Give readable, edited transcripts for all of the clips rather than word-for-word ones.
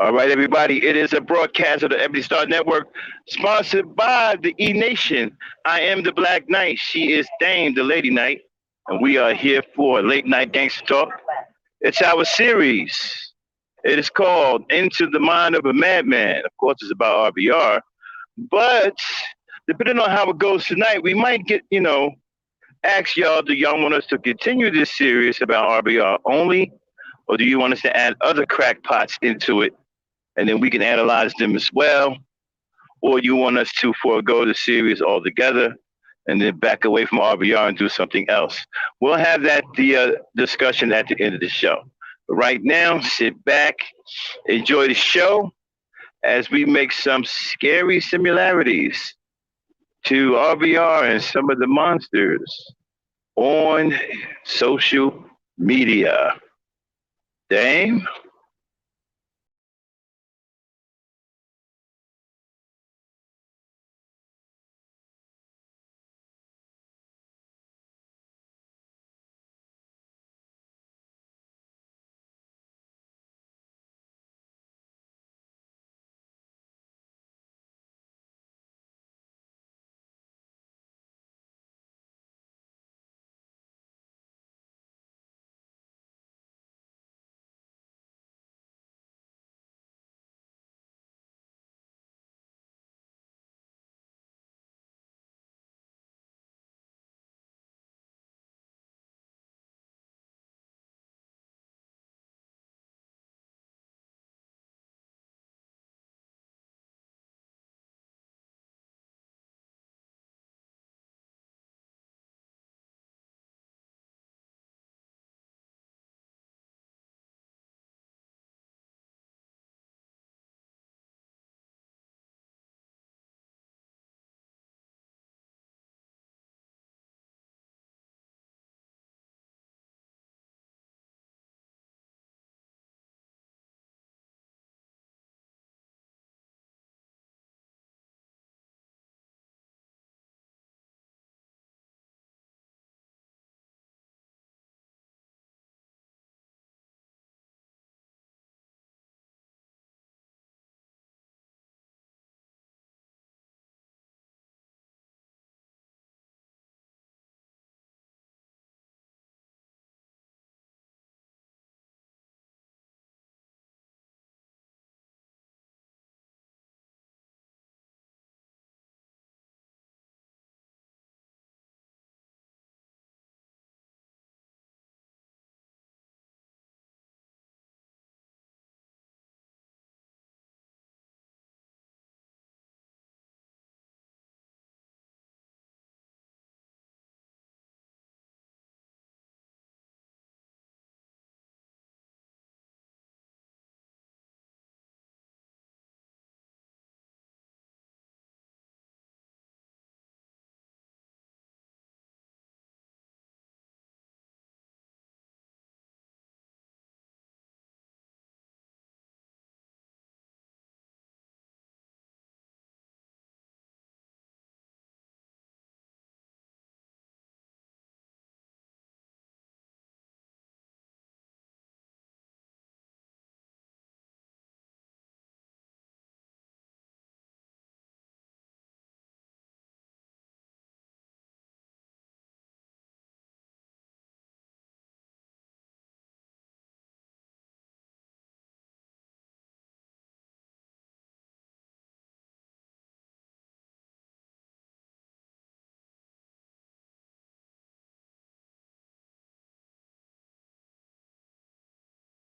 All right, everybody. It is a broadcast of the Ebony Star Network, sponsored by the E Nation. I am the Black Knight. She is Dame, the Lady Knight, and we are here for late night gangster talk. It's our series. It is called Into the Mind of a Madman. Of course, it's about RBR, but depending on how it goes tonight, we might get ask y'all. Do y'all want us to continue this series about RBR only, or do you want us to add other crackpots into it? And then we can analyze them as well. Or you want us to forego the series altogether and then back away from RBR and do something else. We'll have that discussion at the end of the show. But right now, sit back, enjoy the show as we make some scary similarities to RBR and some of the monsters on social media. Dame?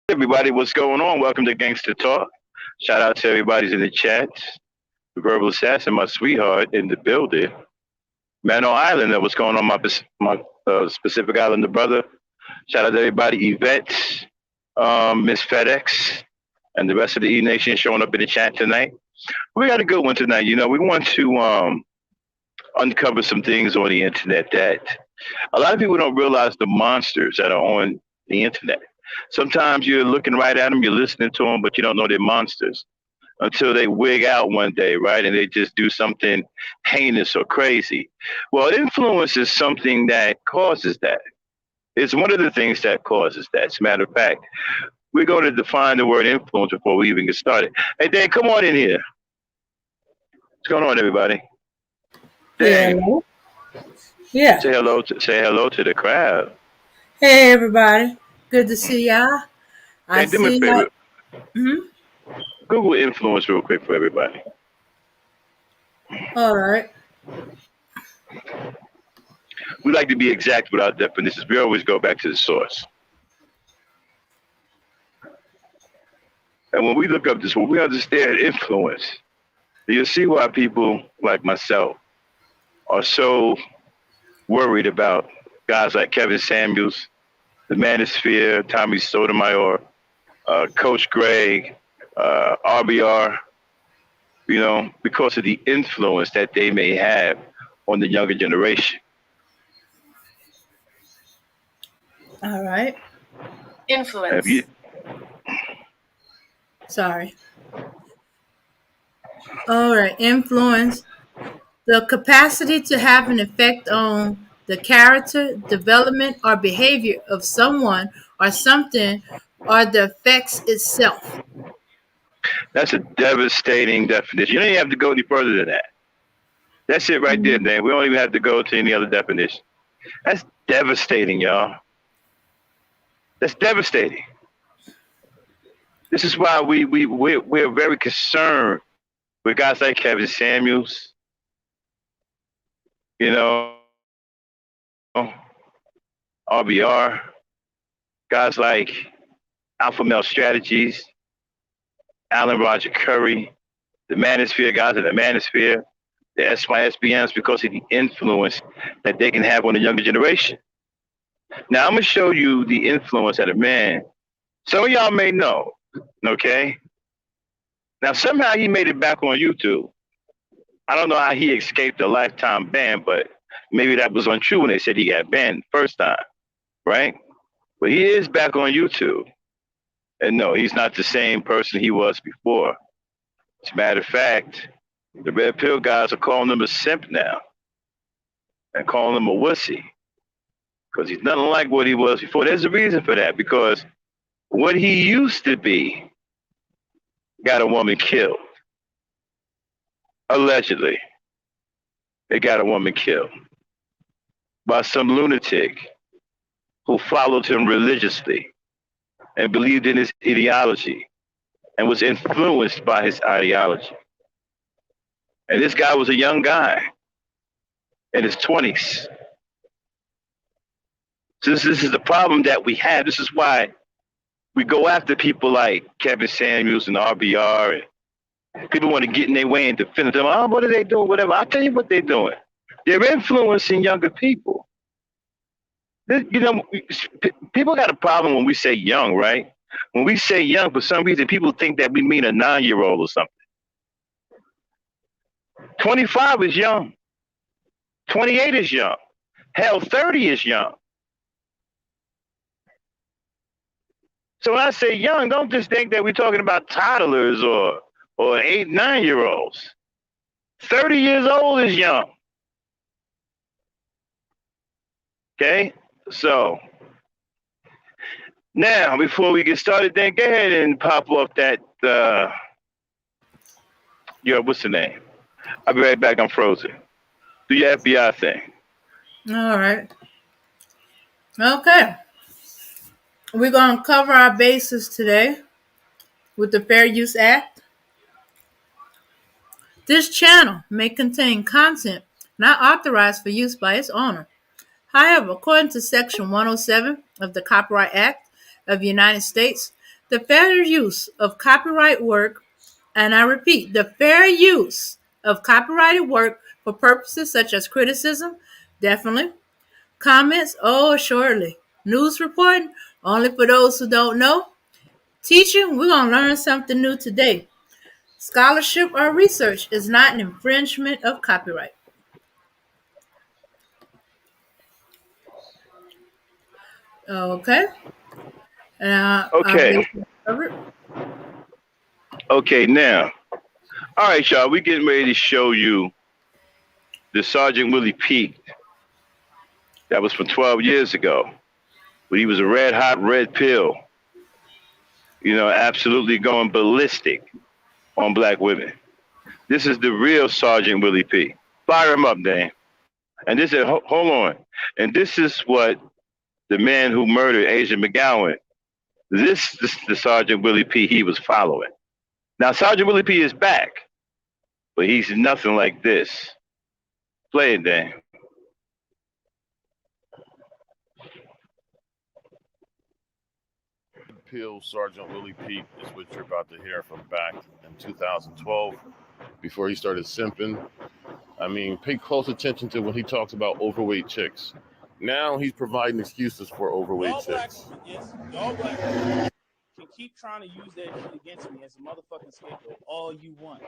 Everybody, what's going on? Welcome to Gangsta Talk. Shout out to everybody's in the chat. The Verbal Assassin, my sweetheart, in the building. Man on Island, what's going on, my Pacific Islander brother. Shout out to everybody, Yvette, Miss FedEx, and the rest of the E Nation showing up in the chat tonight. We got a good one tonight. We want to uncover some things on the internet that a lot of people don't realize the monsters that are on the internet. Sometimes you're looking right at them, you're listening to them, but you don't know they're monsters until they wig out one day, right? And they just do something heinous or crazy. Well, influence is something that causes that. It's one of the things that causes that. As a matter of fact, we're going to define the word influence before we even get started. Hey, Dan, come on in here. What's going on, everybody? Yeah. Dan, Yeah. say hello to the crowd. Hey, everybody. Good to see y'all. I Dan, do me a see y'all. favor. Google influence real quick for everybody. All right. We like to be exact with our definitions. We always go back to the source. And when we look up this, when we understand influence, you'll see why people like myself are so worried about guys like Kevin Samuels, the Manosphere, Tommy Sotomayor, Coach Greg, RBR, because of the influence that they may have on the younger generation. All right. Influence. Sorry. All right. Influence. The capacity to have an effect on the character, development, or behavior of someone or something, or the effects itself. That's a devastating definition. You don't even have to go any further than that. That's it right there, Dan. We don't even have to go to any other definition. That's devastating, y'all. That's devastating. This is why we're very concerned with guys like Kevin Samuels, RBR, guys like Alpha Male Strategies, Alan Roger Curry, the Manosphere guys in the Manosphere, the SYSBMs, because of the influence that they can have on the younger generation. Now, I'm going to show you the influence that a man, some of y'all may know, okay? Now, somehow he made it back on YouTube. I don't know how he escaped a lifetime ban, but maybe that was untrue when they said he got banned the first time, right? But he is back on YouTube. And no, he's not the same person he was before. As a matter of fact, the Red Pill guys are calling him a simp now and calling him a wussy because he's nothing like what he was before. There's a reason for that, because what he used to be got a woman killed. Allegedly, they got a woman killed by some lunatic who followed him religiously and believed in his ideology and was influenced by his ideology. And this guy was a young guy in his 20s. So this is the problem that we have. This is why we go after people like Kevin Samuels and RBR. And people want to get in their way and defend them. Oh, what are they doing? Whatever. I'll tell you what they're doing. They're influencing younger people. People got a problem when we say young, right? When we say young, for some reason, people think that we mean a 9-year-old or something. 25 is young. 28 is young. Hell, 30 is young. So when I say young, don't just think that we're talking about toddlers or 8, 9-year-olds. 30 years old is young. Okay? So now, before we get started, then go ahead and pop off that, what's the name? I'll be right back. I'm frozen. Do your FBI thing. All right. Okay. We're going to cover our bases today with the Fair Use Act. This channel may contain content not authorized for use by its owner. However, according to Section 107 of the Copyright Act of the United States, the fair use of copyright work, and I repeat, the fair use of copyrighted work for purposes such as criticism, definitely, comments, oh, assuredly, news reporting, only for those who don't know, teaching, we're going to learn something new today. Scholarship or research is not an infringement of copyright. Okay. Okay. Okay, now. All right, y'all. We're getting ready to show you the Sergeant Willie Peak that was from 12 years ago when he was a red hot red pill. absolutely going ballistic on black women. This is the real Sergeant Willie P. Fire him up, Dan. And this is, hold on. And this is what the man who murdered Agent Mcgowan, this is the Sergeant Willie P. he was following. Now, Sergeant Willie P. is back, but he's nothing like this. Play it, Dan. Peel Sergeant Willie P. is what you're about to hear from back in 2012, before he started simping. I mean, pay close attention to when he talks about overweight chicks. Now he's providing excuses for overweight chicks. Y'all black can keep trying to use that shit against me as a motherfucking scapegoat all you want.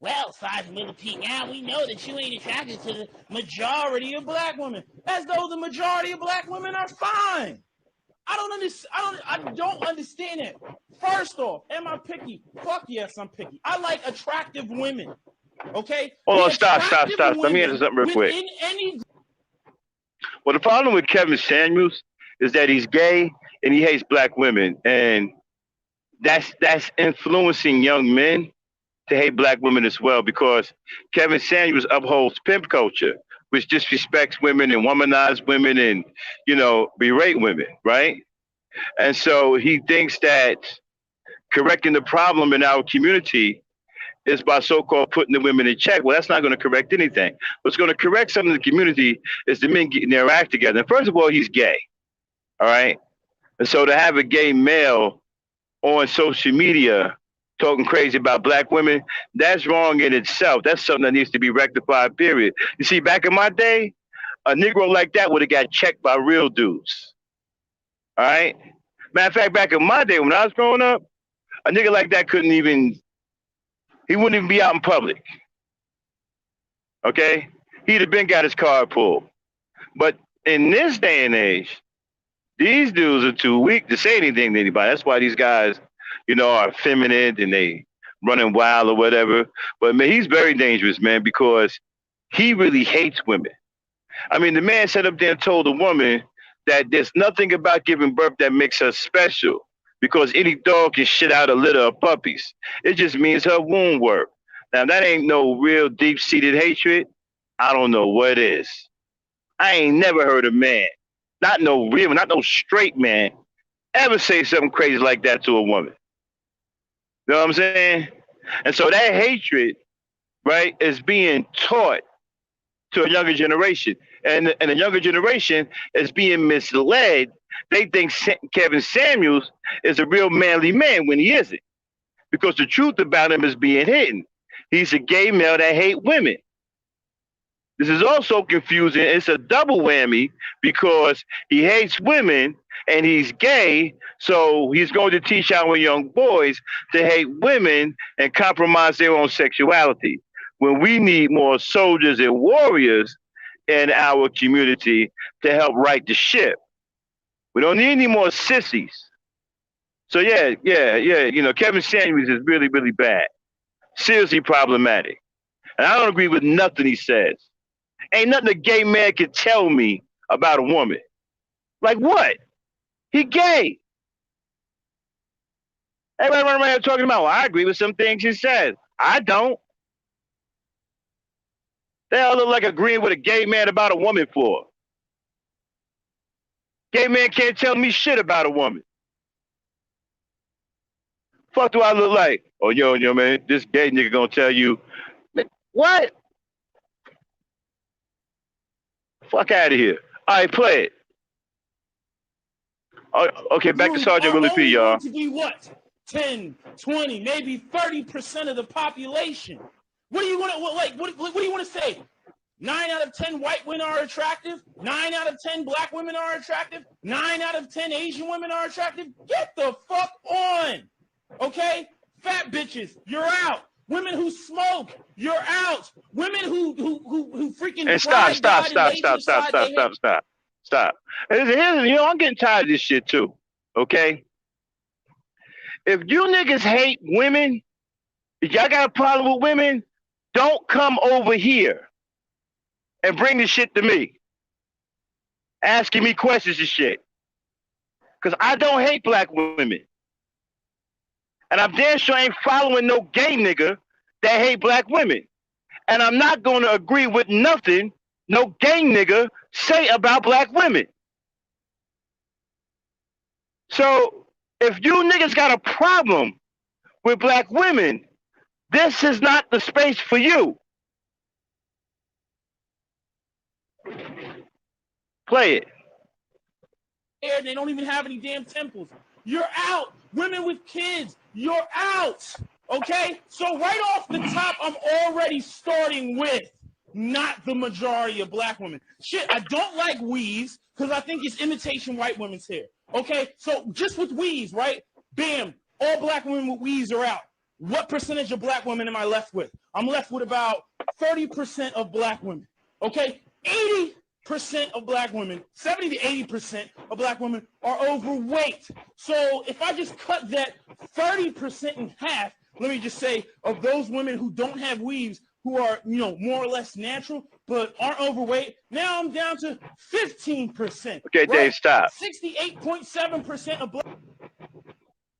Well, Sergeant Willie P., now we know that you ain't attracted to the majority of black women, as though the majority of black women are fine. I don't understand it. First off, am I picky? Fuck yes, I'm picky. I like attractive women. Okay? Hold on, stop. Let me answer something real quick. Well, the problem with Kevin Samuels is that he's gay and he hates black women, and that's influencing young men to hate black women as well, because Kevin Samuels upholds pimp culture, which disrespects women and womanizes women and, berate women, right? And so he thinks that correcting the problem in our community is by so-called putting the women in check. Well, that's not going to correct anything. What's going to correct something in the community is the men getting their act together. And first of all, he's gay, all right? And so to have a gay male on social media talking crazy about black women, that's wrong in itself. That's something that needs to be rectified, period. You see, back in my day, a Negro like that would have got checked by real dudes. All right? Matter of fact, back in my day when I was growing up, a nigga like that he wouldn't even be out in public. Okay? He'd have been got his card pulled. But in this day and age, these dudes are too weak to say anything to anybody. That's why these guys, are effeminate and they running wild or whatever. But man, he's very dangerous, man, because he really hates women. I mean, the man sat up there and told a woman that there's nothing about giving birth that makes her special, because any dog can shit out a litter of puppies. It just means her womb work. Now, that ain't no real deep-seated hatred. I don't know what is. I ain't never heard a man, not no straight man, ever say something crazy like that to a woman. You know what I'm saying? And so that hatred, right, is being taught to a younger generation. And the younger generation is being misled. They think Kevin Samuels is a real manly man when he isn't. Because the truth about him is being hidden. He's a gay male that hates women. This is also confusing. It's a double whammy because he hates women and he's gay, so he's going to teach our young boys to hate women and compromise their own sexuality. When we need more soldiers and warriors in our community to help right the ship. We don't need any more sissies. So yeah. Kevin Samuels is really, really bad. Seriously problematic. And I don't agree with nothing he says. Ain't nothing a gay man can tell me about a woman. Like what? He gay. Everybody running around here talking about, well, I agree with some things he says. I don't. They all look like agreeing with a gay man about a woman for. Gay man can't tell me shit about a woman. Fuck do I look like? Oh, yo, man, this gay nigga gonna tell you. What? Fuck out of here. All right, play it. Okay, back to Sergeant Willie P, y'all. To be what? 10, 20, maybe 30% of the population. What do you want to What do you want to say? 9 out of 10 white women are attractive. 9 out of 10 black women are attractive. 9 out of 10 Asian women are attractive. Get the fuck on, okay? Fat bitches, you're out. Women who smoke, you're out. Women who freaking. And stop. Here's, I'm getting tired of this shit too. Okay. If you niggas hate women, if y'all got a problem with women, don't come over here and bring this shit to me, asking me questions and shit. Because I don't hate black women. And I'm damn sure ain't following no gay nigga that hate black women. And I'm not going to agree with nothing no gay nigga say about black women. So if you niggas got a problem with black women, this is not the space for you. Play it. They don't even have any damn temples. You're out. Women with kids, you're out. Okay? So right off the top, I'm already starting with not the majority of black women. Shit, I don't like weaves because I think it's imitation white women's hair. Okay? So just with weaves, right? Bam. All black women with weaves are out. What percentage of black women am I left with? I'm left with about 30% of black women. Okay? 80% of black women, 70 to 80% of black women are overweight. So if I just cut that 30% in half, let me just say, of those women who don't have weaves, who are, more or less natural, but aren't overweight, now I'm down to 15%. Okay, right? Dave, stop. 68.7% of black.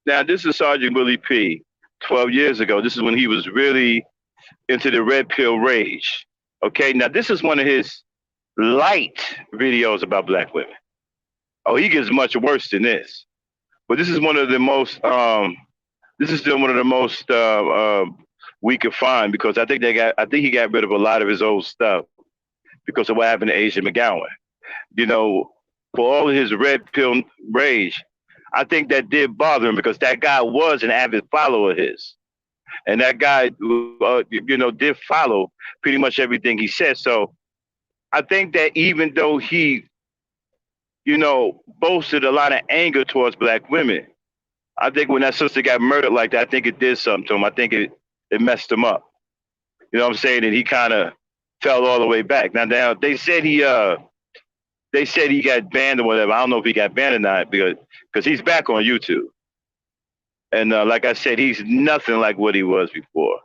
Now, this is Sergeant Willie P. 12 years ago. This is when he was really into the red pill rage. Okay, now this is one of his light videos about black women. Oh, he gets much worse than this. But this is one of the most, this is still one of the most we could find, because I think he got rid of a lot of his old stuff because of what happened to Asia Mcgowan. For all of his red pill rage, I think that did bother him because that guy was an avid follower of his. And that guy, did follow pretty much everything he said. So I think that even though he, boasted a lot of anger towards black women, I think when that sister got murdered like that, I think it did something to him. I think it messed him up. You know what I'm saying? And he kind of fell all the way back. Now they said he got banned or whatever. I don't know if he got banned or not because he's back on YouTube. And like I said, he's nothing like what he was before.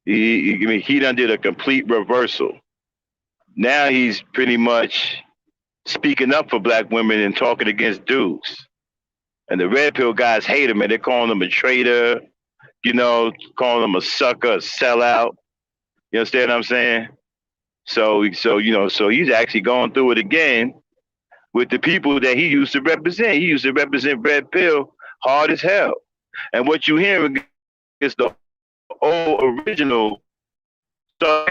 He done did a complete reversal. Now he's pretty much speaking up for black women and talking against dudes. And the red pill guys hate him, and they're calling him a traitor, calling him a sucker, a sellout. You understand what I'm saying? So he's actually going through it again with the people that he used to represent. He used to represent red pill hard as hell. And what you hear is the old original stuff.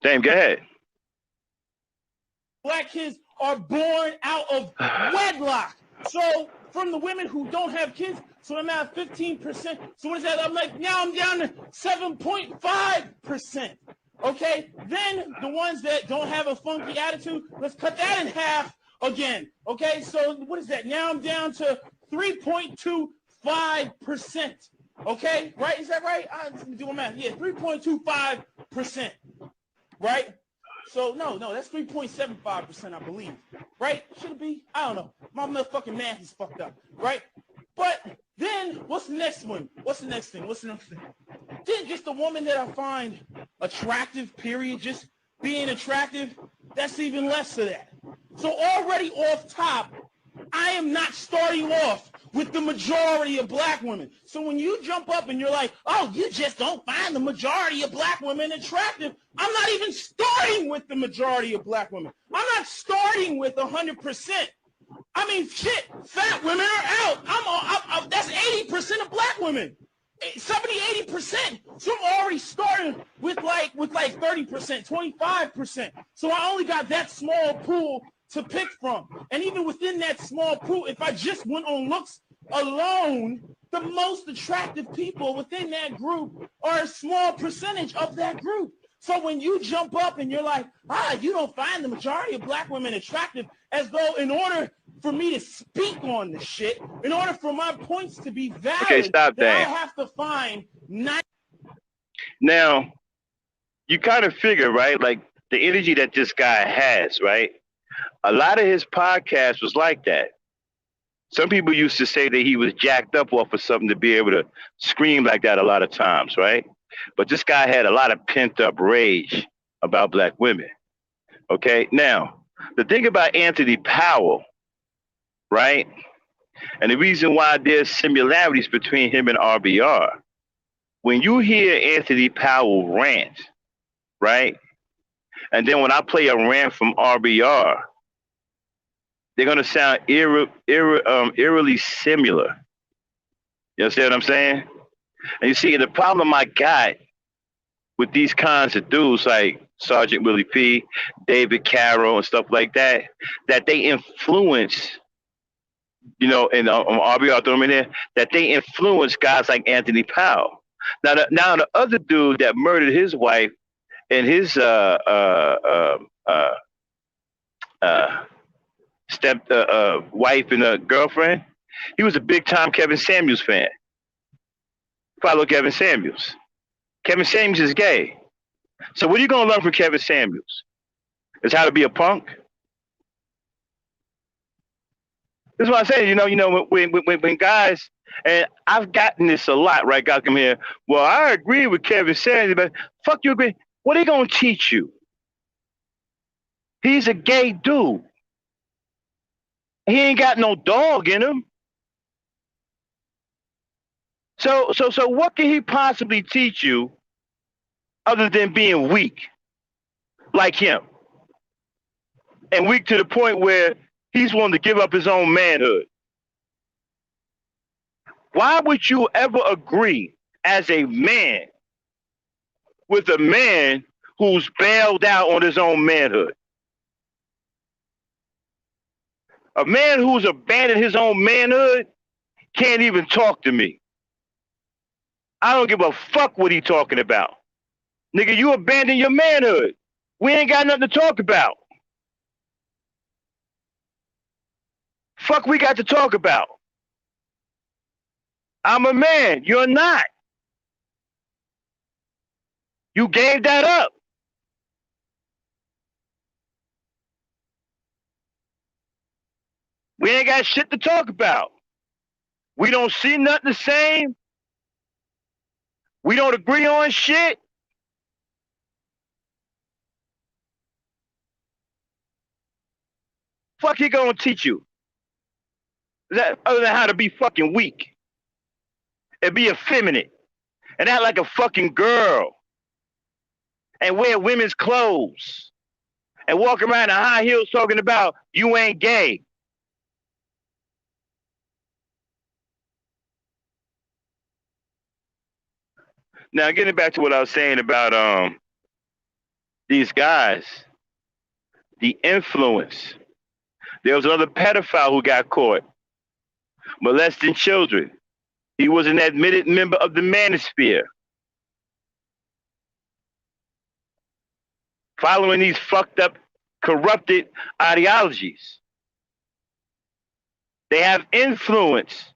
Damn, go ahead. Black kids are born out of wedlock. So from the women who don't have kids, so I'm at 15%. So what is that? Now I'm down to 7.5%. Okay? Then the ones that don't have a funky attitude, let's cut that in half again. Okay? So what is that? Now I'm down to 3.25%. Okay? Right? Is that right? I'm doing math. Yeah, 3.25%. Right? So, no, that's 3.75%, I believe. Right? Should it be? I don't know. My motherfucking math is fucked up. Right? But then, what's the next one? What's the next thing? Then just a woman that I find attractive, period, just being attractive, that's even less of that. So already off top, I am not starting off with the majority of black women. So when you jump up and you're like, oh, you just don't find the majority of black women attractive, I'm not even starting with the majority of black women. I'm not starting with 100%. I mean, shit, fat women are out. That's 80% of black women. 70, 80%. So I'm already starting with like 30%, 25%. So I only got that small pool to pick from. And even within that small pool, if I just went on looks alone, the most attractive people within that group are a small percentage of that group. So when you jump up and you're like, you don't find the majority of black women attractive, as though in order for me to speak on the shit, in order for my points to be valid, okay, stop that. I have to find 9. Now, you kind of figure, right? Like the energy that this guy has, right? A lot of his podcast was like that. Some people used to say that he was jacked up off of something to be able to scream like that a lot of times, right? But this guy had a lot of pent up rage about black women. Okay, now the thing about Anthony Powell, right? And the reason why there's similarities between him and RBR, when you hear Anthony Powell rant, right? And then when I play a rant from RBR, they're gonna sound eerily similar. You understand what I'm saying? And you see, the problem I got with these kinds of dudes like Sergeant Willie P, David Carroll, and stuff like that, that they influence, you know, and RBR threw them in there, that they influence guys like Anthony Powell. Now the other dude that murdered his wife and his wife and girlfriend, he was a big time Kevin Samuels fan. Follow Kevin Samuels. Kevin Samuels is gay. So what are you gonna learn from Kevin Samuels? Is how to be a punk. That's what I say. You know, when guys, and I've gotten this a lot, right? Guys come here. Well, I agree with Kevin Samuels, but fuck you agree. What are they gonna teach you? He's a gay dude. He ain't got no dog in him. So what can he possibly teach you other than being weak like him? And weak to the point where he's willing to give up his own manhood. Why would you ever agree as a man with a man who's bailed out on his own manhood? A man who's abandoned his own manhood can't even talk to me. I don't give a fuck what he talking about. Nigga, you abandoned your manhood. We ain't got nothing to talk about. Fuck we got to talk about. I'm a man. You're not. You gave that up. We ain't got shit to talk about. We don't see nothing the same. We don't agree on shit. Fuck he gonna teach you? That other than how to be fucking weak and be effeminate and act like a fucking girl and wear women's clothes and walk around in high heels talking about you ain't gay. Now, getting back to what I was saying about these guys, the influence. There was another pedophile who got caught molesting children. He was an admitted member of the manosphere. Following these fucked up, corrupted ideologies. They have influence.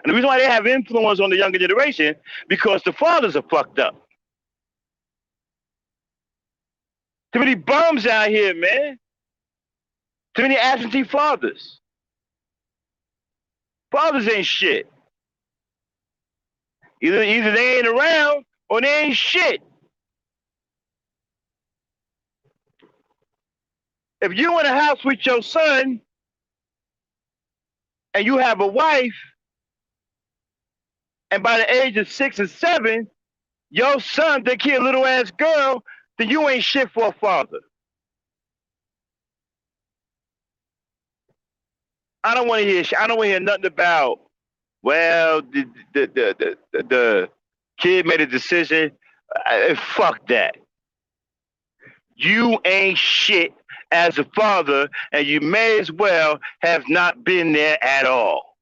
And the reason why they have influence on the younger generation, because the fathers are fucked up. Too many bums out here, man. Too many absentee fathers. Fathers ain't shit. Either they ain't around or they ain't shit. If you in a house with your son and you have a wife, and by the age of 6 or 7, your son think he a little ass girl, then you ain't shit for a father. I don't want to hear. I don't want to hear nothing about. Well, the kid made a decision. Fuck that. You ain't shit as a father, and you may as well have not been there at all.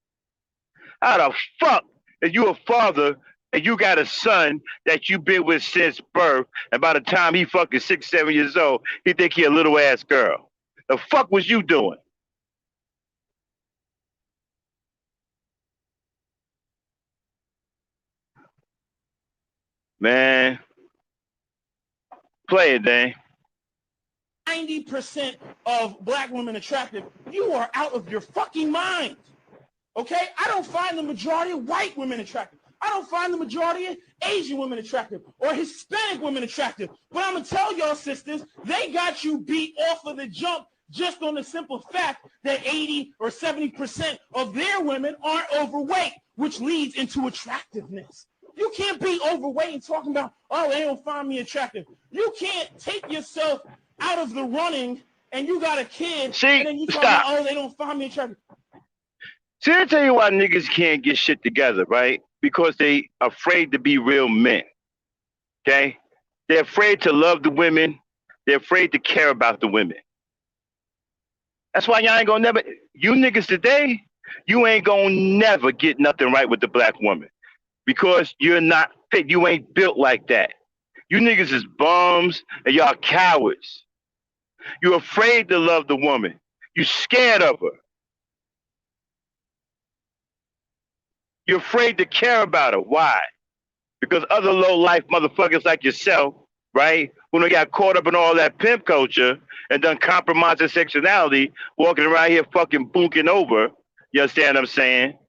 How the fuck if you a father and you got a son that you been with since birth, and by the time he fucking 6, 7 years old, he think he a little ass girl? The fuck was you doing? Man, play it, Dane. 90% of black women attractive. You are out of your fucking mind. Okay? I don't find the majority of white women attractive. I don't find the majority of Asian women attractive or Hispanic women attractive. But I'm going to tell y'all, sisters, they got you beat off of the jump just on the simple fact that 80 or 70% of their women aren't overweight, which leads into attractiveness. You can't be overweight and talking about, oh, they don't find me attractive. You can't take yourself out of the running and you got a kid, and then you talk about, oh, they don't find me attractive. See, I tell you why niggas can't get shit together, right? Because they afraid to be real men, okay? They're afraid to love the women. They're afraid to care about the women. That's why y'all ain't gonna never, you niggas today, you ain't gonna never get nothing right with the black woman because you're not fit. You ain't built like that. You niggas is bums and y'all cowards. You're afraid to love the woman. You're scared of her. You're afraid to care about her. Why? Because other low-life motherfuckers like yourself, right, when they got caught up in all that pimp culture and done compromised their sexuality, walking around here fucking bunking over, you understand what I'm saying,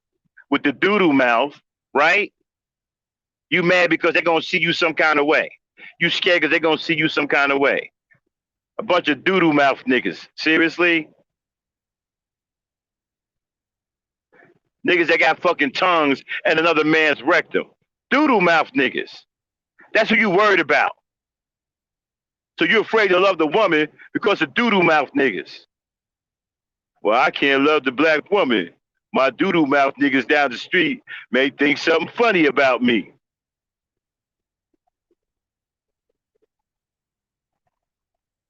with the doo-doo mouth, right? You mad because they're going to see you some kind of way. You scared because they're going to see you some kind of way. A bunch of doo-doo mouth niggas. Seriously? Niggas that got fucking tongues and another man's rectum. Doodle mouth niggas. That's who you worried about. So you're afraid to love the woman because of doodle mouth niggas. Well, I can't love the black woman. My doodle mouth niggas down the street may think something funny about me.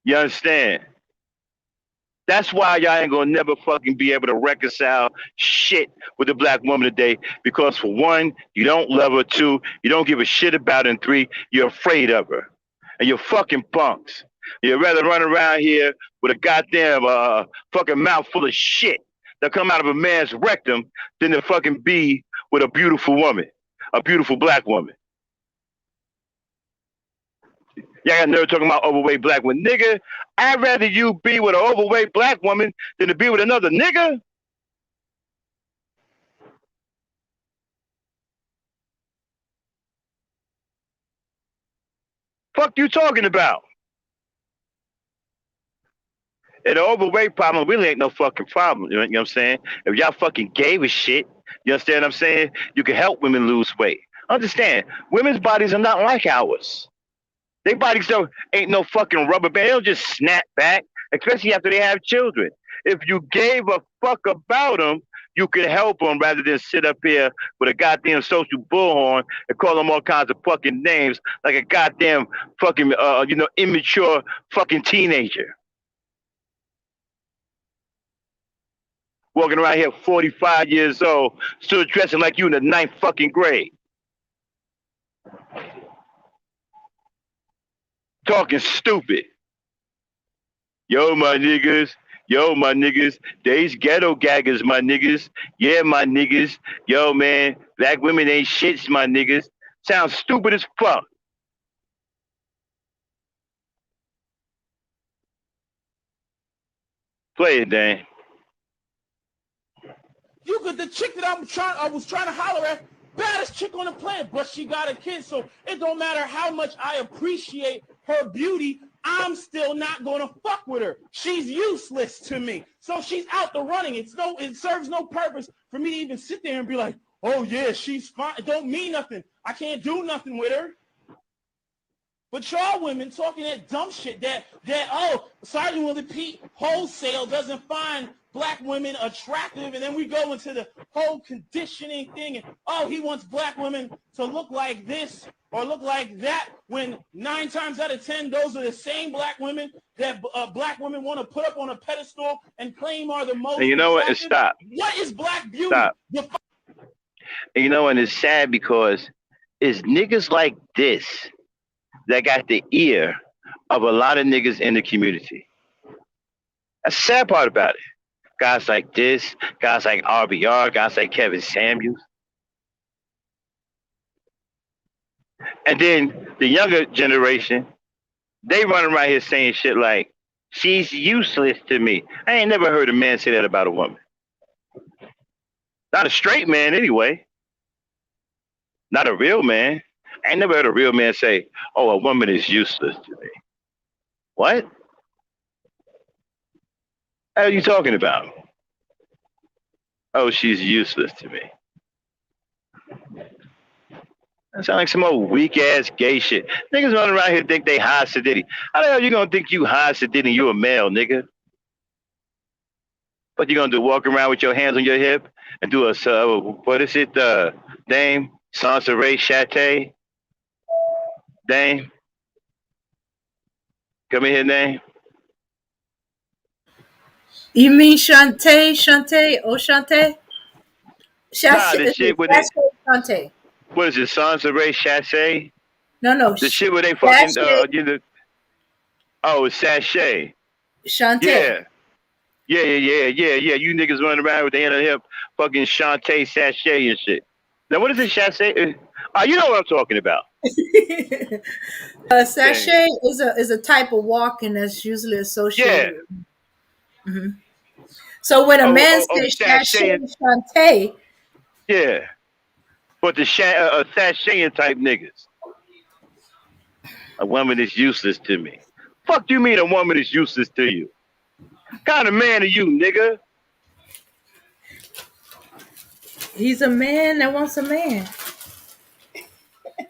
You understand? That's why y'all ain't gonna never fucking be able to reconcile shit with the black woman today. Because for one, you don't love her. Two, you don't give a shit about her. And three, you're afraid of her. And you're fucking punks. You'd rather run around here with a goddamn fucking mouth full of shit that come out of a man's rectum than to fucking be with a beautiful woman, a beautiful black woman. Y'all got nerve talking about overweight black women. Nigga, I'd rather you be with an overweight black woman than to be with another nigga. Fuck you talking about? And the overweight problem really ain't no fucking problem. You know what I'm saying? If y'all fucking gave a shit, you understand what I'm saying? You can help women lose weight. Understand, women's bodies are not like ours. Their bodies ain't no fucking rubber band. They don't just snap back, especially after they have children. If you gave a fuck about them, you could help them rather than sit up here with a goddamn social bullhorn and call them all kinds of fucking names like a goddamn fucking, immature fucking teenager. Walking around here 45 years old, still dressing like you in the 9th fucking grade. Talking stupid. Yo, my niggas. Yo, my niggas. These ghetto gaggers, my niggas. Yeah, my niggas. Yo, man. Black women ain't shits, my niggas. Sounds stupid as fuck. Play it, Dan. You could, the chick that I was trying to holler at, baddest chick on the planet, but she got a kid, so it don't matter how much I appreciate her beauty, I'm still not gonna fuck with her. She's useless to me. So she's out the running. It serves no purpose for me to even sit there and be like, oh yeah, she's fine. It don't mean nothing. I can't do nothing with her. But y'all women talking that dumb shit that Sergeant Willie Pete wholesale doesn't find black women attractive, and then we go into the whole conditioning thing, and he wants black women to look like this or look like that, when 9 times out of 10, those are the same black women that black women want to put up on a pedestal and claim are the most and you know what? Stop. What is black beauty? Stop. And you know, and it's sad because it's niggas like this that got the ear of a lot of niggas in the community. That's the sad part about it. Guys like this, guys like RBR, guys like Kevin Samuels. And then the younger generation, they run around here saying shit like, she's useless to me. I ain't never heard a man say that about a woman. Not a straight man anyway. Not a real man. I ain't never heard a real man say, "Oh, a woman is useless to me." What? What are you talking about? Oh, she's useless to me. That sounds like some old weak ass gay shit. Niggas running around here think they high sedity. How the hell you gonna think you high sedity and you a male, nigga? What you gonna do? Walk around with your hands on your hip and do a what is it? Dame Sansaray Chate? Dame, come in here, Dame. You mean Shantae, Shantae, or Shantae? Nah, the shit where they Shantae. what is it? Sansaray Chate? No, The shit where they fucking Sashay. oh, it's sachet. Shantae. Yeah. You niggas running around with the hand on the hip, fucking Shantae sachet and shit. Now what is it, sachet? You know what I'm talking about. Sachet is a type of walking that's usually associated. Yeah. Mm-hmm. So when a man says sachet, Shantae, yeah, but the sashaying type niggas. A woman is useless to me. Fuck you mean a woman is useless to you? What kind of man are you, nigga? He's a man that wants a man.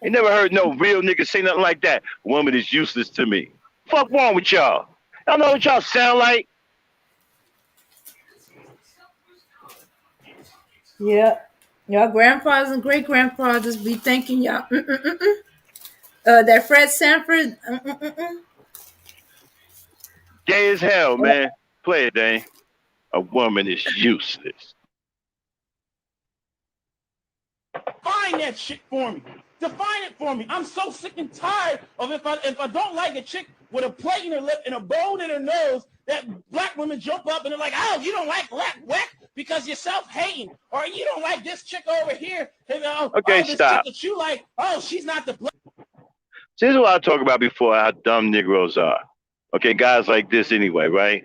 You never heard no real nigga say nothing like that. Woman is useless to me. Fuck wrong with y'all? Y'all know what y'all sound like? Yeah. Y'all grandfathers and great grandfathers be thinking y'all that Fred Sanford Gay as hell, man. Play it, Dane. A woman is useless. Find that shit for me. Define it for me. I'm so sick and tired of if I don't like a chick with a plate in her lip and a bone in her nose, that black women jump up and they're like, oh, you don't like black whack because you're self-hating, or you don't like this chick over here. And, okay, this stop. chick that you like, oh, she's not the black. This is what I talk about before, how dumb Negroes are. Okay, guys like this anyway, right?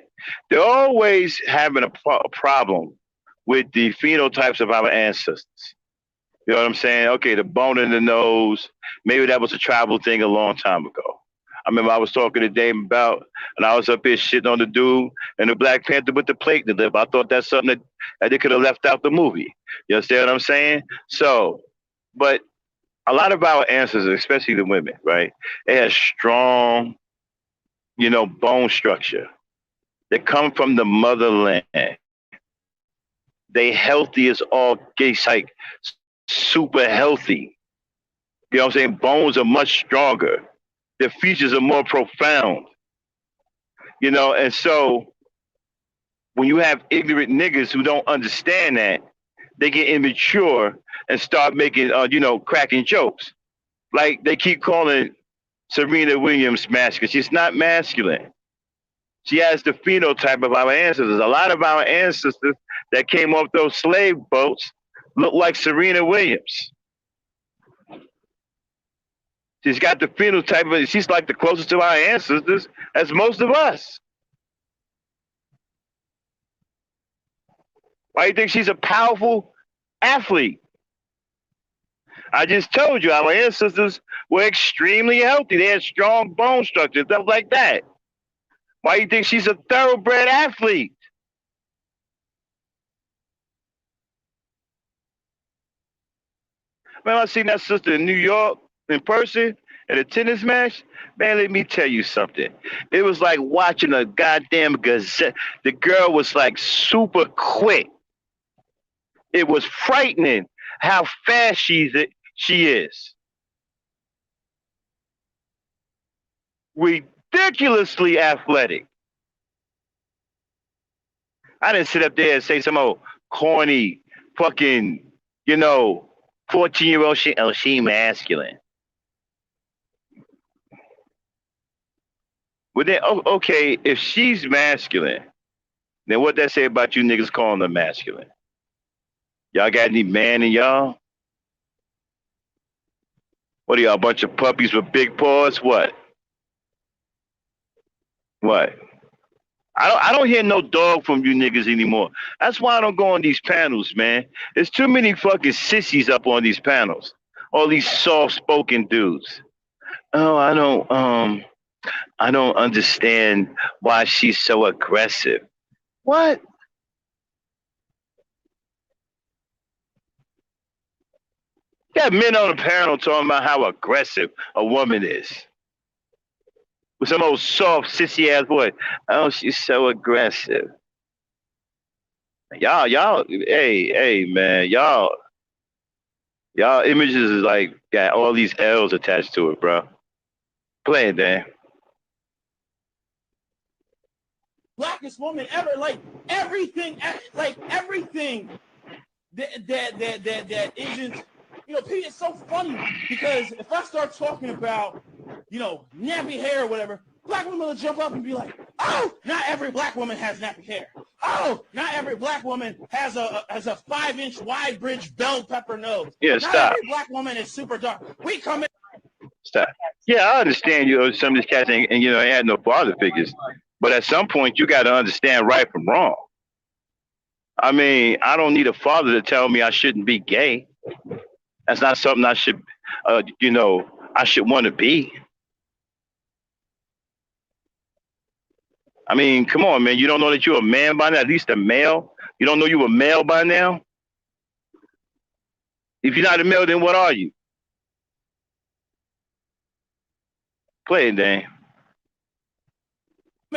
They're always having a problem with the phenotypes of our ancestors. You know what I'm saying? Okay, the bone in the nose, maybe that was a tribal thing a long time ago. I remember I was talking to Dave about, and I was up here shitting on the dude and the Black Panther with the plate in the lip. I thought that's something that they could have left out the movie. You understand what I'm saying? So, but a lot of our ancestors, especially the women, right? They had strong, bone structure. They come from the motherland. They healthy as all gays, like super healthy. You know what I'm saying? Bones are much stronger. Their features are more profound. And so when you have ignorant niggas who don't understand that, they get immature and start making, cracking jokes. Like they keep calling Serena Williams masculine. She's not masculine. She has the phenotype of our ancestors. A lot of our ancestors that came off those slave boats look like Serena Williams. She's got the phenotype of, she's like the closest to our ancestors as most of us. Why do you think she's a powerful athlete? I just told you our ancestors were extremely healthy. They had strong bone structure, stuff like that. Why do you think she's a thoroughbred athlete? Man, I seen that sister in New York in person at a tennis match. Man, let me tell you something. It was like watching a goddamn gazette. The girl was like super quick. It was frightening how fast she is. Ridiculously athletic. I didn't sit up there and say some old corny fucking, 14-year-old shit. Oh, she masculine. Well then, okay, if she's masculine, then what that say about you niggas calling her masculine? Y'all got any man in y'all? What are y'all, a bunch of puppies with big paws? What? I don't hear no dog from you niggas anymore. That's why I don't go on these panels, man. There's too many fucking sissies up on these panels. All these soft-spoken dudes. Oh, I don't understand why she's so aggressive. What? Got men on the panel talking about how aggressive a woman is. With some old soft, sissy ass voice. Oh, she's so aggressive. Y'all, hey, man, y'all images is like got all these L's attached to it, bro. Play it, Dan. Blackest woman ever, like everything that isn't, you know, Pete, it's so funny because if I start talking about, you know, nappy hair or whatever, black women will jump up and be like, oh, not every black woman has nappy hair. Oh, not every black woman has a 5-inch wide bridge bell pepper nose. Yeah, not stop. Every black woman is super dark. We come in. Stop. Yeah, I understand, you know, some of these cats ain't, and, you know, they had no father figures. But at some point, you got to understand right from wrong. I mean, I don't need a father to tell me I shouldn't be gay. That's not something I should, you know, I should want to be. I mean, come on, man. You don't know that you're a man by now? At least a male? You don't know you're a male by now? If you're not a male, then what are you? Play it, Dan.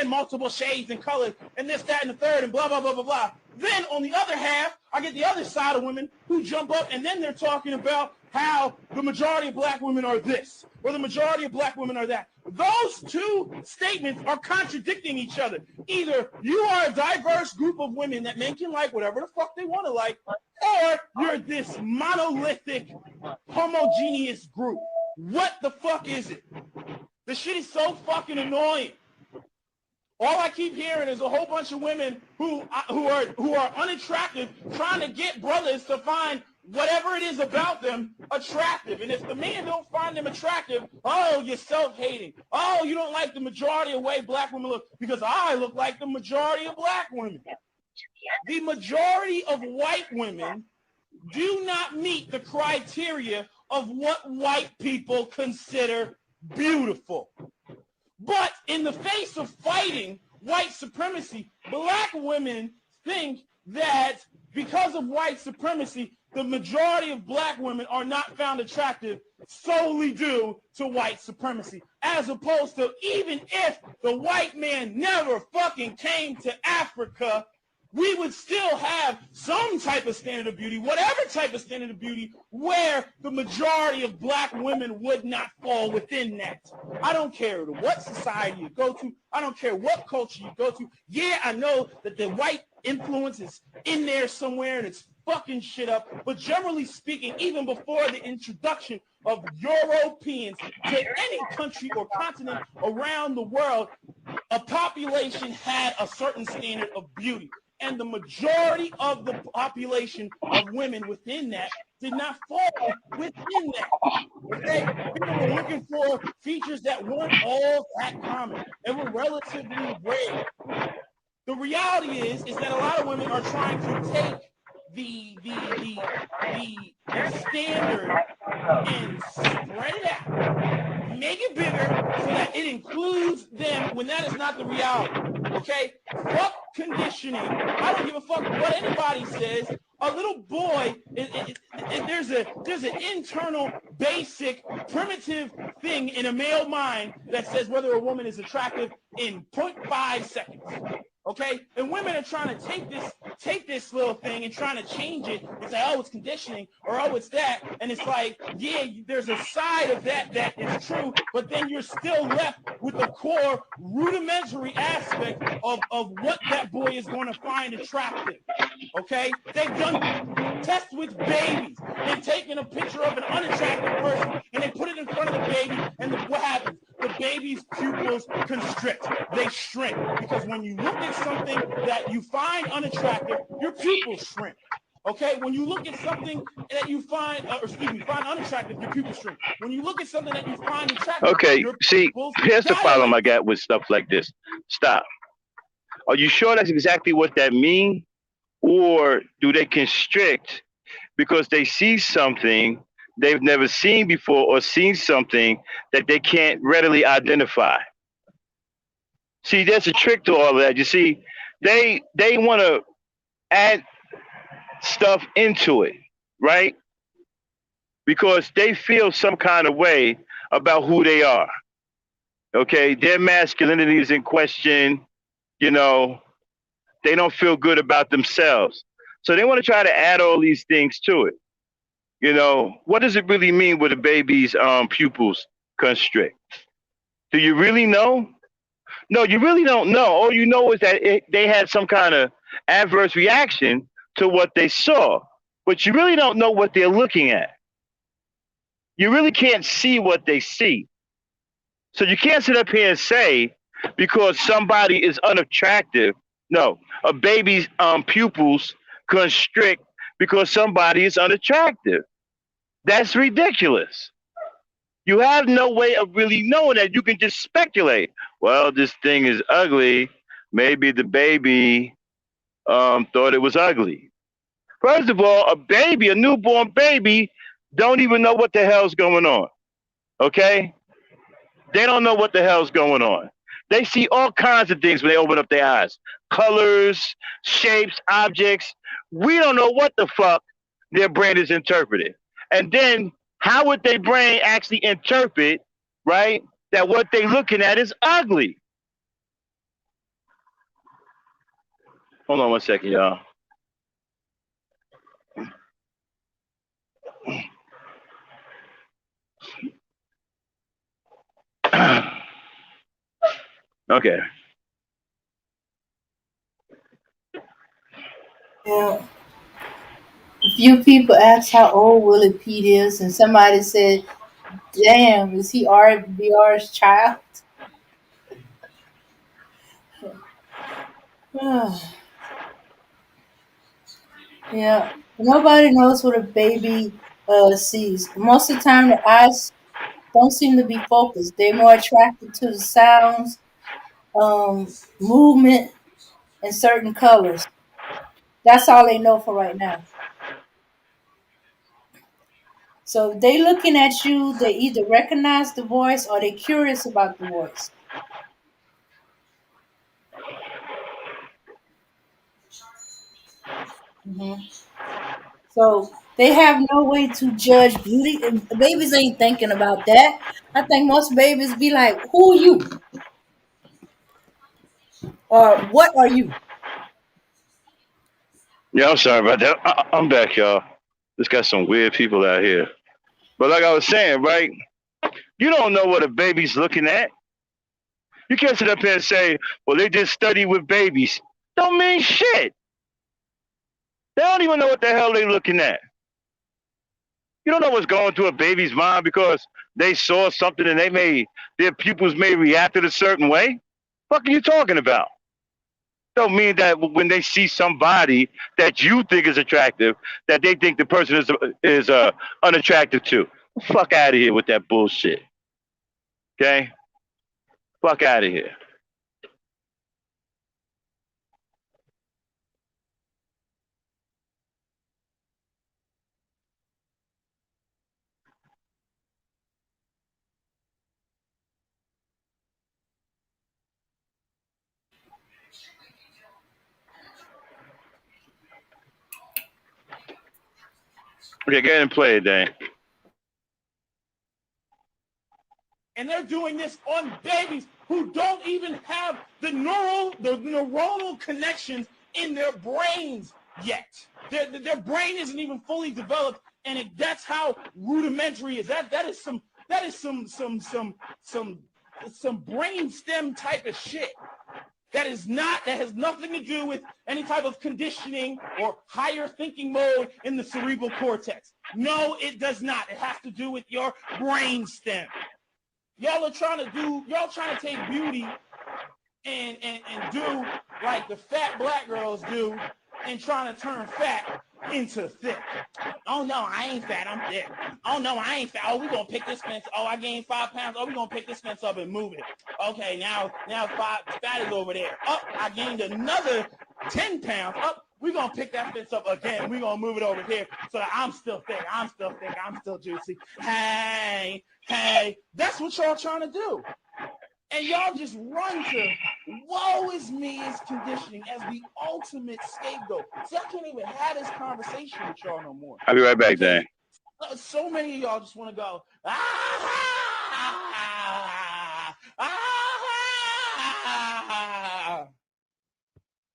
In multiple shades and colors and this, that, and the third and blah, blah, blah, blah, blah. Then on the other half, I get the other side of women who jump up and then they're talking about how the majority of black women are this or the majority of black women are that. Those two statements are contradicting each other. Either you are a diverse group of women that men can like whatever the fuck they want to like, or you're this monolithic, homogeneous group. What the fuck is it? The shit is so fucking annoying. All I keep hearing is a whole bunch of women who are unattractive trying to get brothers to find whatever it is about them attractive. And if the men don't find them attractive, oh, you're self-hating. Oh, you don't like the majority of way black women look because I look like the majority of black women. The majority of white women do not meet the criteria of what white people consider beautiful. But in the face of fighting white supremacy, black women think that because of white supremacy, the majority of black women are not found attractive solely due to white supremacy. As opposed to even if the white man never fucking came to Africa, we would still have some type of standard of beauty, whatever type of standard of beauty, where the majority of black women would not fall within that. I don't care what society you go to. I don't care what culture you go to. Yeah, I know that the white influence is in there somewhere and it's fucking shit up. But generally speaking, even before the introduction of Europeans to any country or continent around the world, a population had a certain standard of beauty. And the majority of the population of women within that did not fall within that. Okay? People were looking for features that weren't all that common. They were relatively rare. The reality is that a lot of women are trying to take the standard and spread it out, make it bigger so that it includes them when that is not the reality. Okay? Fuck conditioning. I don't give a fuck what anybody says. A little boy, there's an internal, basic, primitive thing in a male mind that says whether a woman is attractive in 0.5 seconds. Okay? And women are trying to take this little thing and trying to change it and say, oh, it's conditioning, or oh, it's that. And it's like, yeah, there's a side of that is true, but then you're still left with the core rudimentary aspect of what that boy is going to find attractive. Okay? They've done tests with babies. They've taken a picture of an unattractive person and they put it in front of the baby, and what happens? The baby's pupils constrict. They shrink. Because when you look at something that you find unattractive, your pupils shrink. Okay? When you look at something that you find, find unattractive, your pupils shrink. When you look at something that you find attractive, okay, your see, here's the problem I got with stuff like this. Stop. Are you sure that's exactly what that means? Or do they constrict because they see something they've never seen before or seen something that they can't readily identify. See, there's a trick to all of that. You see, they want to add stuff into it, right? Because they feel some kind of way about who they are. Okay, their masculinity is in question. You know, they don't feel good about themselves, so they want to try to add all these things to it. You know, what does it really mean when a baby's pupils constrict? Do you really know? No, you really don't know. All you know is that they had some kind of adverse reaction to what they saw, but you really don't know what they're looking at. You really can't see what they see. So you can't sit up here and say because somebody is unattractive. No, a baby's pupils constrict because somebody is unattractive. That's ridiculous. You have no way of really knowing that. You can just speculate. Well, this thing is ugly. Maybe the baby thought it was ugly. First of all, a baby, a newborn baby, don't even know what the hell's going on. Okay? They don't know what the hell's going on. They see all kinds of things when they open up their eyes. Colors, shapes, objects. We don't know what the fuck their brain is interpreting. And then how would their brain actually interpret, right, that what they're looking at is ugly? Hold on one second, y'all. Okay. Yeah. A few people asked how old Willie Pete is, and somebody said, "Damn, is he RBR's child?" Yeah, nobody knows what a baby sees. Most of the time, the eyes don't seem to be focused. They're more attracted to the sounds, movement, and certain colors. That's all they know for right now. So if they looking at you, they either recognize the voice or they're curious about the voice. hmm So they have no way to judge beauty. And babies ain't thinking about that. I think most babies be like, "Who are you?" or "What are you?" Yeah, I'm sorry about that. I'm back, y'all. Just got some weird people out here. But like I was saying, right? You don't know what a baby's looking at. You can't sit up here and say, well, they just study with babies. Don't mean shit. They don't even know what the hell they're looking at. You don't know what's going through a baby's mind because they saw something and their pupils may react in a certain way. What are you talking about? Don't mean that when they see somebody that you think is attractive, that they think the person is unattractive too. Fuck out of here with that bullshit. Okay? Fuck out of here. Okay, go ahead and play it, Dan. And they're doing this on babies who don't even have the neuronal connections in their brains yet. Their brain isn't even fully developed, and that's how rudimentary it is. That is some brain stem type of shit. That has nothing to do with any type of conditioning or higher thinking mode in the cerebral cortex. No, it does not. It has to do with your brain stem. Y'all trying to take beauty and do like the fat black girls do and trying to turn fat into thick. Oh no, I ain't fat, I'm thick. Oh no, I ain't fat. Oh, we gonna pick this fence. Oh, I gained 5 pounds. Oh, we gonna pick this fence up and move it. Okay, now fat is over there. Oh, I gained another 10 pounds. Oh, We're going to pick that fence up again. We're going to move it over here so that I'm still thick. I'm still juicy. Hey. That's what y'all trying to do. And y'all just run to woe is me is conditioning as the ultimate scapegoat. See, I can't even have this conversation with y'all no more. I'll be right back, Dan. So many of y'all just want to go,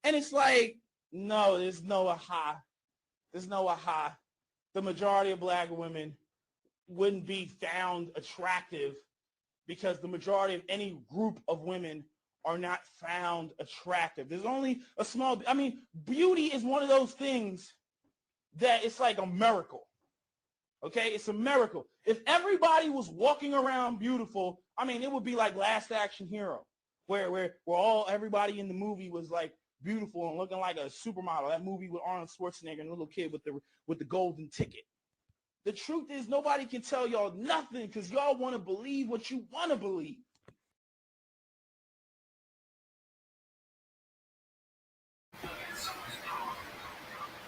and it's like, no, there's no aha. There's no aha. The majority of black women wouldn't be found attractive because the majority of any group of women are not found attractive. There's only a small, beauty is one of those things that it's like a miracle. Okay, it's a miracle. If everybody was walking around beautiful, it would be like Last Action Hero, where everybody in the movie was like beautiful and looking like a supermodel. That movie with Arnold Schwarzenegger and the little kid with the golden ticket. The truth is nobody can tell y'all nothing because y'all want to believe what you want to believe.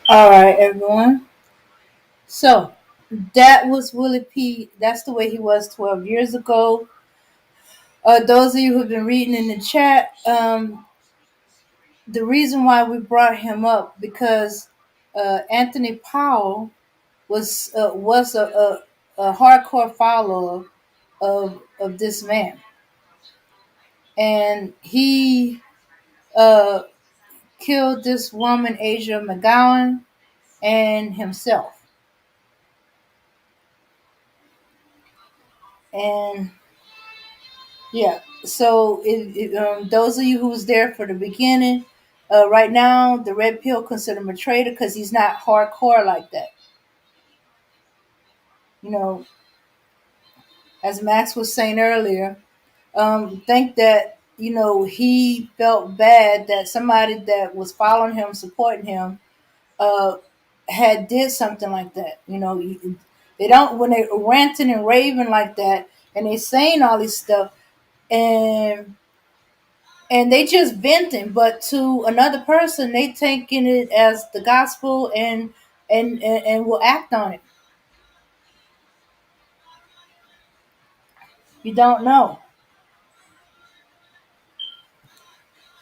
All right, everyone. So that was Willie P. That's the way he was 12 years ago. Those of you who've been reading in the chat, the reason why we brought him up because Anthony Powell was a hardcore follower of this man, and he killed this woman, Ashia Mcgown, and himself. And yeah, so those of you who was there for the beginning, right now the red pill consider him a traitor because he's not hardcore like that. As Max was saying earlier, think that he felt bad that somebody that was following him, supporting him, had did something like that. They don't, when they're ranting and raving like that, and they saying all this stuff, and they just venting, but to another person, they taking it as the gospel and will act on it. You don't know.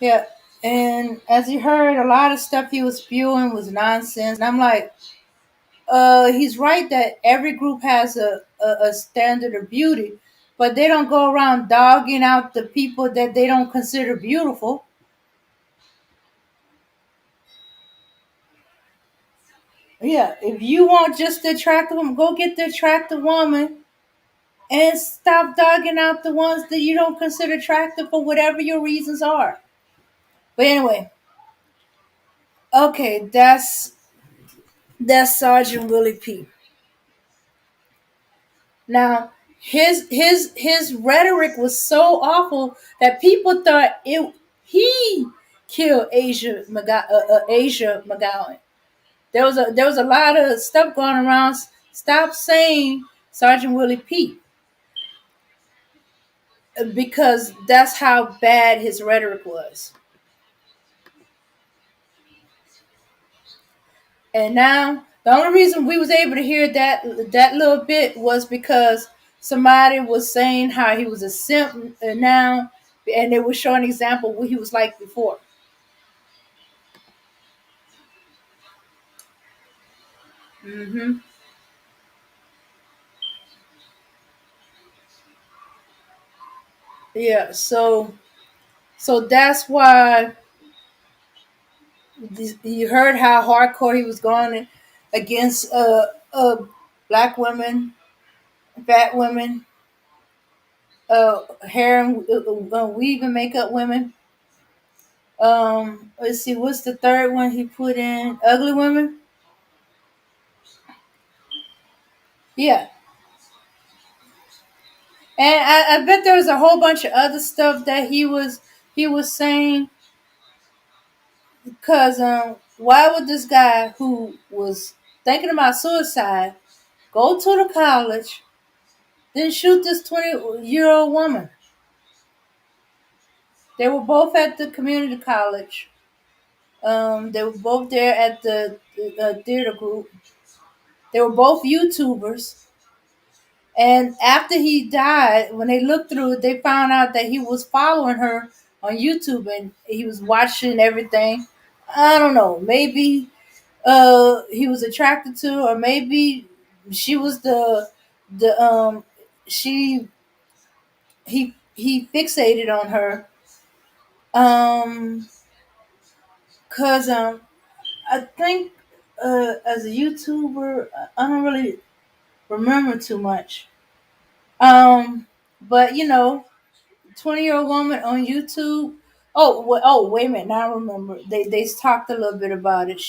Yeah, and as you heard, a lot of stuff he was spewing was nonsense, and I'm like, he's right that every group has a standard of beauty, but they don't go around dogging out the people that they don't consider beautiful. Yeah, if you want just the attractive woman, go get the attractive woman and stop dogging out the ones that you don't consider attractive for whatever your reasons are. But anyway, okay, that's Sergeant Willie P. Now, his rhetoric was so awful that people thought he killed Ashia Mcgown. There was a lot of stuff going around. Stop saying Sergeant Willie P. Because that's how bad his rhetoric was. And now the only reason we was able to hear that little bit was because somebody was saying how he was a simp now, and they were showing an example of what he was like before. Yeah, so that's why you heard how hardcore he was going against black women, fat women, hair and weave and makeup women. Let's see, what's the third one he put in? Ugly women. Yeah, and I bet there was a whole bunch of other stuff that he was saying. Because why would this guy who was thinking about suicide go to the college, then shoot this 20-year-old woman? They were both at the community college. They were both there at the theater group. They were both YouTubers. And after he died, when they looked through it, they found out that he was following her on YouTube and he was watching everything. I don't know. Maybe he was attracted to her, or maybe she was the she he fixated on her. Cause I think as a YouTuber, I don't really remember too much. But 20-year-old woman on YouTube. Oh, wait a minute. Now I remember. They talked a little bit about it.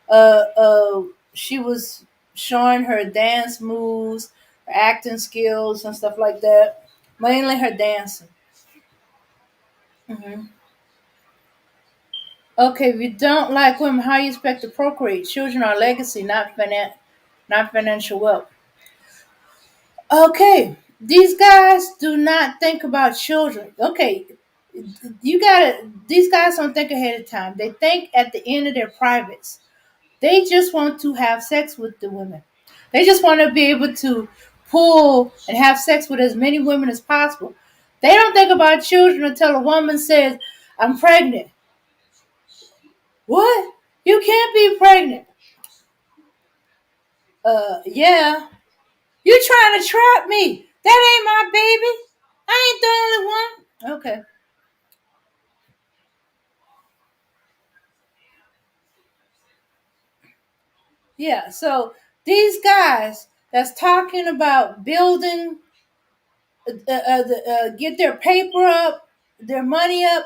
Uh, uh, she was showing her dance moves, her acting skills, and stuff like that. Mainly her dancing. hmm Okay, if you don't like women, how you expect to procreate? Children are legacy, not financial wealth. Okay, these guys do not think about children. Okay, these guys don't think ahead of time. They think at the end of their privates. They just want to have sex with the women. They just want to be able to pull and have sex with as many women as possible. They don't think about children until a woman says, I'm pregnant. What? You can't be pregnant. Yeah. You trying to trap me. That ain't my baby. I ain't the only one. Okay. Yeah, so these guys that's talking about building, get their paper up, their money up,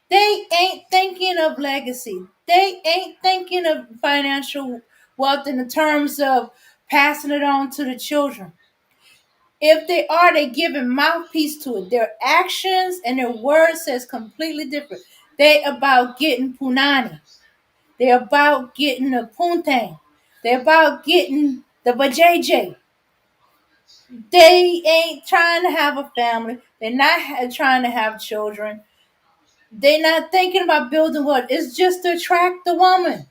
they ain't thinking of legacy. They ain't thinking of financial wealth in the terms of passing it on to the children. If they are, they giving mouthpiece to it. Their actions and their words says completely different. They about getting punani. They're about getting the puntang. They're about getting the vajayjay. They ain't trying to have a family. They're not trying to have children. They're not thinking about building what? It's just to attract the woman.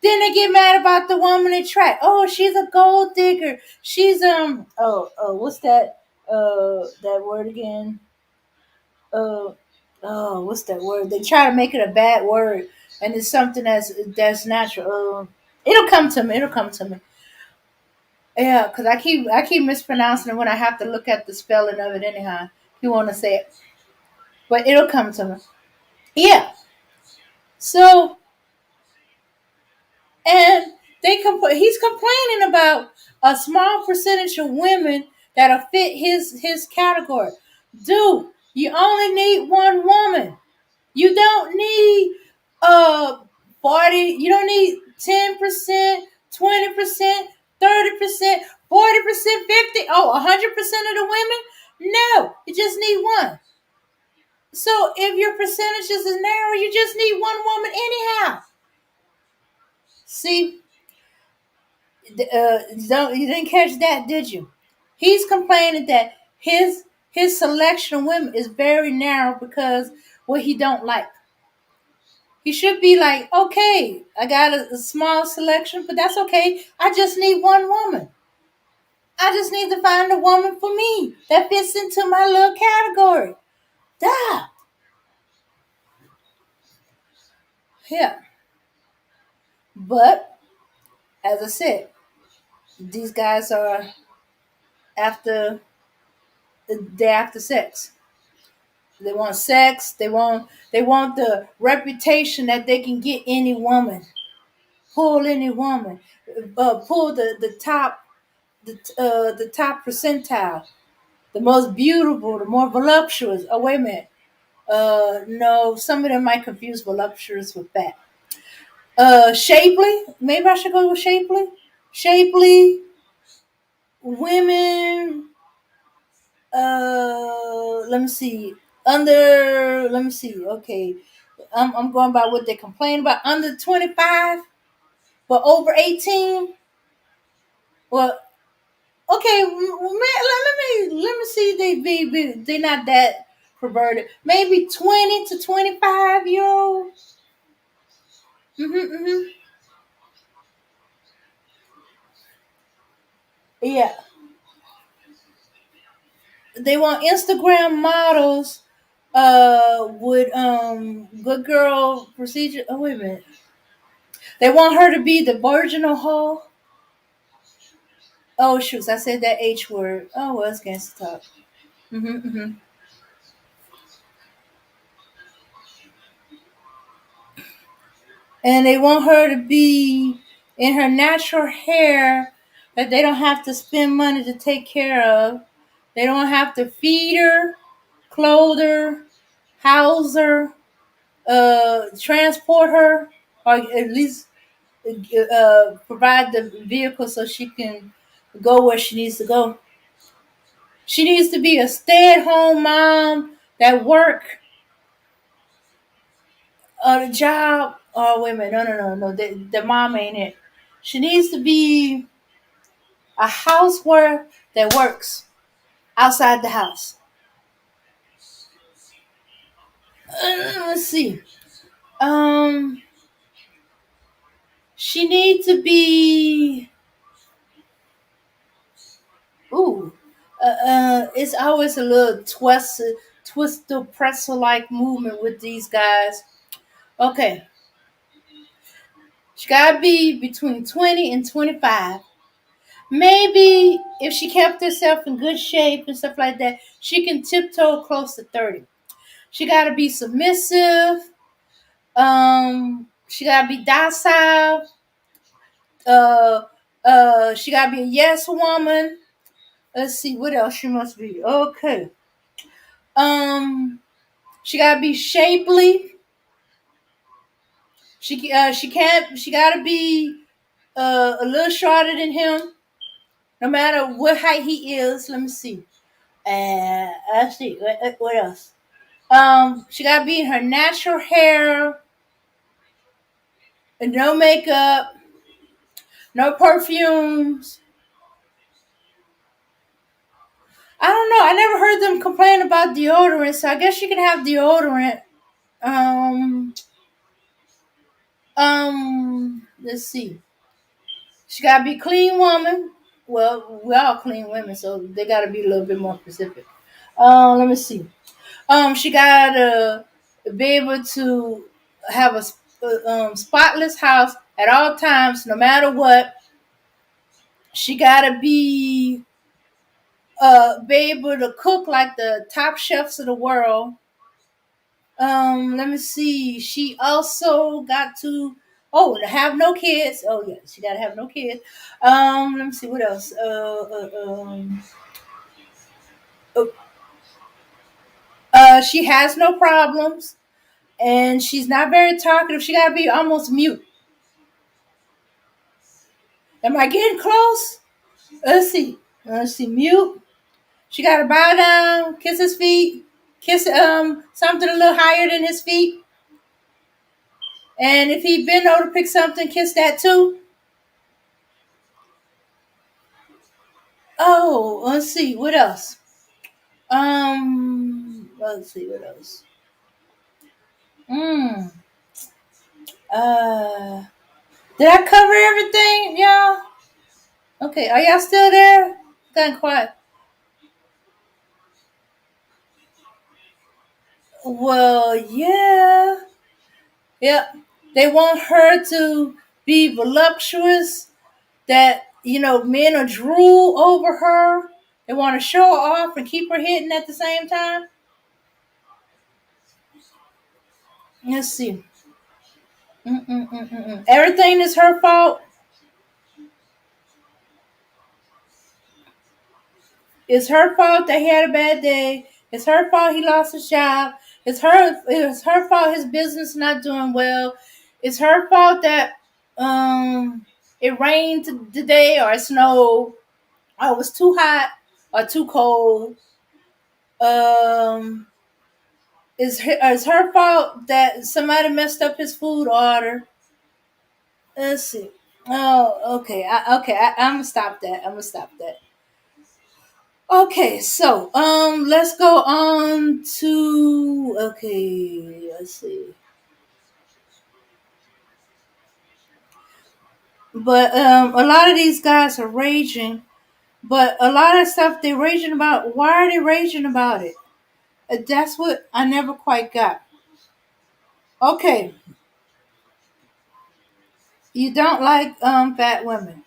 Then they get mad about the woman they attract. Oh, she's a gold digger. She's what's that word again? Uh what's that word? They try to make it a bad word, and it's something that's natural. It'll come to me. It'll come to me. Yeah, because I keep mispronouncing it when I have to look at the spelling of it anyhow. If you want to say it, but it'll come to me. Yeah. So and he's complaining about a small percentage of women that'll fit his category. Dude, you only need one woman. You don't need 40. You don't need 10%, 20%, 30%, 40%, 50. Oh, 100% of the women. No, you just need one. So if your percentages is narrow, you just need one woman anyhow. See, you didn't catch that, did you? He's complaining that his selection of women is very narrow because what he don't like. He should be like, okay, I got a small selection, but that's okay. I just need one woman. I just need to find a woman for me that fits into my little category. Duh. Yeah. But as I said, these guys are after they're after sex. They want sex. They want the reputation that they can get any woman, pull any woman, pull the top percentile, the most beautiful, the more voluptuous. Oh wait a minute. No, some of them might confuse voluptuous with fat. Shapely. Maybe I should go with shapely. Shapely women. Let me see. Let me see. Okay, I'm going by what they complain about. Under 25, but over 18. Well, okay. Let me see. They not that perverted. Maybe 20 to 25 year old. Mm-hmm. Yeah. They want Instagram models with good girl procedure. Oh wait a minute. They want her to be the virginal hoe. Oh shoots, I said that H word. Oh well, it's gangsta talk. Mm-hmm. And they want her to be in her natural hair that they don't have to spend money to take care of. They don't have to feed her, clothe her, house her, transport her, or at least provide the vehicle so she can go where she needs to go. She needs to be a stay-at-home mom that work on a job. Oh wait a minute, no. The mom ain't it. She needs to be a housewife that works outside the house. Let's see. Um, she needs to be. Ooh, it's always a little twister, pretzel like movement with these guys. Okay, she gotta be between 20 and 25. Maybe if she kept herself in good shape and stuff like that, she can tiptoe close to 30. She gotta be submissive. She gotta be docile. Uh, she gotta be a yes woman. Let's see what else she must be. Okay. Um, she gotta be shapely. She gotta be a little shorter than him, no matter what height he is. Let me see. Let's see what else. She gotta be in her natural hair, no makeup, no perfumes. I don't know. I never heard them complain about deodorant, so I guess you can have deodorant. Um, let's see. She gotta be clean woman. Well, we all clean women, so they gotta be a little bit more specific. Let me see. She gotta be able to have a spotless house at all times, no matter what. She gotta be able to cook like the top chefs of the world. Let me see. She also got to have no kids. Oh yeah, she gotta have no kids. Let me see what else. Oh, she has no problems, and she's not very talkative. She gotta be almost mute. Am I getting close? Let's see. Mute. She gotta bow down, kiss his feet, kiss something a little higher than his feet. And if he bent over to pick something, kiss that too. Oh, let's see what else. Let's see what else. Mm. Uh, did I cover everything, y'all? Okay, are y'all still there? Kind quiet. Well, yeah. Yep. They want her to be voluptuous, that, men are drool over her. They want to show her off and keep her hidden at the same time. Let's see. Everything is her fault. It's her fault that he had a bad day. It's her fault he lost his job. It's her fault his business not doing well. It's her fault that it rained today or it snowed or it was too hot or too cold. Um it's her fault that somebody messed up his food order. Let's see. Oh, okay. I'm gonna stop that. Okay, so let's go on to let's see. But a lot of these guys are raging. But a lot of stuff they're raging about. Why are they raging about it? That's what I never quite got. Okay, you don't like fat women.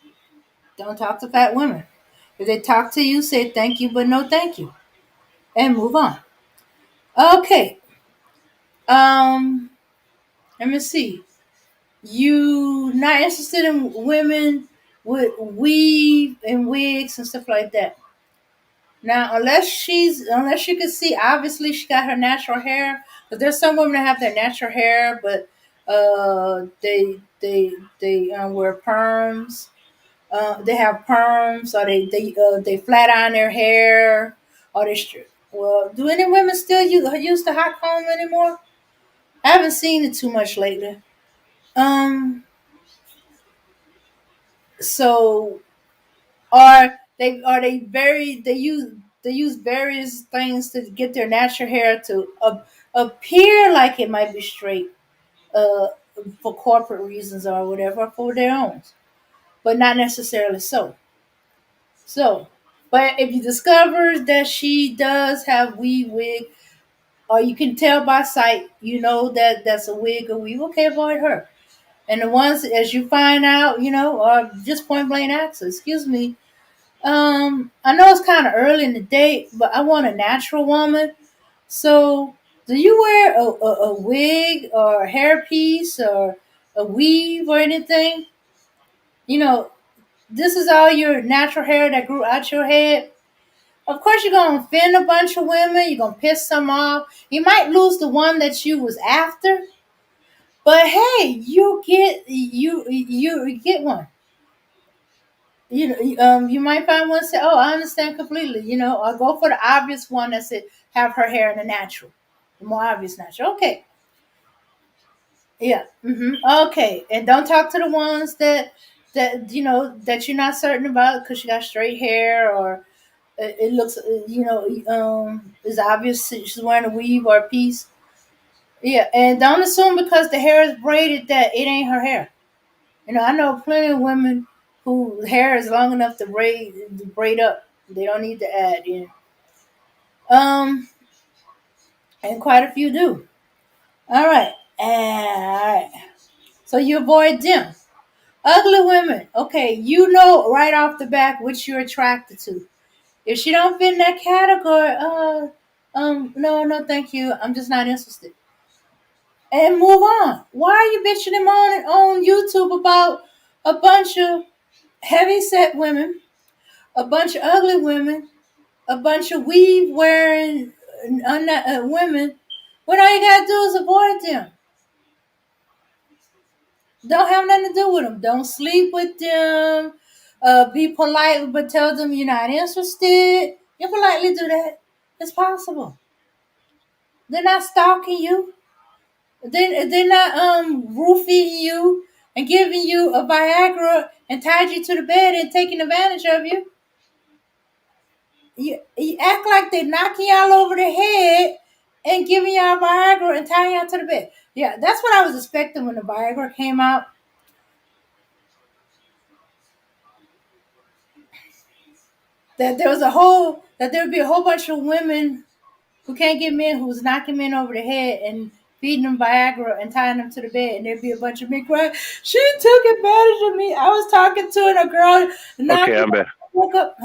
Don't talk to fat women. If they talk to you, say thank you, but no thank you, and move on. Okay. Um, Let me see. You not interested in women with weave and wigs and stuff like that. Now, unless you can see, obviously she got her natural hair. But there's some women that have their natural hair, but they wear perms. They have perms, or they flat iron their hair, or they strip. Well, do any women still use the hot comb anymore? I haven't seen it too much lately. Um, so they use various things to get their natural hair to appear like it might be straight, uh, for corporate reasons or whatever, for their own, but not necessarily so. So, but if you discover that she does have weave wig, or you can tell by sight, you know that that's a wig or weave. Okay, avoid her. And the ones as you find out, or just point blank ask her, excuse me. I know it's kind of early in the day, but I want a natural woman. So, do you wear a wig or a hairpiece or a weave or anything? You know, this is all your natural hair that grew out your head. Of course, you're gonna offend a bunch of women. You're gonna piss some off. You might lose the one that you was after, but hey, you get one. You might find one say, "Oh, I understand completely." Or go for the obvious one that said have her hair in the natural, the more obvious natural. Okay, yeah, okay, and don't talk to the ones that you're not certain about because she got straight hair or it looks it's obvious she's wearing a weave or a piece. Yeah, and don't assume because the hair is braided that it ain't her hair. I know plenty of women whose hair is long enough to braid up. They don't need to add in. Um, and quite a few do. All right, all right. So you avoid them. Ugly women. Okay, you know right off the bat which you're attracted to. If she don't fit in that category, no, no, thank you. I'm just not interested. And move on. Why are you bitching him on YouTube about a bunch of heavy set women, a bunch of ugly women, a bunch of weave wearing women, when all you gotta do is avoid them? Don't have nothing to do with them. Don't sleep with them. Be polite, but tell them you're not interested. You politely do that. It's possible. They're not stalking you. They're not roofing you and giving you a Viagra and tied you to the bed and taking advantage of you. You act like they're knocking y'all over the head and giving y'all Viagra and tying y'all to the bed. Yeah, that's what I was expecting when the Viagra came out. That there would be a whole bunch of women who can't get men who's knocking men over the head and feeding them Viagra and tying them to the bed, and there'd be a bunch of men crying, "She took advantage of me. I was talking to her, and a girl knocked Okay, I'm me back. woke up."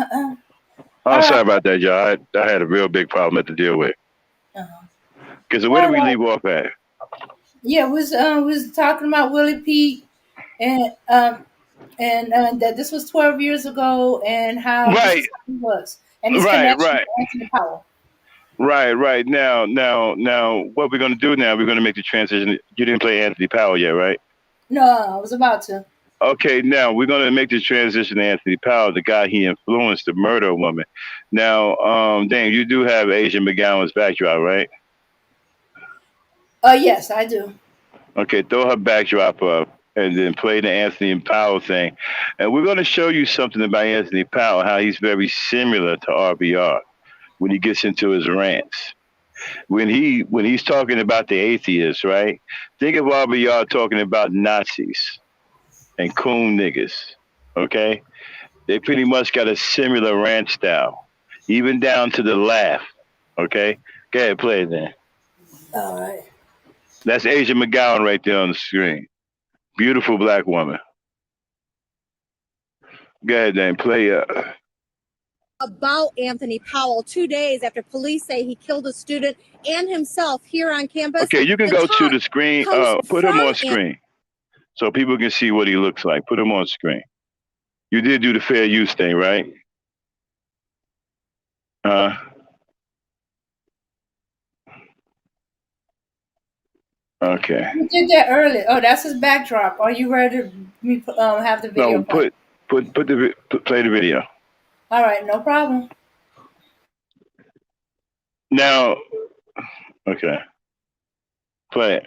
I'm sorry about that, y'all. I had a real big problem I had to deal with. Because where did we leave off at? Yeah, we was talking about Willie Pete and that this was 12 years ago and how Right, this was and his right, connection right. to Anthony Powell. Right. Now, what we're gonna do now? We're gonna make the transition. You didn't play Anthony Powell yet, right? No, I was about to. Okay, now we're gonna make the transition to Anthony Powell, the guy he influenced to murder a woman. Now, Dame, you do have Asian Mcgown's backdrop, right? Yes, I do. Okay, throw her backdrop up and then play the Anthony Powell thing. And we're gonna show you something about Anthony Powell, how he's very similar to RBR when he gets into his rants. When he's talking about the atheists, right? Think of RBR talking about Nazis. and coon niggas. Okay, they pretty much got a similar rant style, even down to the laugh. Okay, go ahead, play it then. All right. That's Asia Mcgown right there on the screen. Beautiful black woman. Go ahead, then play. About Anthony Powell 2 days after police say he killed a student and himself here on campus. Okay, you can go to the screen. Put him on screen so people can see what he looks like. Put him on screen. You did do the fair use thing, right? Okay. You did that earlier. Oh, that's his backdrop. Are you ready to have the video? No, play the video. All right, no problem. Now, okay, play it.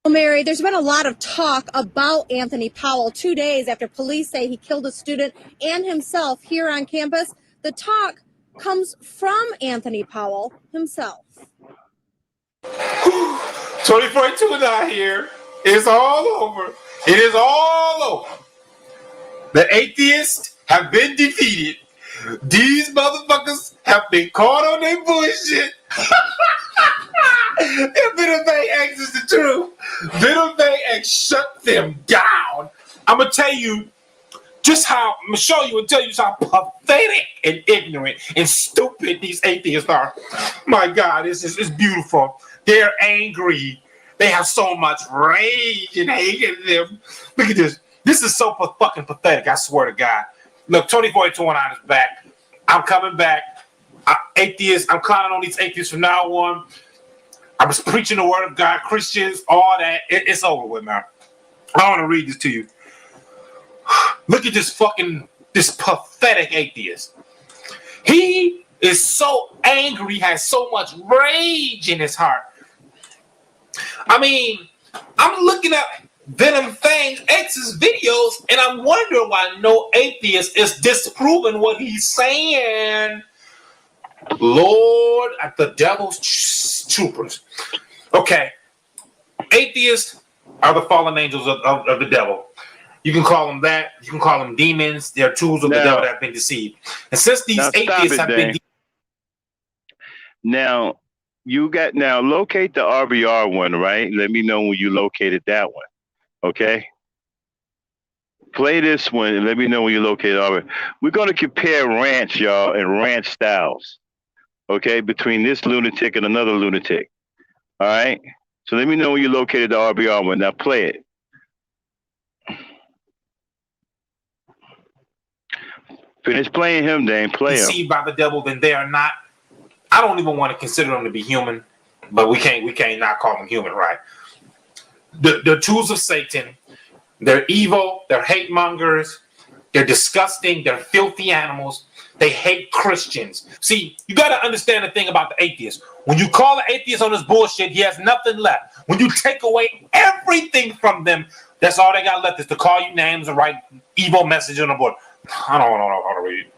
Mary, there's been a lot of talk about Anthony Powell 2 days after police say he killed a student and himself here on campus. The talk comes from Anthony Powell himself. 2042 not here. It's all over. It is all over. The atheists have been defeated. These motherfuckers have been caught on their bullshit. If Middle X is the truth, Middle X shut them down. I'm gonna tell you just how I'm gonna show you and tell you just how pathetic and ignorant and stupid these atheists are. My God, it's beautiful. They're angry. They have so much rage and hate in them. Look at this. This is so fucking pathetic, I swear to God. Look, 2429 is back. I'm coming back. Atheists, I'm clowning on these atheists from now on. I was preaching the word of God, Christians, all that. It's over with, man. I want to read this to you. Look at this pathetic atheist. He is so angry, has so much rage in his heart. I mean, I'm looking at Venom Fang X's videos, and I'm wondering why no atheist is disproving what he's saying. Lord, at the devil's troopers. Okay, atheists are the fallen angels of the devil. You can call them that. You can call them demons. They're tools of the devil that have been deceived. And since these atheists have been locate the RBR one, right? Let me know when you located that one. Okay? Play this one and let me know when you located RBR. We're going to compare rants, y'all, and rant styles. Okay? Between this lunatic and another lunatic. All right? So let me know when you located the RBR one. Now play it. Finish playing him, then play him. Deceived by the devil, then they are not. I don't even want to consider them to be human, but we can't not call them human, right? The tools of Satan. They're evil. They're hate mongers. They're disgusting. They're filthy animals. They hate Christians. See, you got to understand the thing about the atheist. When you call an atheist on this bullshit, he has nothing left. When you take away everything from them, that's all they got left is to call you names and write evil messages on the board. I don't want to read it.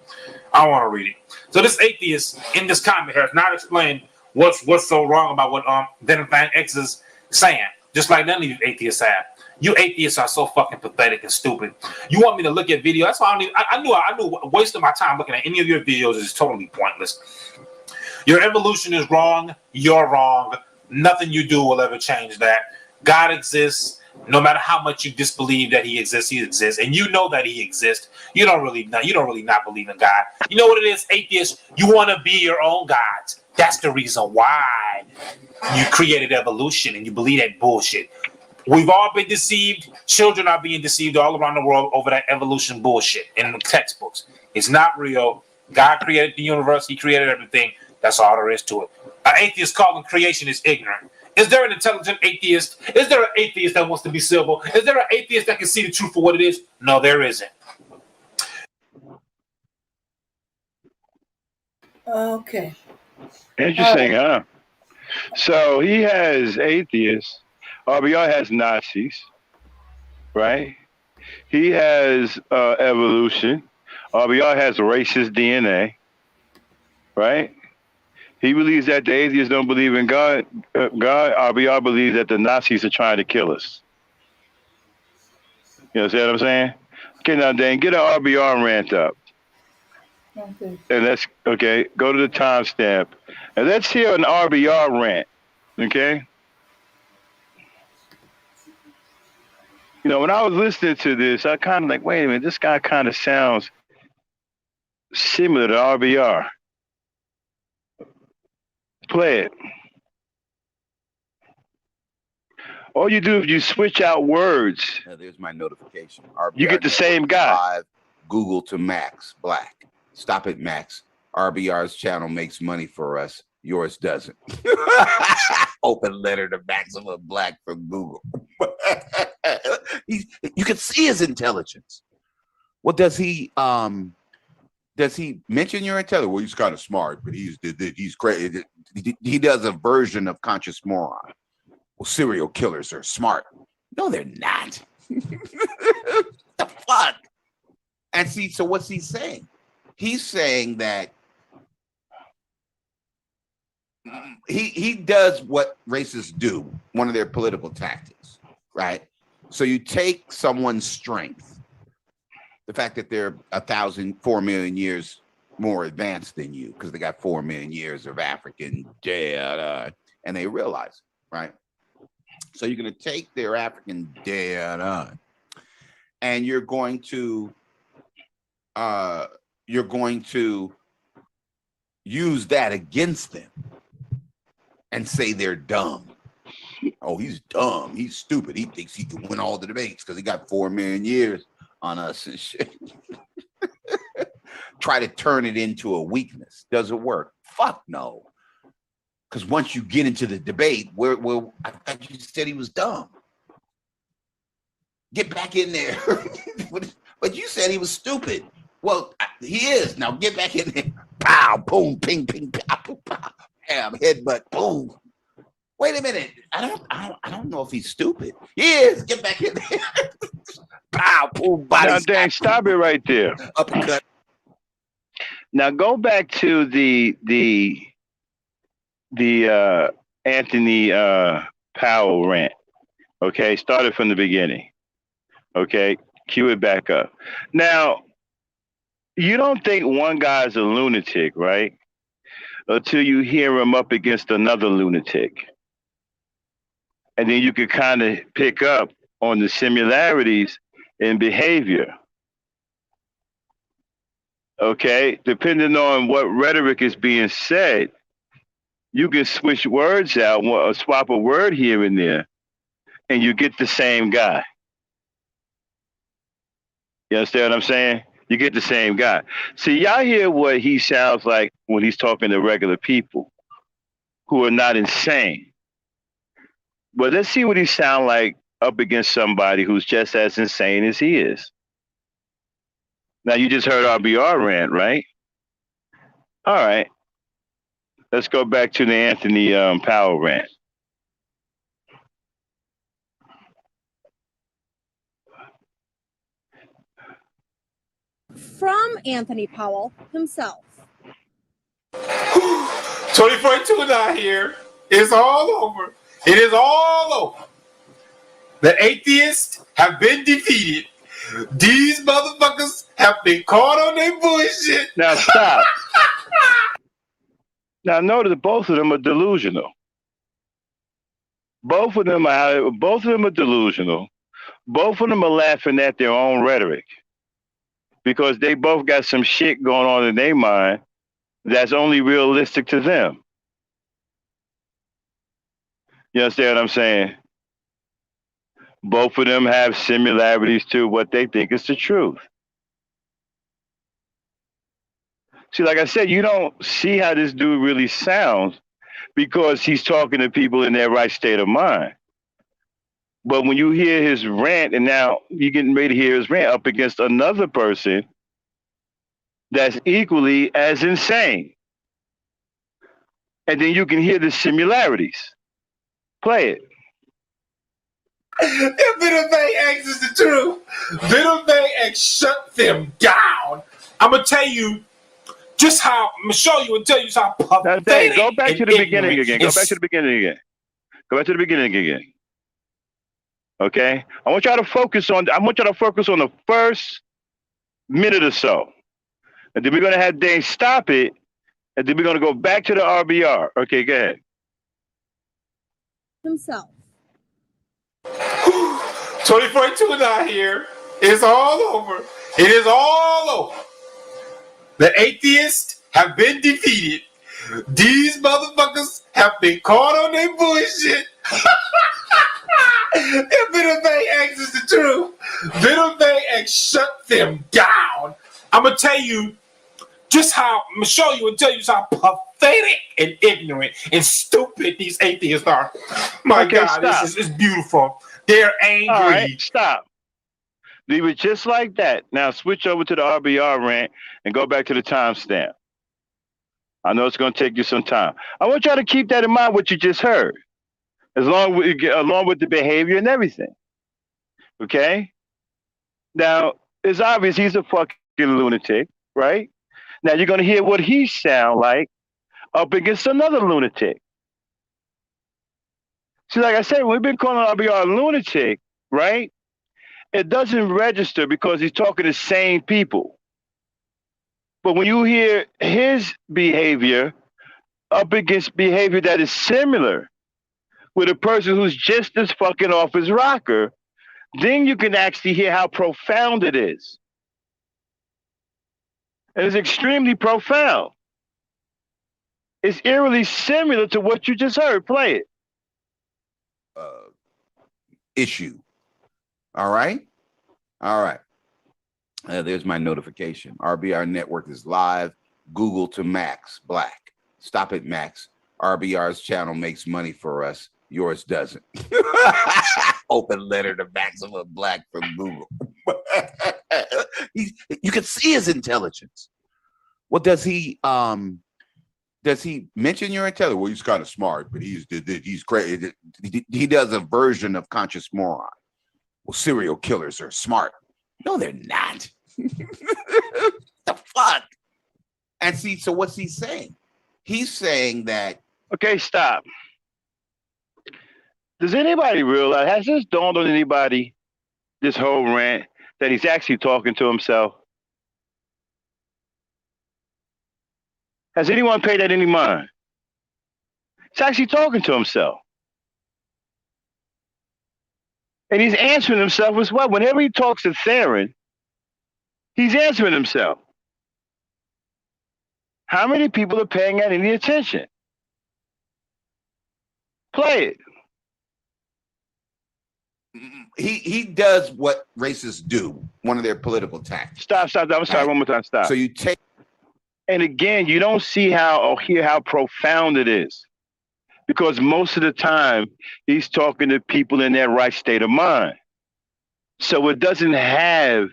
I don't want to read it. So this atheist in this comment has not explained what's so wrong about what Venom Fan X is saying. Just like none of you atheists have. You atheists are so fucking pathetic and stupid. You want me to look at videos? That's why I knew wasting my time looking at any of your videos is totally pointless. Your evolution is wrong. You're wrong. Nothing you do will ever change that. God exists. No matter how much you disbelieve that he exists, and you know that he exists. You don't really not believe in God. You know what it is, atheists? You want to be your own gods. That's the reason why you created evolution and you believe that bullshit. We've all been deceived. Children are being deceived all around the world over that evolution bullshit in the textbooks. It's not real. God created the universe. He created everything. That's all there is to it. An atheist calling creation is ignorant. Is there an intelligent atheist? Is there an atheist that wants to be civil? Is there an atheist that can see the truth for what it is? No, there isn't. Okay. Interesting, huh? So he has atheists. RBR has Nazis, right? He has evolution. RBR has racist DNA, right? He believes that the atheists don't believe in God. RBR believes that the Nazis are trying to kill us. You know what I'm saying? Okay, now, Dan, get an RBR rant up. Okay. And let's, okay, go to the timestamp. And let's hear an RBR rant, okay? You know, when I was listening to this, I kind of like, wait a minute, this guy kind of sounds similar to RBR. Play it. All you do is you switch out words. There's my notification. RBR You get the same guy. Live, Google to Max Black. Stop it, Max. RBR's channel makes money for us. Yours doesn't. Open letter to Maximum Black from Google. You can see his intelligence. Well, does he mention your intelligence? Well, he's kind of smart, but he's crazy. He does a version of conscious moron. Well, serial killers are smart. No, they're not. The fuck? And see, so what's he saying? He's saying that he does what racists do, one of their political tactics, right? So you take someone's strength, the fact that they're 4 million years more advanced than you, because they got 4 million years of African data, and they realize, right? So you're going to take their African data, and you're going to use that against them and say they're dumb. Oh, he's dumb. He's stupid. He thinks he can win all the debates because he got 4 million years on us and shit. Try to turn it into a weakness. Does it work? Fuck no. Because once you get into the debate, where I thought you said he was dumb. Get back in there. But you said he was stupid. Well, he is. Now get back in there. Pow, boom, ping, ping, pow, pow, pow. Bam, headbutt, boom. Wait a minute. I don't know if he's stupid. He is. Get back in there. Pow, boom, body. Now, Dan, stop it right there. Uppercut. Now go back to the Anthony Powell rant. Okay, started from the beginning. Okay, cue it back up. Now, you don't think one guy's a lunatic, right? Until you hear him up against another lunatic. And then you could kind of pick up on the similarities in behavior. Okay, depending on what rhetoric is being said, you can switch words out, or swap a word here and there, and you get the same guy. You understand what I'm saying? You get the same guy. See, y'all hear what he sounds like when he's talking to regular people who are not insane. But let's see what he sounds like up against somebody who's just as insane as he is. Now, you just heard RBR rant, right? All right. Let's go back to the Anthony Powell rant. From Anthony Powell himself. 2042 not here. It's all over. It is all over. The atheists have been defeated. These motherfuckers have been caught on their bullshit. Now stop. Now notice both of them are delusional. Both of them are delusional. Both of them are laughing at their own rhetoric because they both got some shit going on in their mind that's only realistic to them. You understand what I'm saying? Both of them have similarities to what they think is the truth. See, like I said, you don't see how this dude really sounds because he's talking to people in their right state of mind. But when you hear his rant, and now you're getting ready to hear his rant up against another person that's equally as insane. And then you can hear the similarities. Play it. If Middlebank X is the truth, Middlebank X shut them down. I'm going to tell you, just how I'm gonna show you and tell you how Now, Dave, pathetic. go back to the beginning again. Go and back to the beginning again. Go back to the beginning again. Okay? I want y'all to focus on the first minute or so. And then we're gonna have Dave stop it, and then we're gonna go back to the RBR. Okay, go ahead. Himself. 2042 here. It's all over. It is all over. The atheists have been defeated. These motherfuckers have been caught on their bullshit. If Bay X is the truth, Bay X shut them down. I'm gonna tell you just how I'm gonna show you and tell you how pathetic and ignorant and stupid these atheists are. My Okay, God, stop. this is beautiful. They're angry. All right, stop. Leave it just like that. Now switch over to the RBR rant and go back to the timestamp. I know it's going to take you some time. I want y'all to keep that in mind, what you just heard, along with the behavior and everything. Okay? Now, it's obvious he's a fucking lunatic, right? Now you're going to hear what he sound like up against another lunatic. See, like I said, we've been calling RBR a lunatic, right? It doesn't register because he's talking to sane people. But when you hear his behavior up against behavior that is similar with a person who's just as fucking off his rocker, then you can actually hear how profound it is. And it's extremely profound. It's eerily similar to what you just heard. Play it. Issue. All right. There's my notification. RBR Network is live. Google to Max Black. Stop it, Max. RBR's channel makes money for us. Yours doesn't. Open letter to Maximum Black from Google. You can see his intelligence. Well, does he mention your intelligence? Well, he's kind of smart, but he's crazy. He does a version of conscious moron. Well, serial killers are smart. No, they're not. The fuck? And see, so what's he saying? He's saying that. Okay, stop. Does anybody realize, has this dawned on anybody, this whole rant, that he's actually talking to himself? Has anyone paid that any mind? He's actually talking to himself. And he's answering himself as well. Whenever he talks to Theron, he's answering himself. How many people are paying that any attention? Play it. He does what racists do, one of their political tactics. Stop. I'm sorry, one more time, stop. So you take. And again, you don't see how or hear how profound it is. Because most of the time, he's talking to people in their right state of mind. So it doesn't have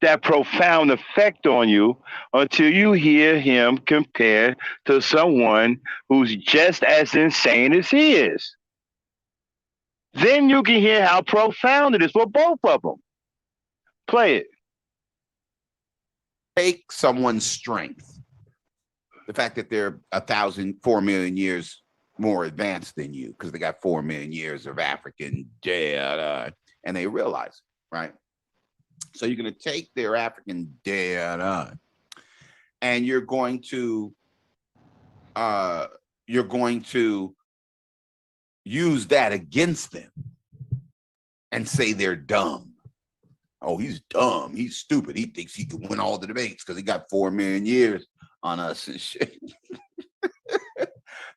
that profound effect on you until you hear him compared to someone who's just as insane as he is. Then you can hear how profound it is for both of them. Play it. Take someone's strength, the fact that they're 4 million years more advanced than you, because they got 4 million years of African data, and they realize, right? So you're going to take their African data, and you're going to use that against them and say they're dumb. Oh, he's dumb. He's stupid. He thinks he can win all the debates because he got 4 million years on us and shit.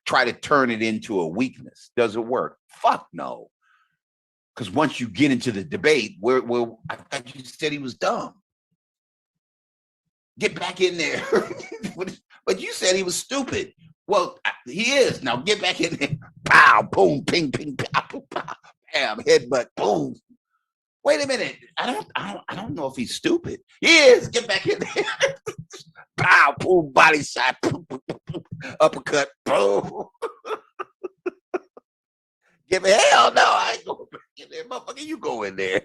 Try to turn it into a weakness. Does it work? Fuck no. Because once you get into the debate, where I thought you said he was dumb. Get back in there. But you said he was stupid. Well, he is. Now get back in there. Pow, boom, ping, ping, pow, pow, pow, bam, headbutt, boom. Wait a minute. I don't know if he's stupid. He is. Get back in there. Pow, boom, body shot, boom, boom, boom, boom, uppercut, boom. Give me hell no. I ain't going back in there, motherfucker. You go in there.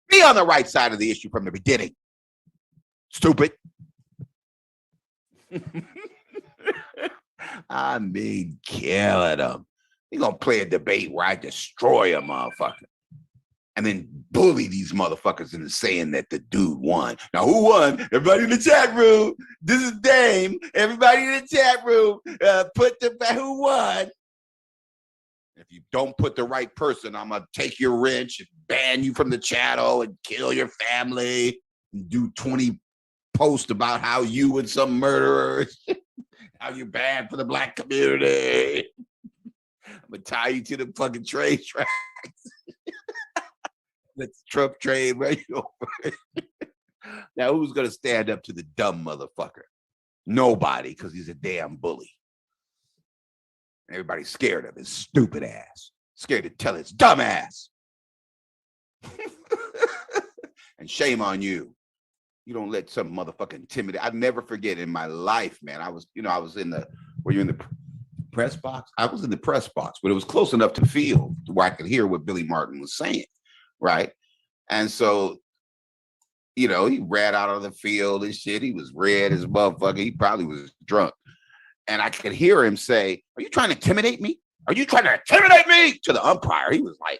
Be on the right side of the issue from the beginning. Stupid. I mean, killing them. You're going to play a debate where I destroy a motherfucker and then bully these motherfuckers into saying that the dude won. Now, who won? Everybody in the chat room. This is Dame. Everybody in the chat room, put the who won. If you don't put the right person, I'm going to take your wrench and ban you from the channel and kill your family and do 20 posts about how you and some murderers, how you're bad for the black community. I'm going to tie you to the fucking train tracks. Let the Trump train run you over. Now, who's going to stand up to the dumb motherfucker? Nobody, because he's a damn bully. Everybody's scared of his stupid ass. Scared to tell his dumb ass. And shame on you. You don't let some motherfucker intimidate. I never forget in my life, man. I was in the, were you in the press box? I was in the press box, but it was close enough to field where I could hear what Billy Martin was saying, right? And so, he ran out of the field and shit. He was red as a motherfucker. He probably was drunk. And I could hear him say, "Are you trying to intimidate me? Are you trying to intimidate me?" To the umpire. He was like,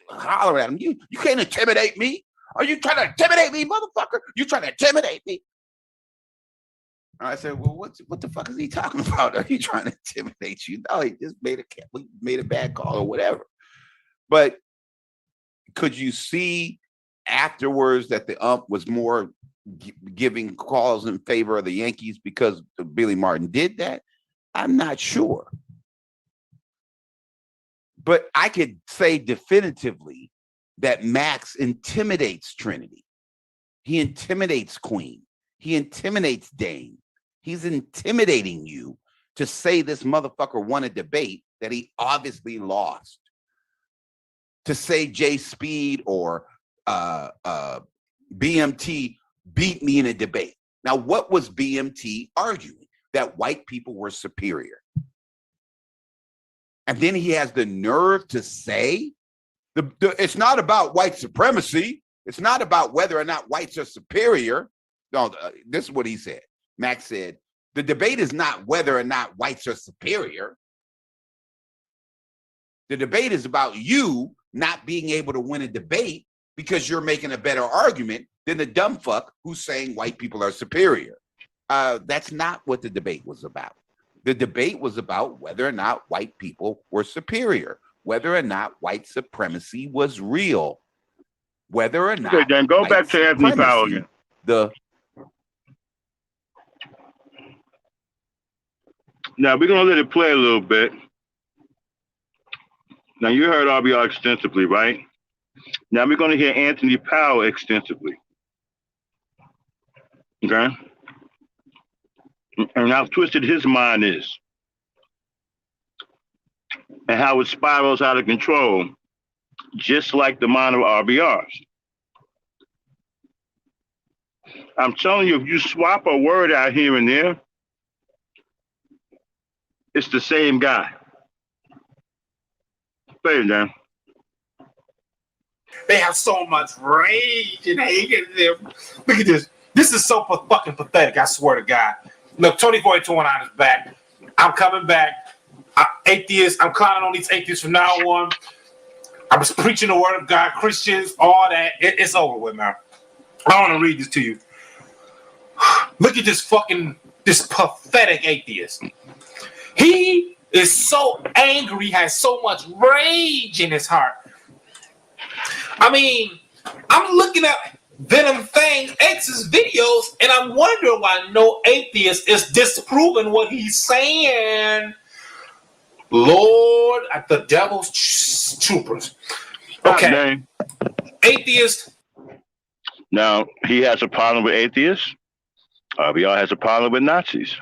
hollering at him, you can't intimidate me. Are you trying to intimidate me, motherfucker? You trying to intimidate me? And I said, well, what the fuck is he talking about? Are you trying to intimidate you? No, he just made a bad call or whatever. But could you see afterwards that the ump was more giving calls in favor of the Yankees because Billy Martin did that? I'm not sure. But I could say definitively that Max intimidates Trinity. He intimidates Queen. He intimidates Dane. He's intimidating you to say this motherfucker won a debate that he obviously lost. To say Jay Speed or BMT beat me in a debate. Now, what was BMT arguing? That white people were superior. And then he has the nerve to say, it's not about white supremacy. It's not about whether or not whites are superior. No, this is what he said. Max said, the debate is not whether or not whites are superior. The debate is about you not being able to win a debate because you're making a better argument than the dumb fuck who's saying white people are superior. That's not what the debate was about. The debate was about whether or not white people were superior, whether or not white supremacy was real, whether or not. Okay, then go back to Anthony Powell again. Now we're gonna let it play a little bit. Now you heard RBR extensively, right? Now we're gonna hear Anthony Powell extensively. Okay. And how twisted his mind is, and how it spirals out of control, just like the mind of RBRs. I'm telling you, if you swap a word out here and there, it's the same guy. Play it, Dan. They have so much rage and hate in them. Look at this. This is so fucking pathetic, I swear to God. Look, 24-29 is back. I'm coming back. Atheists, I'm clowning on these atheists from now on. I was preaching the word of God, Christians, all that. It's over with now. I want to read this to you. Look at this pathetic atheist. He is so angry, has so much rage in his heart. I mean, I'm looking at Venom Fang X's videos, and I'm wondering why no atheist is disproving what he's saying. Lord, at the devil's troopers. Okay. Atheist. Now, he has a problem with atheists. RBR has a problem with Nazis.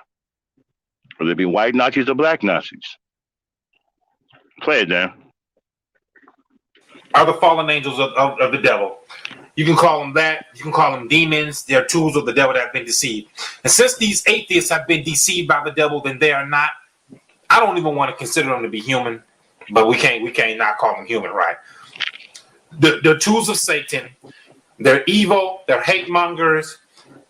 Whether it be white Nazis or black Nazis. Play it, Dan. Are the fallen angels of the devil. You can call them that. You can call them demons. They're tools of the devil that have been deceived. And since these atheists have been deceived by the devil, then they are not. I don't even want to consider them to be human, but we can't not call them human, right? They're tools of Satan. They're evil. They're hate mongers.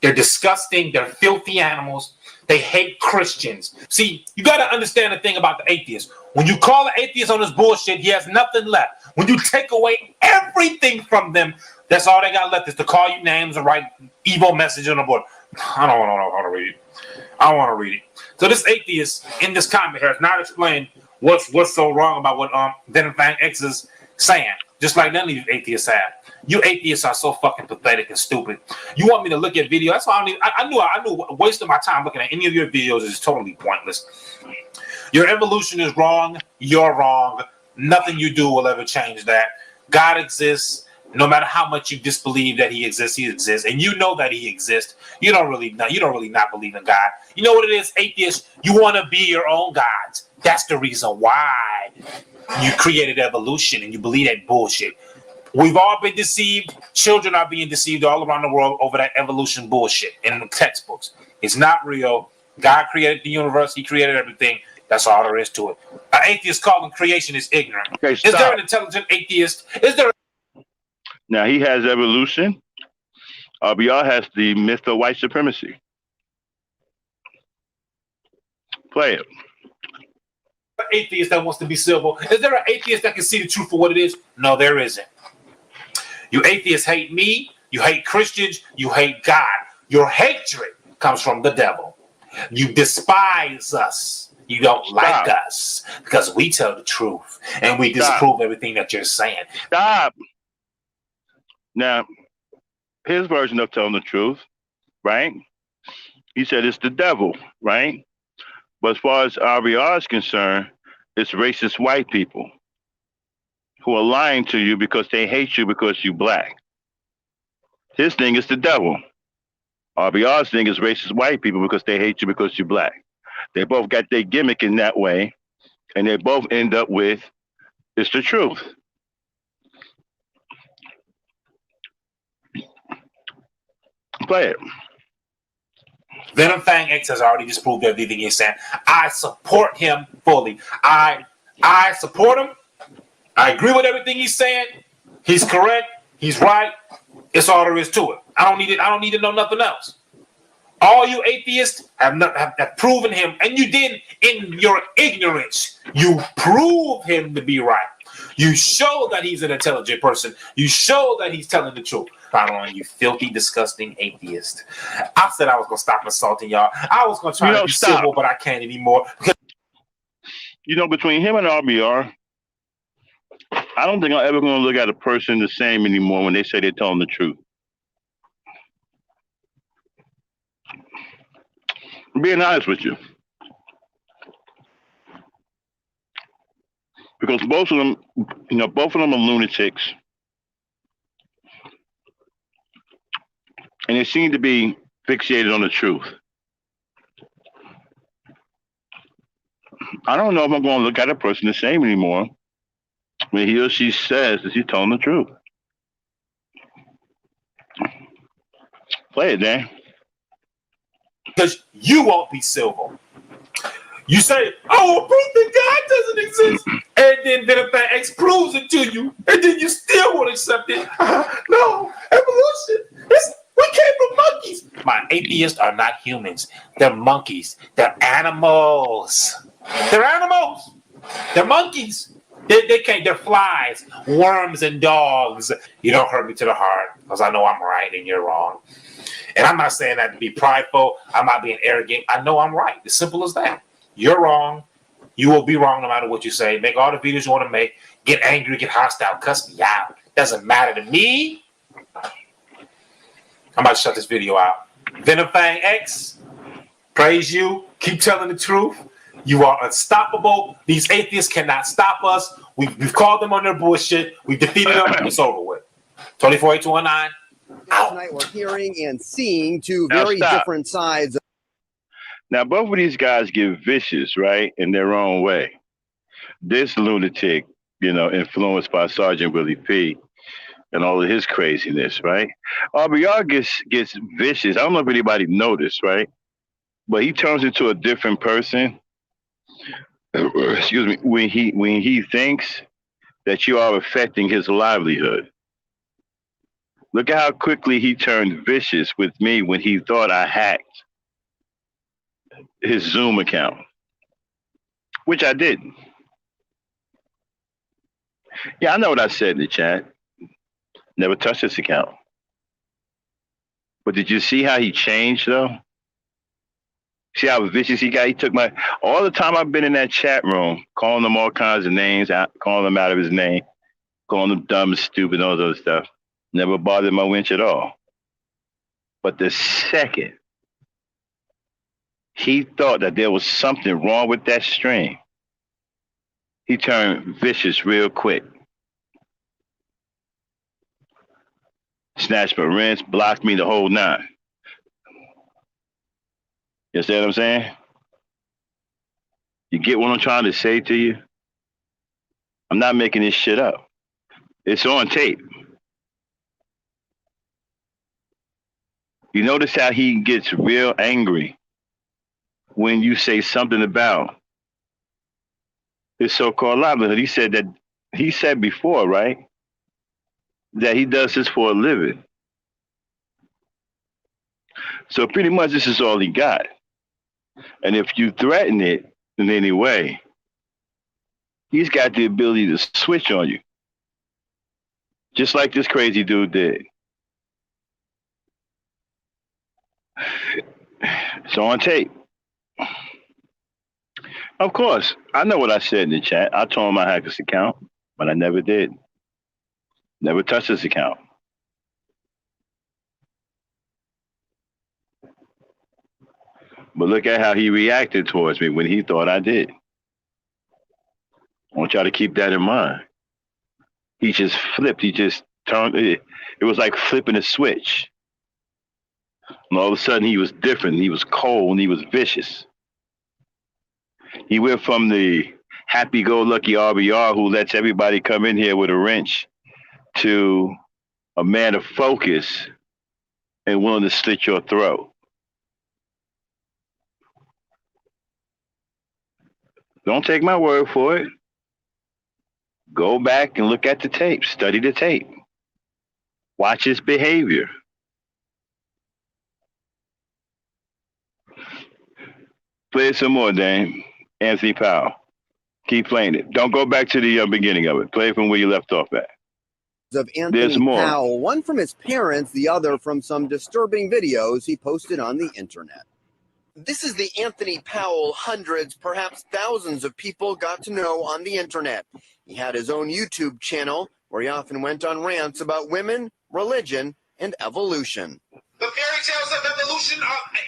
They're disgusting. They're filthy animals. They hate Christians. See, you got to understand the thing about the atheist. When you call an atheist on this bullshit, he has nothing left. When you take away everything from them, that's all they got left is to call you names and write evil messages on the board. I don't want to read it. I don't want to read it. So this atheist in this comment here has not explained what's so wrong about what Venom Fang X is saying. Just like none of you atheists have. You atheists are so fucking pathetic and stupid. You want me to look at video? That's why I knew wasting my time looking at any of your videos is totally pointless. Your evolution is wrong. You're wrong. Nothing you do will ever change that. God exists. No matter how much you disbelieve that he exists, and you know that he exists. You don't really not believe in God. You know what it is, atheists? You want to be your own gods. That's the reason why you created evolution and you believe that bullshit. We've all been deceived. Children are being deceived all around the world over that evolution bullshit in the textbooks. It's not real. God created the universe. He created everything. That's all there is to it. An atheist calling creation is ignorant. Okay, is there an intelligent atheist? Is there? Now he has evolution. RBR has the myth of white supremacy. Play it. An atheist that wants to be civil. Is there an atheist that can see the truth for what it is? No, there isn't. You atheists hate me. You hate Christians. You hate God. Your hatred comes from the devil. You despise us. You don't like us because we tell the truth and we disprove everything that you're saying. Stop. Now, his version of telling the truth, right? He said it's the devil, right? But as far as RBR is concerned, it's racist white people who are lying to you because they hate you because you black. His thing is the devil. RBR's thing is racist white people because they hate you because you black. They both got their gimmick in that way, and they both end up with it's the truth. Play it. Venom Fang X has already disproved everything he's saying. I support him fully. I support him. I agree with everything he's saying. He's correct. He's right. It's all there is to it. I don't need to know nothing else. All you atheists have proven him, and you did in your ignorance. You prove him to be right. You show that he's an intelligent person. You show that he's telling the truth. Following you, filthy, disgusting atheist. I said I was gonna stop assaulting y'all. I was gonna try to be civil, but I can't anymore. You know, between him and RBR, I don't think I'm ever gonna look at a person the same anymore when they say they're telling the truth. I'm being honest with you. Because both of them are lunatics. And they seem to be fixated on the truth. I don't know if I'm going to look at a person the same anymore when he or she says that he's telling the truth. Play it, Dan. Because you won't be civil. You say, "Oh, proof that God doesn't exist," and then Venom Fang X proves it to you, and then you still won't accept it. No, evolution. We came from monkeys. My atheists are not humans. They're monkeys. They're animals. They're animals. They're monkeys. They can't. They're flies, worms, and dogs. You don't hurt me to the heart because I know I'm right and you're wrong. And I'm not saying that to be prideful. I'm not being arrogant. I know I'm right. As simple as that. You're wrong. You will be wrong no matter what you say. Make all the videos you want to make. Get angry, get hostile, cuss me out. Doesn't matter to me. I'm about to shut this video out. Venom Fang X, praise you. Keep telling the truth. You are unstoppable. These atheists cannot stop us. We've called them on their bullshit. We've defeated them. It's over with. 248219. Tonight we're hearing and seeing two very different sides. Now, both of these guys get vicious, right, in their own way. This lunatic, influenced by Sergeant Willie P. and all of his craziness, right? RBR gets vicious. I don't know if anybody noticed, right? But he turns into a different person. Excuse me. When he thinks that you are affecting his livelihood. Look at how quickly he turned vicious with me when he thought I hacked his Zoom account, which I didn't. Yeah, I know what I said in the chat. Never touched this account. But did you see how he changed, though? See how vicious he got? He took all the time I've been in that chat room, calling him all kinds of names, calling him out of his name, calling him dumb, stupid, all those stuff. Never bothered my winch at all. But the second he thought that there was something wrong with that stream, he turned vicious real quick. Snatched my rinse, blocked me the whole nine. You see what I'm saying? You get what I'm trying to say to you? I'm not making this shit up. It's on tape. You notice how he gets real angry when you say something about his so-called livelihood. He said before, right, that he does this for a living. So pretty much this is all he got. And if you threaten it in any way, he's got the ability to switch on you. Just like this crazy dude did. It's on tape. Of course, I know what I said in the chat. I told him I hacked this account, but I never did. Never touched this account. But look at how he reacted towards me when he thought I did. I want y'all to keep that in mind. He just flipped. He just turned it. It was like flipping a switch. And all of a sudden, he was different. He was cold and he was vicious. He went from the happy-go-lucky RBR who lets everybody come in here with a wrench to a man of focus and willing to slit your throat. Don't take my word for it. Go back and look at the tape. Study the tape. Watch his behavior. Play it some more, Dame. Anthony Powell. Keep playing it. Don't go back to the beginning of it. Play it from where you left off at. Of Anthony Powell, one from his parents, the other from some disturbing videos he posted on the internet. This is the Anthony Powell hundreds, perhaps thousands of people got to know on the internet. He had his own YouTube channel where he often went on rants about women, religion, and evolution. The fairy tales of evolution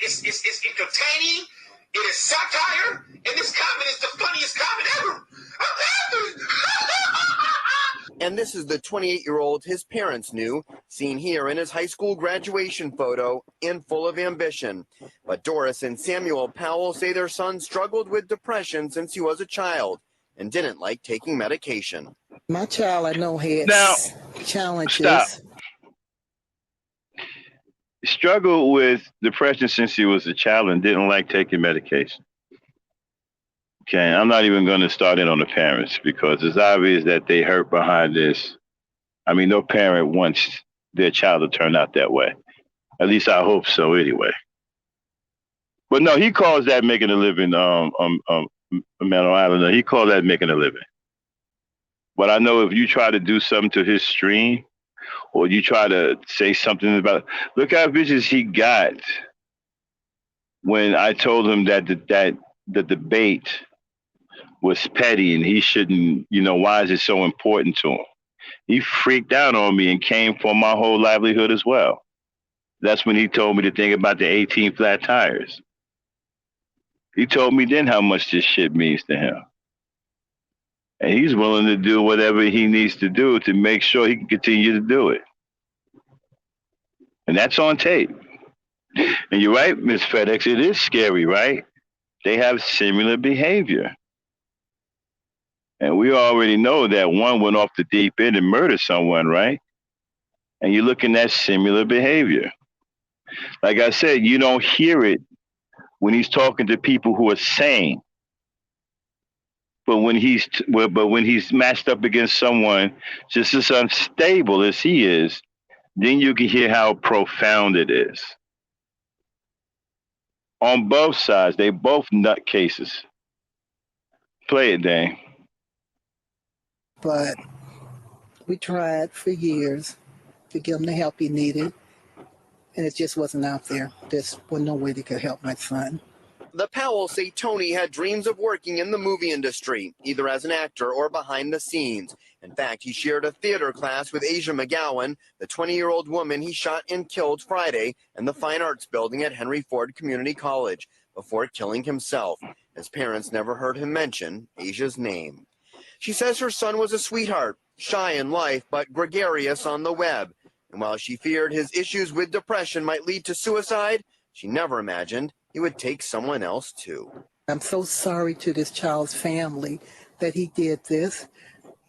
is entertaining, it is satire, and this comment is the funniest comment ever. And this is the 28-year-old his parents knew, seen here in his high school graduation photo and full of ambition. But Doris and Samuel Powell say their son struggled with depression since he was a child and didn't like taking medication. My child, I know, had challenges. Stop. Struggled with depression since he was a child and didn't like taking medication. Okay, I'm not even going to start in on the parents because it's obvious that they hurt behind this. I mean, no parent wants their child to turn out that way. At least I hope so anyway. But no, he calls that making a living, Man on Island. He calls that making a living. But I know if you try to do something to his stream or you try to say something about, look how vicious he got when I told him that the debate was petty and he shouldn't, why is it so important to him? He freaked out on me and came for my whole livelihood as well. That's when he told me to think about the 18 flat tires. He told me then how much this shit means to him. And he's willing to do whatever he needs to do to make sure he can continue to do it. And that's on tape. And you're right, Miss FedEx, it is scary, right? They have similar behavior. And we already know that one went off the deep end and murdered someone, right? And you're looking at similar behavior. Like I said, you don't hear it when he's talking to people who are sane. But when he's matched up against someone just as unstable as he is, then you can hear how profound it is. On both sides, they both nutcases. Play it, Dane. But we tried for years to give him the help he needed, and it just wasn't out there. There was no way they could help my son. The Powells say Tony had dreams of working in the movie industry, either as an actor or behind the scenes. In fact, he shared a theater class with Ashia Mcgown, the 20-year-old woman he shot and killed Friday in the Fine Arts Building at Henry Ford Community College, before killing himself. His parents never heard him mention Ashia's name. She says her son was a sweetheart, shy in life, but gregarious on the web. And while she feared his issues with depression might lead to suicide, she never imagined he would take someone else too. I'm so sorry to this child's family that he did this.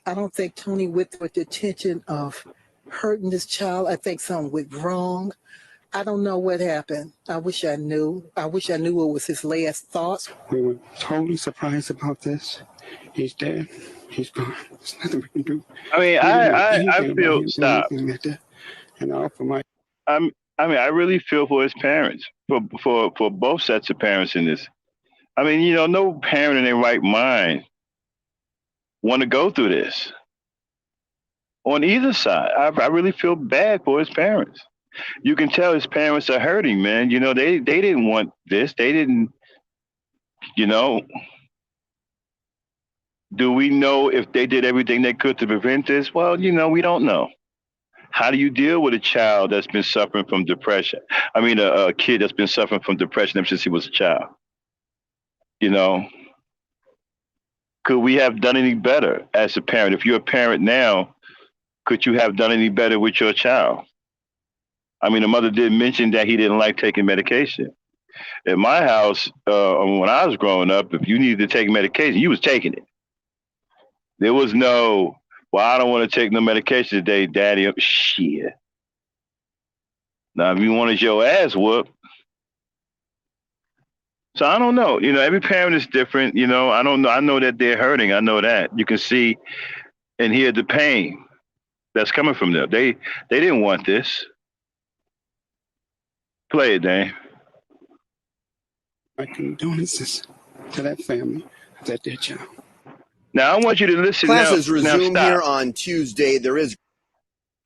I don't think Tony with the intention of hurting this child. I think something went wrong. I don't know what happened. I wish I knew. I wish I knew what was his last thoughts. We were totally surprised about this. He's dead. He's gone. There's nothing we can do. I mean, I feel stop. And all for my. I really feel for his parents, for both sets of parents in this. I mean, you know, no parent in their right mind want to go through this. On either side, I really feel bad for his parents. You can tell his parents are hurting, man. You know, they didn't want this. They didn't, you know. Do we know if they did everything they could to prevent this? Well, you know, we don't know. How do you deal with a child that's been suffering from depression? I mean, a kid that's been suffering from depression ever since he was a child. You know, could we have done any better as a parent? If you're a parent now, could you have done any better with your child? I mean, the mother did mention that he didn't like taking medication. At my house, when I was growing up, if you needed to take medication, you was taking it. There was no, well, I don't want to take no medication today, Daddy. Shit. Now, if you wanted your ass whooped. So I don't know. You know, every parent is different. You know, I don't know. I know that they're hurting. I know that. You can see and hear the pain that's coming from them. They didn't want this. Play it, Dane. My condolences to that family, that dear child. Now, I want you to listen. Classes resume here on Tuesday. There is.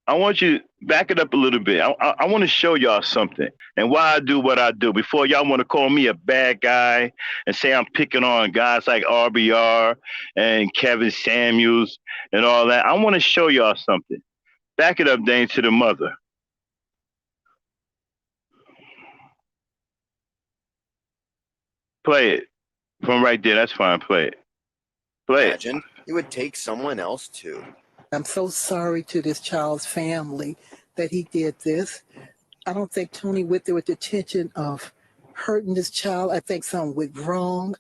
I want you to back it up a little bit. I want to show y'all something and why I do what I do. Before y'all want to call me a bad guy and say I'm picking on guys like RBR and Kevin Samuels and all that, I want to show y'all something. Back it up, Dane, to the mother. Play it from right there. That's fine. Play it. Play it. Imagine it would take someone else too. I'm so sorry to this child's family that he did this. I don't think Tony with the intention of hurting this child. I think something went wrong.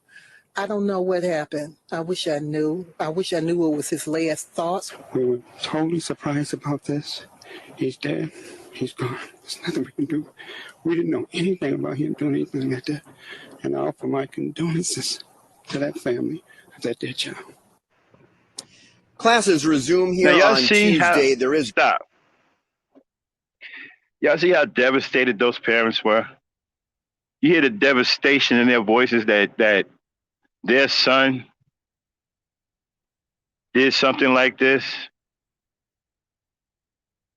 I don't know what happened. I wish I knew. I wish I knew what was his last thoughts. We were totally surprised about this. He's dead. He's gone. There's nothing we can do. We didn't know anything about him doing anything like that. And I offer my condolences to that family, that dear child. Classes resume here on Tuesday. There is. Stop. Y'all see how devastated those parents were? You hear the devastation in their voices that their son did something like this.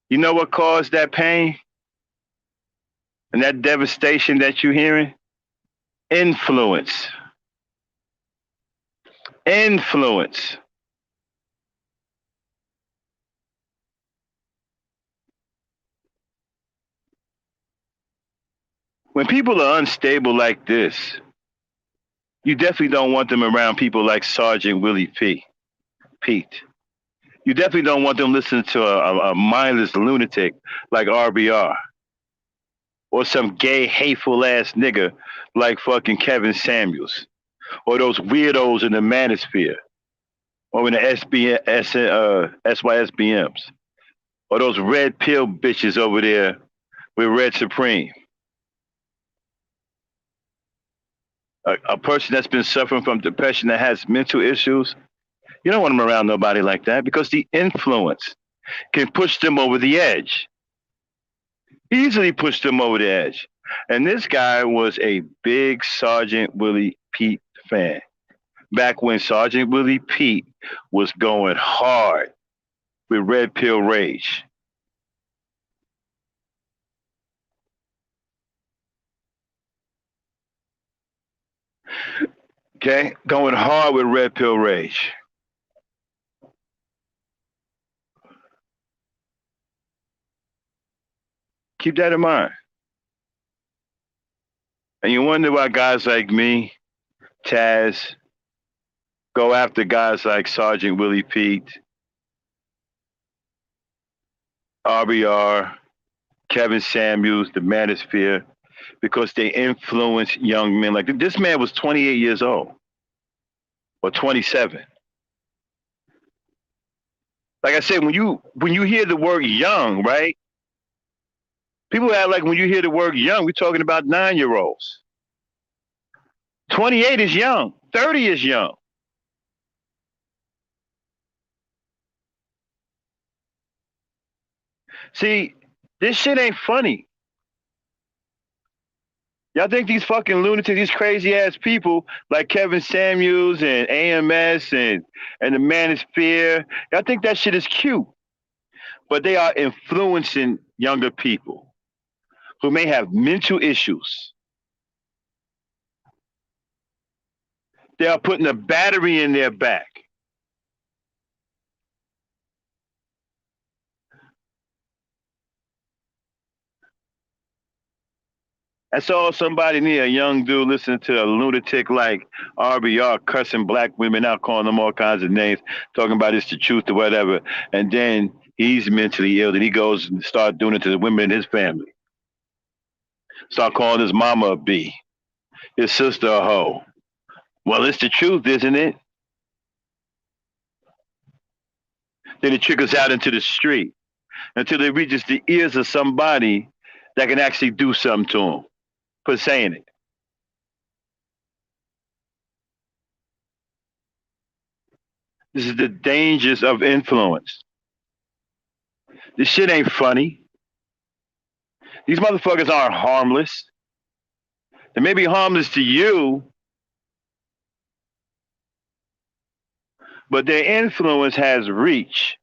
You know what caused that pain and that devastation that you're hearing? Influence. Influence. When people are unstable like this, you definitely don't want them around people like Sergeant Willie Pete. You definitely don't want them listening to a mindless lunatic like RBR. Or some gay, hateful ass nigga like fucking Kevin Samuels. Or those weirdos in the manosphere. Or in the SYSBMs. Or those red pill bitches over there with Red Supreme. A person that's been suffering from depression that has mental issues, you don't want them around nobody like that because the influence can push them over the edge. Easily pushed him over the edge. And this guy was a big Sergeant Willie Pete fan. Back when Sergeant Willie Pete was going hard with Red Pill Rage. Okay, going hard with Red Pill Rage. Keep that in mind. And you wonder why guys like me, Taz, go after guys like Sergeant Willie Pete, RBR, Kevin Samuels, the Manosphere, because they influence young men. Like this man was 28 years old or 27. Like I said, when you hear the word young, right? People act like when you hear the word young, we're talking about 9-year-olds. 28 is young. 30 is young. See, this shit ain't funny. Y'all think these fucking lunatics, these crazy ass people like Kevin Samuels and AMS and the Manosphere, y'all think that shit is cute. But they are influencing younger people who may have mental issues. They are putting a battery in their back. I saw somebody near a young dude listening to a lunatic like RBR cussing black women out, calling them all kinds of names, talking about it's the truth or whatever. And then he's mentally ill. Then he goes and start doing it to the women in his family. Start calling his mama a B, his sister a hoe. Well, it's the truth, isn't it? Then it trickles out into the street until it reaches the ears of somebody that can actually do something to him for saying it. This is the dangers of influence. This shit ain't funny. These motherfuckers aren't harmless. They may be harmless to you, but their influence has reach.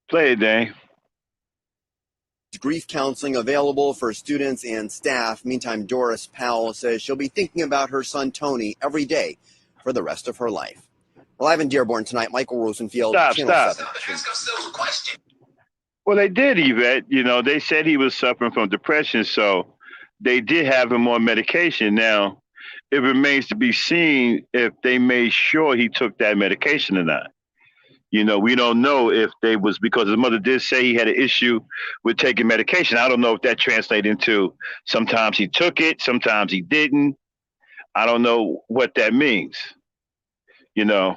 Play it, Dane. Grief counseling available for students and staff. Meantime, Doris Powell says she'll be thinking about her son Tony every day for the rest of her life. Live in Dearborn tonight, Michael Rosenfield. Stop. Question. Well, they did, Yvette. You know, they said he was suffering from depression, so they did have him on medication. Now, it remains to be seen if they made sure he took that medication or not. You know, we don't know if they was, because his mother did say he had an issue with taking medication. I don't know if that translated into sometimes he took it, sometimes he didn't. I don't know what that means. You know,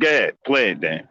go ahead, play it, Dan.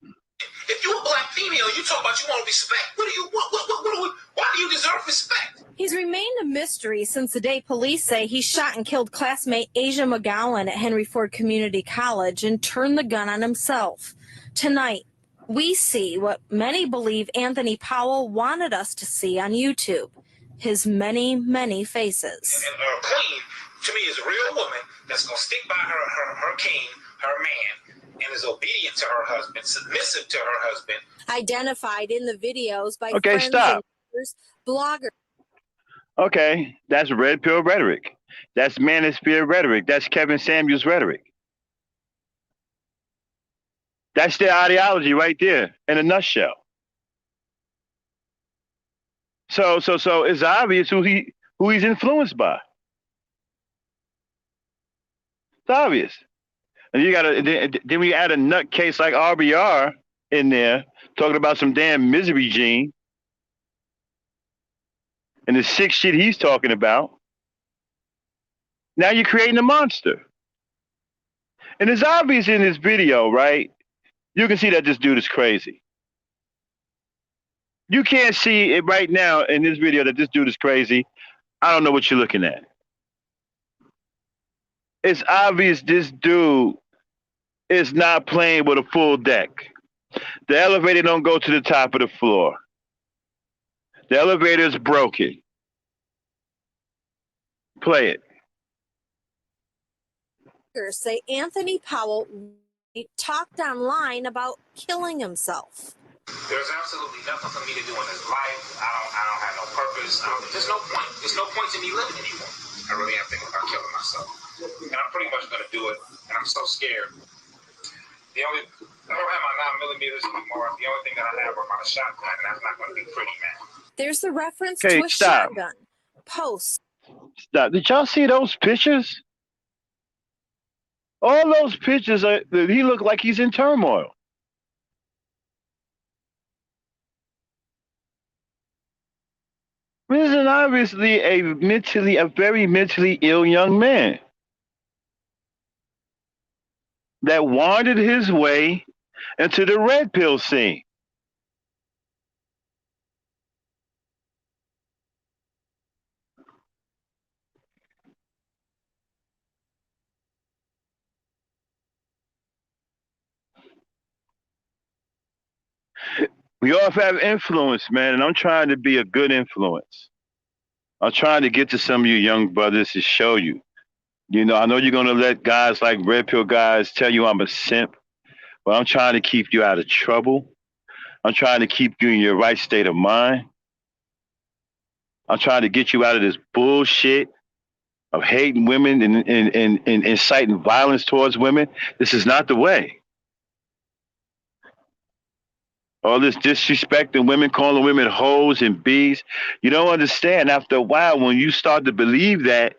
If you're a black female, you talk about you want respect. What do you want? Why do you deserve respect? He's remained a mystery since the day police say he shot and killed classmate Ashia Mcgown at Henry Ford Community College and turned the gun on himself. Tonight, we see what many believe Anthony Powell wanted us to see on YouTube. His many, many faces. And a queen, to me, is a real woman that's going to stick by her king, her man, and is obedient to her husband, submissive to her husband. Identified in the videos by friends and bloggers. Okay, that's red pill rhetoric. That's Manosphere rhetoric. That's Kevin Samuels rhetoric. That's their ideology right there in a nutshell. So it's obvious who he's influenced by. It's obvious. And you then we add a nutcase like RBR in there talking about some damn misery gene and the sick shit he's talking about. Now you're creating a monster. And it's obvious in this video, right? You can see that this dude is crazy. You can't see it right now in this video that this dude is crazy. I don't know what you're looking at. It's obvious this dude is not playing with a full deck. The elevator don't go to the top of the floor. The elevator is broken. Play it. Say Anthony Powell talked online about killing himself. There's absolutely nothing for me to do in this life. I don't have no purpose. There's no point. There's no point to me living anymore. I really am thinking about killing myself. And I'm pretty much going to do it. And I'm so scared. I don't have my 9mm anymore. The only thing that I have are my shotgun, and that's not going to be pretty, man. There's the reference to a shotgun. Post. Stop. Did y'all see those pictures? All those pictures, he looked like he's in turmoil. This is obviously a very mentally ill young man that wandered his way into the red pill scene. We all have influence, man, and I'm trying to be a good influence. I'm trying to get to some of you young brothers to show you. You know, I know you're going to let guys like red pill guys tell you I'm a simp, but I'm trying to keep you out of trouble. I'm trying to keep you in your right state of mind. I'm trying to get you out of this bullshit of hating women and inciting violence towards women. This is not the way. All this disrespecting women, calling women hoes and bees. You don't understand. After a while, when you start to believe that,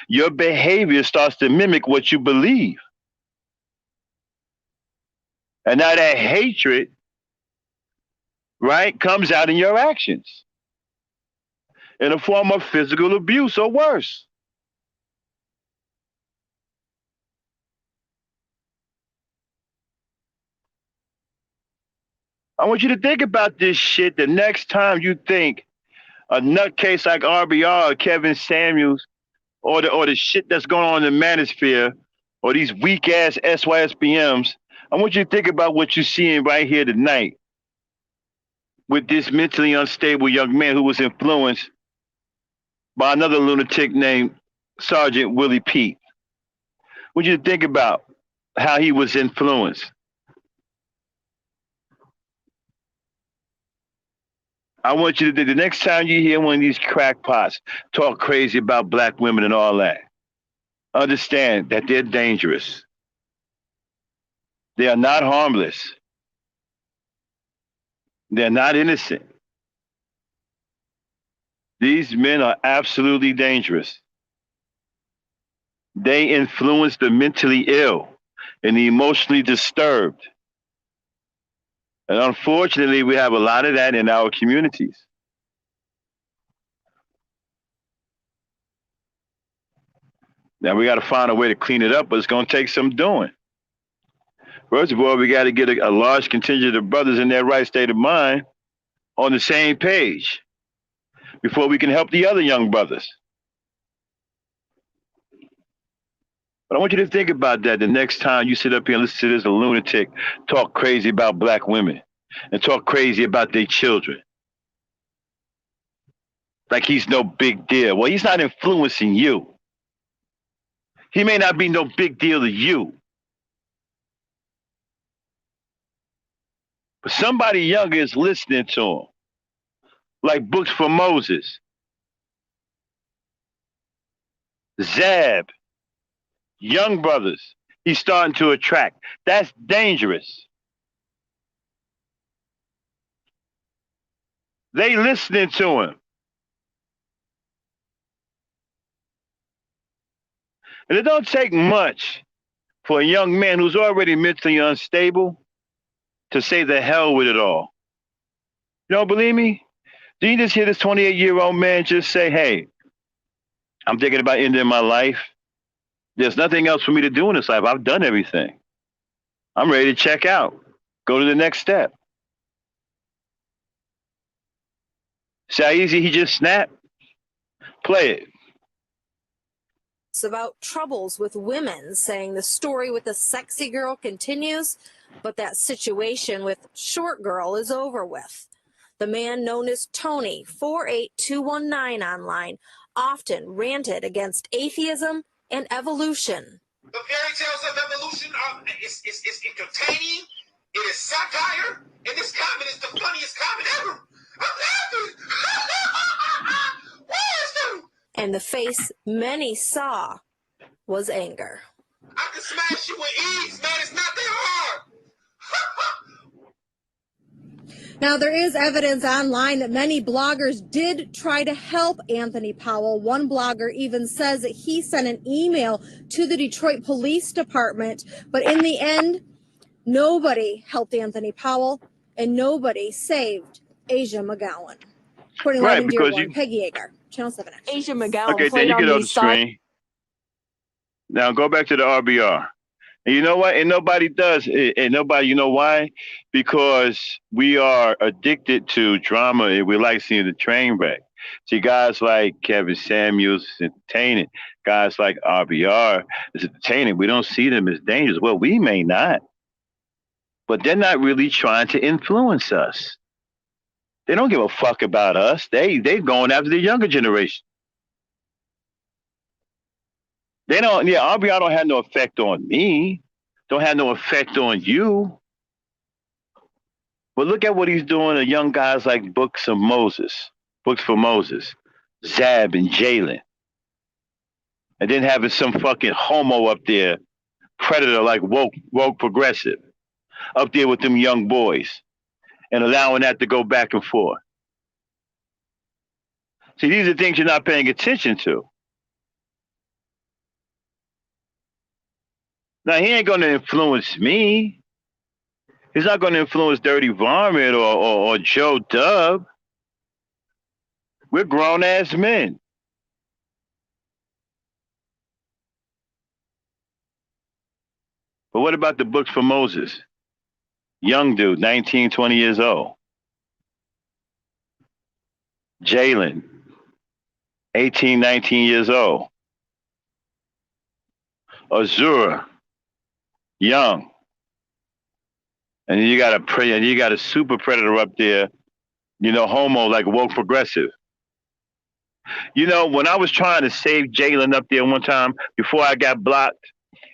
your behavior starts to mimic what you believe. And now that hatred, right, comes out in your actions in a form of physical abuse or worse. I want you to think about this shit the next time you think a nutcase like RBR or Kevin Samuels or the shit that's going on in the manosphere or these weak-ass SYSBMs. I want you to think about what you're seeing right here tonight with this mentally unstable young man who was influenced by another lunatic named Sergeant Willie Pete. I want you to think about how he was influenced. I want you to think the next time you hear one of these crackpots talk crazy about black women and all that, understand that they're dangerous. They are not harmless. They're not innocent. These men are absolutely dangerous. They influence the mentally ill and the emotionally disturbed. And unfortunately, we have a lot of that in our communities. Now, we got to find a way to clean it up, but it's going to take some doing. First of all, we got to get a large contingent of brothers in their right state of mind on the same page before we can help the other young brothers. But I want you to think about that the next time you sit up here and listen to this lunatic talk crazy about black women and talk crazy about their children. Like he's no big deal. Well, he's not influencing you. He may not be no big deal to you. But somebody younger is listening to him. Like Books for Moses. Zab. Young brothers, he's starting to attract. That's dangerous. They listening to him. And it don't take much for a young man who's already mentally unstable to say the hell with it all. You don't believe me? Do you just hear this 28-year-old man just say, hey, I'm thinking about ending my life. There's nothing else for me to do in this life. I've done everything. I'm ready to check out. Go to the next step. See how easy he just snapped? Play it. reports about troubles with women, saying the story with the sexy girl continues, but that situation with short girl is over with. The man known as Tony, 48219 online, often ranted against atheism and evolution. The fairy tales of evolution is entertaining, it is satire, and this comment is the funniest comment ever. I'm laughing. Wisdom. And the face many saw was anger. I can smash you with ease, man. It's not that hard. Now, there is evidence online that many bloggers did try to help Anthony Powell. One blogger even says that he sent an email to the Detroit Police Department, but in the end, nobody helped Anthony Powell and nobody saved Ashia Mcgown. Reporting live in Dearborn, Peggy Yeager, Channel 7. Ashia Mcgown okay, then you get on the screen. Now go back to the RBR. And you know what? And nobody does. And nobody, you know why? Because we are addicted to drama and we like seeing the train wreck. See, guys like Kevin Samuels is entertaining. Guys like RBR is entertaining. We don't see them as dangerous. Well, we may not. But they're not really trying to influence us. They don't give a fuck about us. They're going after the younger generation. They don't, RBR don't have no effect on me. Don't have no effect on you. But look at what he's doing to young guys like Books for Moses, Zab and Jalen. And then having some fucking homo up there, predator like woke progressive, up there with them young boys and allowing that to go back and forth. See, these are things you're not paying attention to. Now, he ain't going to influence me. He's not going to influence Dirty Varmint or Joe Dub. We're grown-ass men. But what about the Books for Moses? Young dude, 19, 20 years old. Jalen, 18, 19 years old. Azura, young. And then you got a super predator up there, homo like woke progressive. When I was trying to save Jalen up there one time before I got blocked,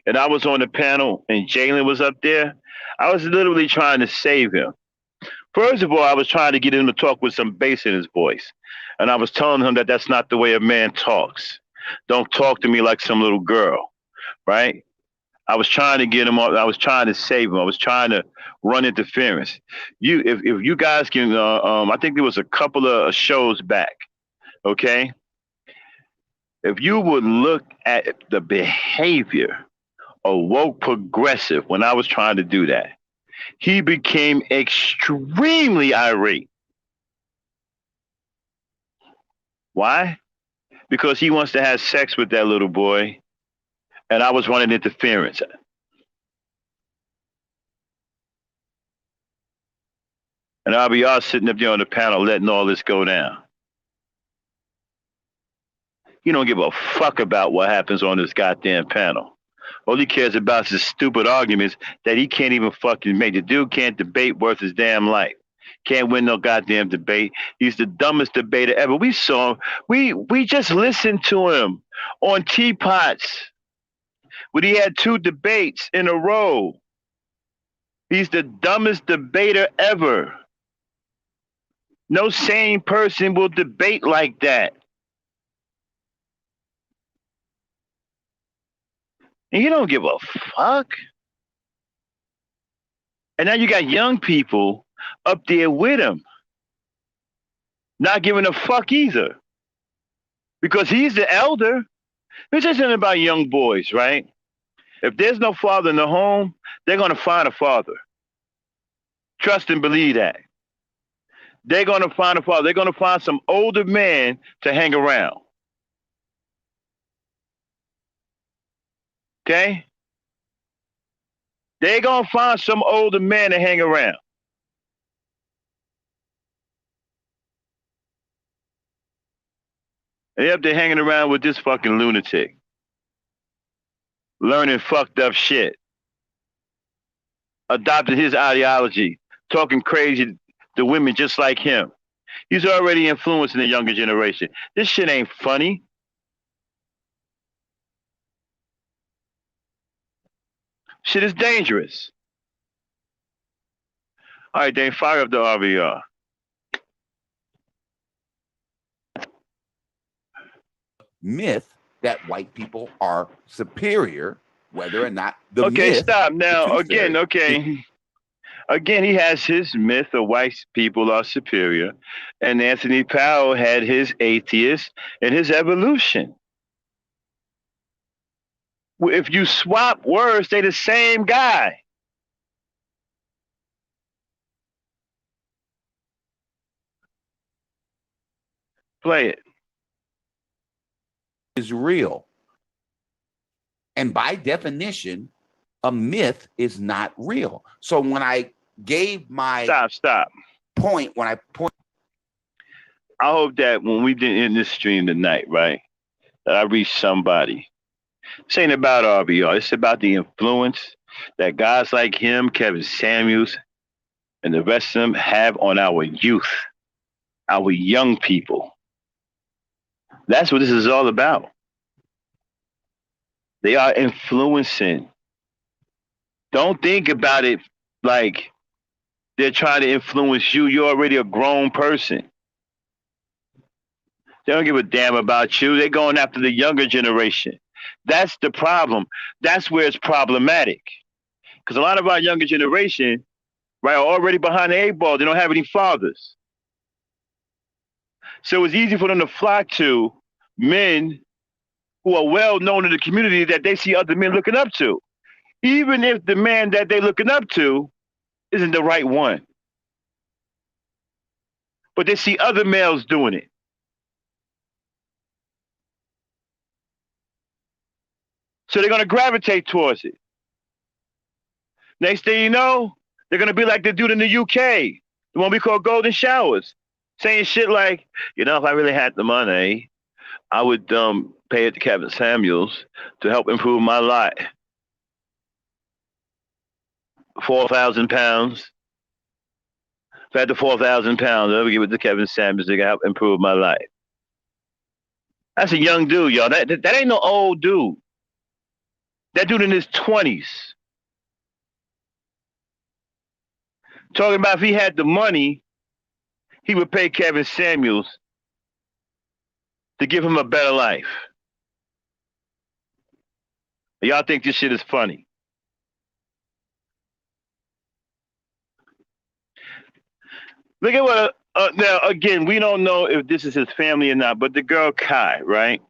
and I was on the panel and Jalen was up there, I was literally trying to save him. First of all, I was trying to get him to talk with some bass in his voice. And I was telling him that that's not the way a man talks. Don't talk to me like some little girl, right? I was trying to get him up. I was trying to save him. I was trying to run interference. If you guys can, I think there was a couple of shows back, okay? If you would look at the behavior of woke progressive when I was trying to do that, he became extremely irate. Why? Because he wants to have sex with that little boy, and I was running interference. And RBR sitting up there on the panel letting all this go down. He don't give a fuck about what happens on this goddamn panel. All he cares about is his stupid arguments that he can't even fucking make. The dude can't debate worth his damn life. Can't win no goddamn debate. He's the dumbest debater ever. We saw him. We just listened to him on Teapots when he had 2 debates in a row. He's the dumbest debater ever. No sane person will debate like that. And you don't give a fuck. And now you got young people up there with him, not giving a fuck either. Because he's the elder. This isn't about young boys, right? If there's no father in the home, they're going to find a father. Trust and believe that. They're going to find a father. They're going to find some older man to hang around. Okay? They're going to find some older man to hang around. They up there hanging around with this fucking lunatic. learning fucked up shit, adopted his ideology, talking crazy to women just like him. He's already influencing the younger generation. This shit ain't funny. Shit is dangerous. All right, then fire up the RBR. Myth that white people are superior, whether or not the okay, myth, stop now. Again, okay. Again, he has his myth of white people are superior, and Anthony Powell had his atheist and his evolution. If you swap words, they're the same guy. Play it. Is real. And by definition, a myth is not real. So when I gave my point, I hope that when we did in this stream tonight, right, that I reached somebody. This ain't about RBR. It's about the influence that guys like him, Kevin Samuels, and the rest of them have on our youth, our young people. That's what this is all about. They are influencing. Don't think about it like they're trying to influence you. You're already a grown person. They don't give a damn about you. They're going after the younger generation. That's the problem. That's where it's problematic. Because a lot of our younger generation, right, are already behind the 8 ball. They don't have any fathers. So it's easy for them to flock to men who are well known in the community that they see other men looking up to, even if the man that they're looking up to isn't the right one. But they see other males doing it. So they're going to gravitate towards it. Next thing you know, they're going to be like the dude in the UK, the one we call Golden Showers, saying shit like, you know, if I really had the money, I would pay it to Kevin Samuels to help improve my life. 4,000 pounds. If I had the 4,000 pounds, I would give it to Kevin Samuels to help improve my life. That's a young dude, y'all. That ain't no old dude. That dude in his 20s. Talking about if he had the money, he would pay Kevin Samuels to give him a better life. Y'all think this shit is funny? Look at what, now again, we don't know if this is his family or not, but the girl Kai, right?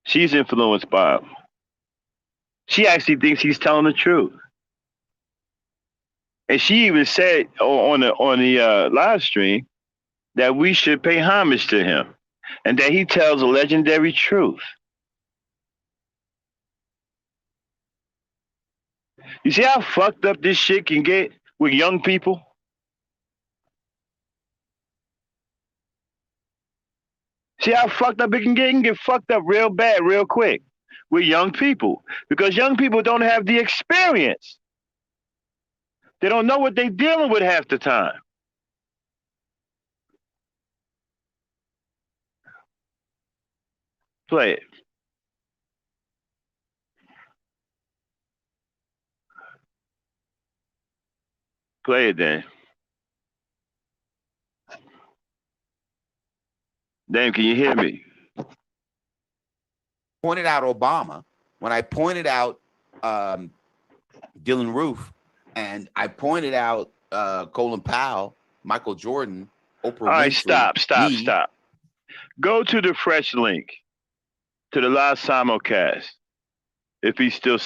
She's influenced by him. She actually thinks he's telling the truth. And she even said on the live stream that we should pay homage to him and that he tells a legendary truth. You see how fucked up this shit can get with young people? See how fucked up it can get? It can get fucked up real bad, real quick with young people because young people don't have the experience. They don't know what they're dealing with half the time. Play it. Play it then. Damn, can you hear me? Pointed out Obama, when I pointed out Dylan Roof, and I pointed out Colin Powell, Michael Jordan, Oprah Winfrey. All right, stop. Go to the fresh link to the live simulcast. If he's still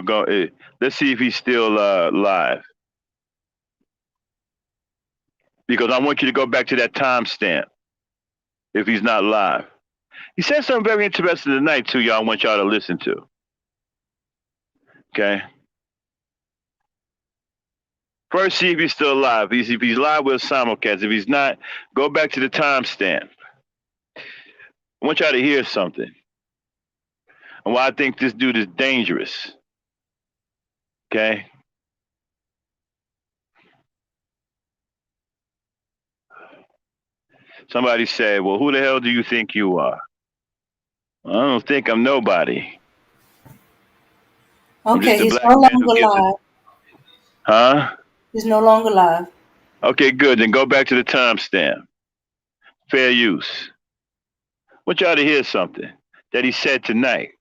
going, let's see if he's still live. Because I want you to go back to that timestamp. If he's not live, he said something very interesting tonight too. Y'all, I want y'all to listen to. Okay. First, see if he's still alive. If he's live, we'll simulcast. If he's not, go back to the timestamp. I want y'all to hear something. and why I think this dude is dangerous. Okay? Somebody said, well, who the hell do you think you are? I don't think I'm nobody. Okay, he's no longer live. Huh? He's no longer live. Okay, good. Then go back to the timestamp. Fair use. I want y'all to hear something that he said tonight.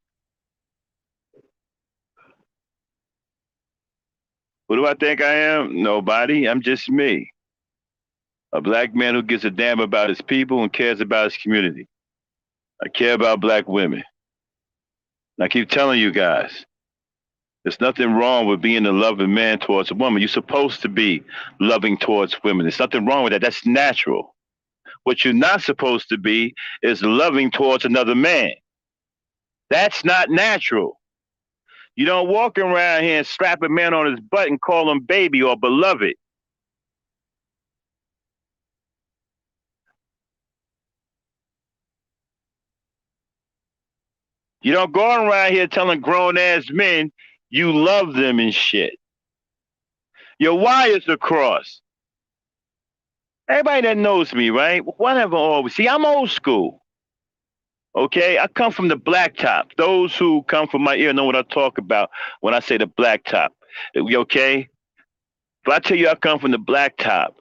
What do I think I am? Nobody. I'm just me. A black man who gives a damn about his people and cares about his community. I care about black women. And I keep telling you guys, there's nothing wrong with being a loving man towards a woman. You're supposed to be loving towards women. There's nothing wrong with that. That's natural. What you're not supposed to be is loving towards another man. That's not natural. You don't walk around here and slap a man on his butt and call him baby or beloved. You don't go around here telling grown-ass men you love them and shit. Your wires are crossed. Everybody that knows me, right? Whatever always. See, I'm old school. Okay? I come from the blacktop. Those who come from my ear know what I talk about when I say the blacktop. Okay? If I tell you I come from the blacktop,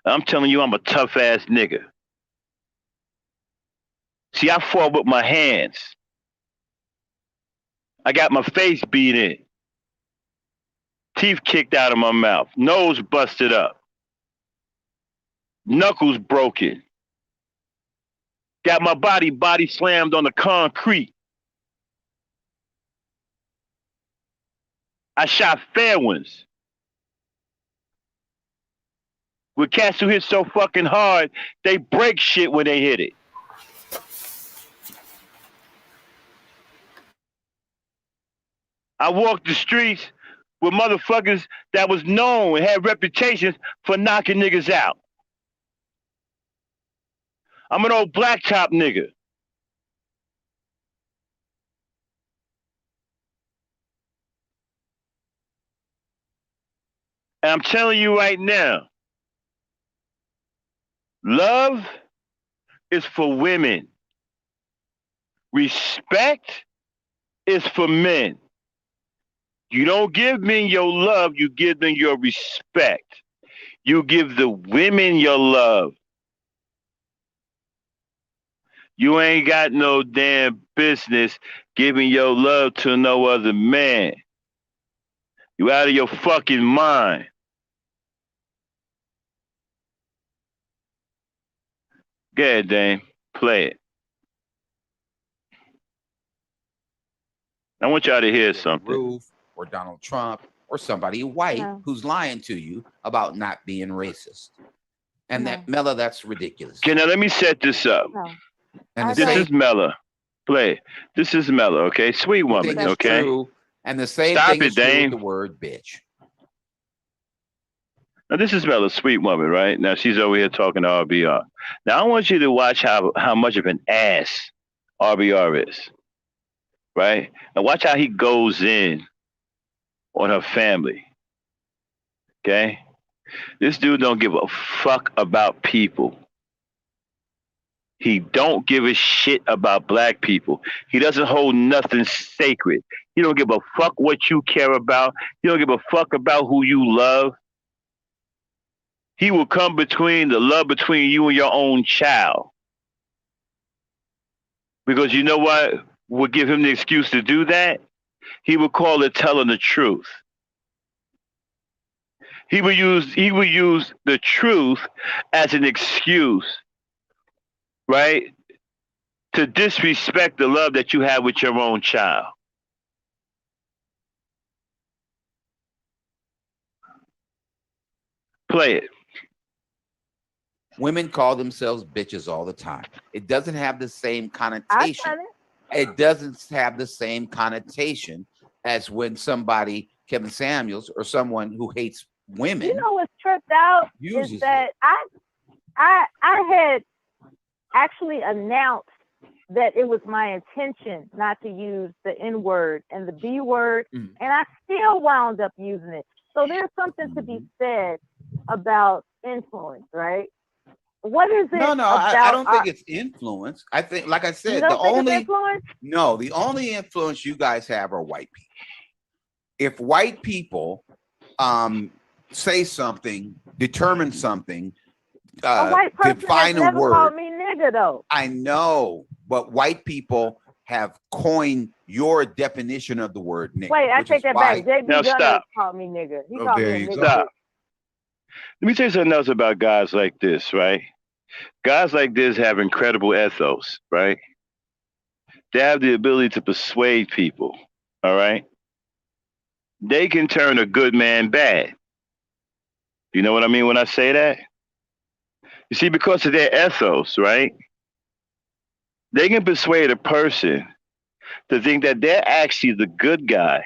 I'm telling you I'm a tough-ass nigga. See, I fought with my hands. I got my face beat in. Teeth kicked out of my mouth. Nose busted up. Knuckles broken. Got my body slammed on the concrete. I shot fair ones. With cats who hit so fucking hard, they break shit when they hit it. I walked the streets with motherfuckers that was known and had reputations for knocking niggas out. I'm an old blacktop nigga. And I'm telling you right now, love is for women. Respect is for men. You don't give men your love, you give them your respect. You give the women your love. You ain't got no damn business giving your love to no other man. You out of your fucking mind. Go ahead, Dame. Play it. I want y'all to hear something. Roof or Donald Trump or somebody white who's lying to you about not being racist. And that Mella, that's ridiculous. Okay, now let me set this up. And this is Mella. Play. This is Mella, okay? Sweet woman, okay? True. And the same Stop thing it, is true Dame. with the word bitch. Now this is Mella, sweet woman, right? Now she's over here talking to RBR. Now I want you to watch how much of an ass RBR is, right? And watch how he goes in on her family, okay? This dude don't give a fuck about people. He don't give a shit about black people. He doesn't hold nothing sacred. He don't give a fuck what you care about. He don't give a fuck about who you love. He will come between the love between you and your own child. Because you know what would give him the excuse to do that? He would call it telling the truth. He would use the truth as an excuse, right? To disrespect the love that you have with your own child. Play it. Women call themselves bitches all the time. It doesn't have the same connotation. It doesn't have the same connotation as when somebody, Kevin Samuels, or someone who hates women. You know what's tripped out is that I had actually announced that it was my intention not to use the N word and the B word, and I still wound up using it. So there's something to be said about influence, right? What is it? No, I don't think it's influence. I think, like I said, the only influence you guys have are white people. If white people say something, determine something, a white person define has never a word. called me nigga, though. I know, but white people have coined your definition of the word nigga. Wait, I take that back. JB Now Gunner stop. called me nigga. He called me a nigga. Stop. Let me tell you something else about guys like this, right? Guys like this have incredible ethos, right? They have the ability to persuade people, all right? They can turn a good man bad. You know what I mean when I say that? You see, because of their ethos, right? They can persuade a person to think that they're actually the good guy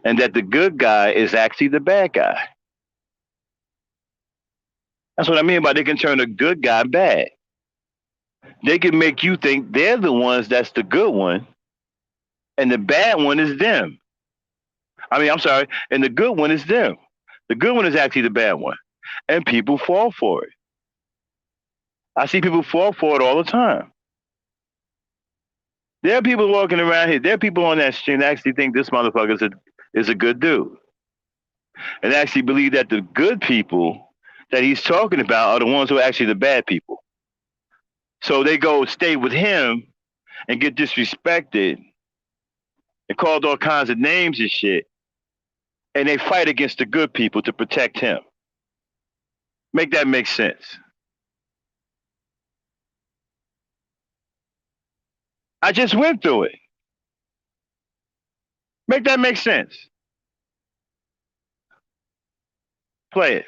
and that the good guy is actually the bad guy. That's what I mean by they can turn a good guy bad. They can make you think they're the ones that's the good one and the bad one is them. I'm sorry, and the good one is them. The good one is actually the bad one. And people fall for it. I see people fall for it all the time. There are people walking around here. There are people on that street that actually think this motherfucker is a good dude. And actually believe that the good people that he's talking about are the ones who are actually the bad people. So they go stay with him and get disrespected and called all kinds of names and shit. And they fight against the good people to protect him. Make that make sense. I just went through it. Make that make sense. Play it.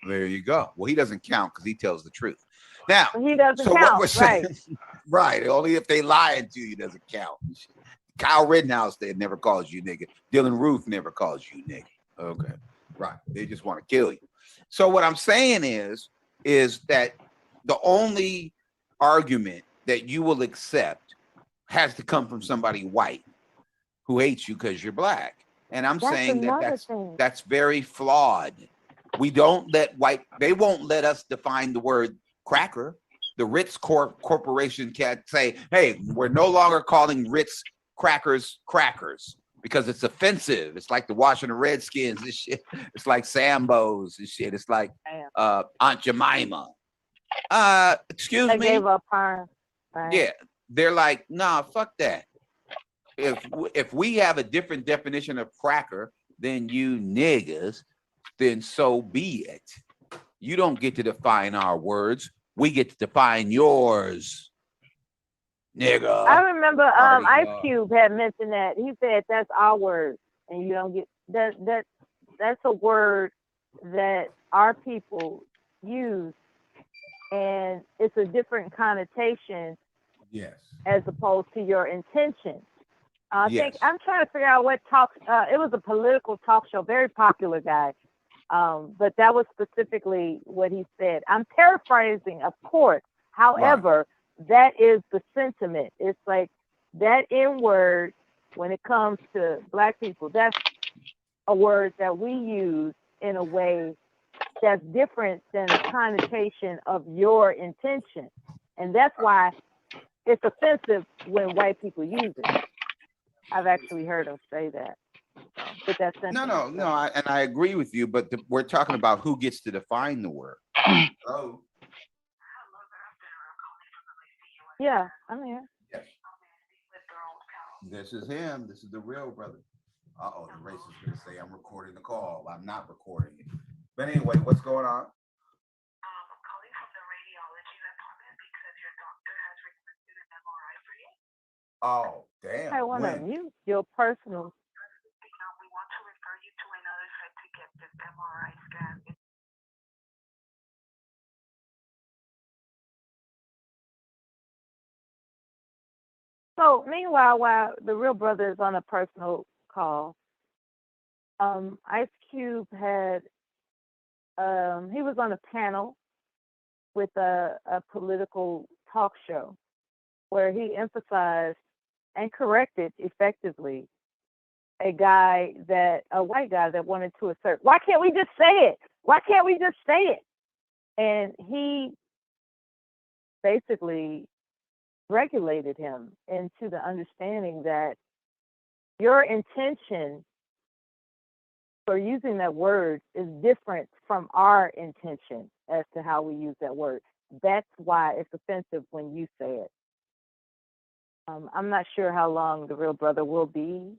There you go. Well, he doesn't count because he tells the truth. Now, he doesn't so count, what we're saying, right? Right. Only if they lying to you doesn't count. Kyle Rittenhouse never calls you nigga. Dylan Roof never calls you nigga. Okay. Right. They just want to kill you. So what I'm saying is that the only argument that you will accept has to come from somebody white who hates you because you're black. And I'm saying that's very flawed. We don't let they won't let us define the word cracker. The Ritz Corporation can't say, hey, we're no longer calling Ritz crackers because it's offensive. It's like the Washington Redskins and shit. It's like Sambo's and shit. It's like Aunt Jemima. Excuse me. Gave up her. Right. Yeah, they're like, nah, fuck that. If we have a different definition of cracker than you niggas, then so be it. You don't get to define our words. We get to define yours, nigga. I remember Ice Cube had mentioned that. He said that's our word, and you don't get that. That's a word that our people use, and it's a different connotation. Yes. As opposed to your intention. I Yes. think I'm trying to figure out what talk. It was a political talk show, very popular guy. But that was specifically what he said. I'm paraphrasing, of course. However, that is the sentiment. It's like that N word, when it comes to black people, that's a word that we use in a way that's different than the connotation of your intention. And that's why it's offensive when white people use it. I've actually heard them say that. But that's No, I agree with you, but we're talking about who gets to define the word. Oh. Yeah, I'm here. Yes. This is him. This is the real brother. Uh-oh, the racist is gonna say I'm recording the call. I'm not recording it. But anyway, what's going on? I'm calling from the radiology department because your doctor has requested an MRI for you. Oh, damn. I want to mute your personal. We want to refer you to another site to get this MRI scan. So meanwhile, while the real brother is on a personal call, Ice Cube had he was on a panel with a political talk show where he emphasized and corrected effectively a white guy that wanted to assert, why can't we just say it? Why can't we just say it? And he basically regulated him into the understanding that your intention for using that word is different from our intention as to how we use that word. That's why it's offensive when you say it. I'm not sure how long the real brother will be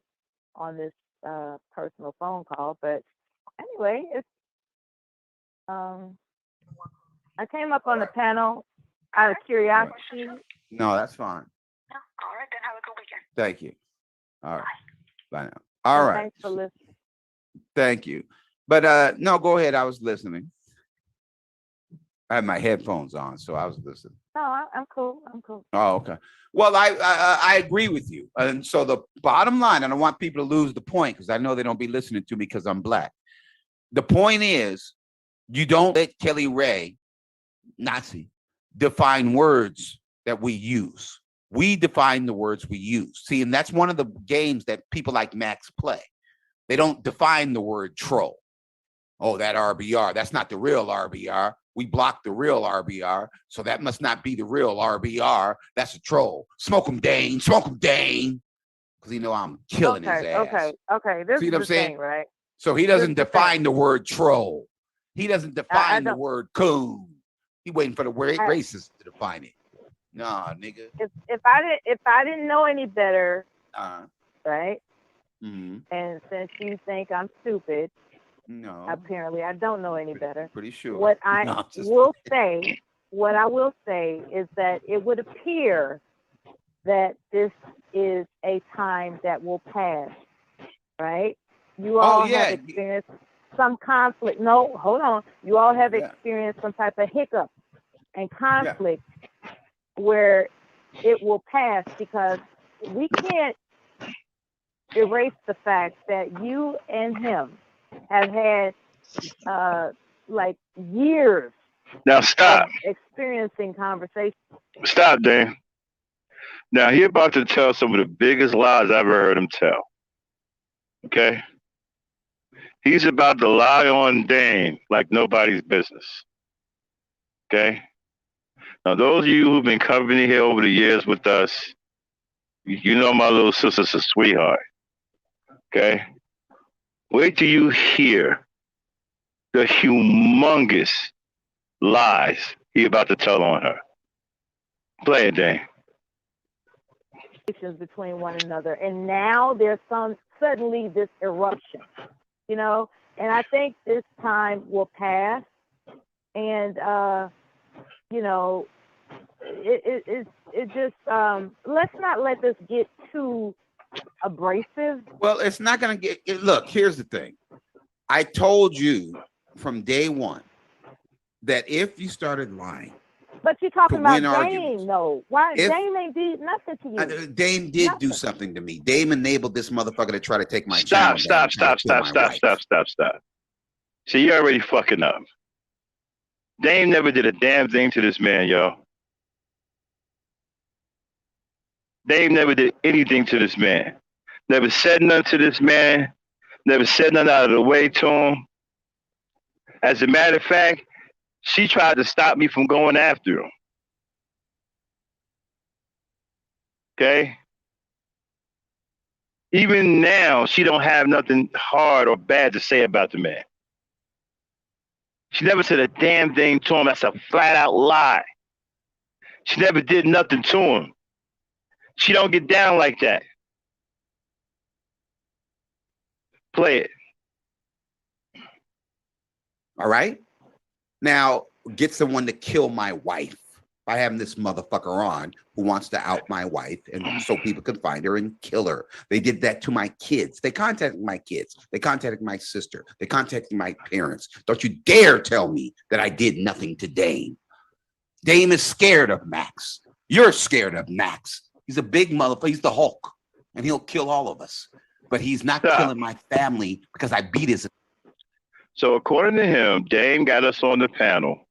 on this personal phone call, but anyway, it's I came up on the panel out of curiosity. No, that's fine. All right, then have a good weekend. Thank you. All right. Bye now. All right. Thanks for listening. Thank you. But no, go ahead. I was listening. I had my headphones on, so I was listening. No, I'm cool. I'm cool. Oh, okay. Well, I agree with you. And so the bottom line, I don't want people to lose the point because I know they don't be listening to me because I'm black. The point is, you don't let Kelly Ray, Nazi, define words that we use. We define the words we use. See, and that's one of the games that people like Max play. They don't define the word troll. Oh, that RBR, that's not the real RBR. We blocked the real RBR, so that must not be the real RBR. That's a troll. Smoke him, Dane. Smoke him, Dane. Because you know I'm killing his ass. Okay. This See is what I'm the saying? thing, right? So he doesn't define the word troll. He doesn't define the word coon. He waiting for the racist to define it. Nah, nigga. If I didn't know any better, right? Mm-hmm. And since you think I'm stupid, no, apparently I don't know any better. Pretty sure. What I will say is that it would appear that this is a time that will pass, right? You all have experienced some conflict. No, hold on. You all have experienced some type of hiccup and conflict where it will pass, because we can't erase the fact that you and him have had like years now stop of experiencing conversation. Stop, Dan. Now he about to tell some of the biggest lies I've ever heard him tell. Okay? He's about to lie on Dane like nobody's business. Okay? Now those of you who've been coming here over the years with us, you know my little sister's a sweetheart. Okay? Wait till you hear the humongous lies he about to tell on her. Play it, Dane. Between one another, and now there's suddenly this eruption, you know, and I think this time will pass, and you know, it just let's not let this get too abrasive. Well, it's not gonna get. Look, here's the thing. I told you from day one that if you started lying. But you're talking about Dame, though. Why? Dame ain't did nothing to you. Dame did do something to me. Dame enabled this motherfucker to try to take my Stop. channel. Stop. See, you're already fucking up. Dame never did a damn thing to this man, yo. Dame never did anything to this man. Never said nothing to this man. Never said nothing out of the way to him. As a matter of fact, she tried to stop me from going after him. Okay? Even now, she don't have nothing hard or bad to say about the man. She never said a damn thing to him. That's a flat out lie. She never did nothing to him. She don't get down like that. Play it. All right. Now, get someone to kill my wife by having this motherfucker on who wants to out my wife, and so people can find her and kill her. They did that to my kids. They contacted my kids. They contacted my sister. They contacted my parents. Don't you dare tell me that I did nothing to Dame. Dame is scared of Max. You're scared of Max. He's a big motherfucker. He's the Hulk, and he'll kill all of us. But he's not killing my family because I beat his. So according to him, Dame got us on the panel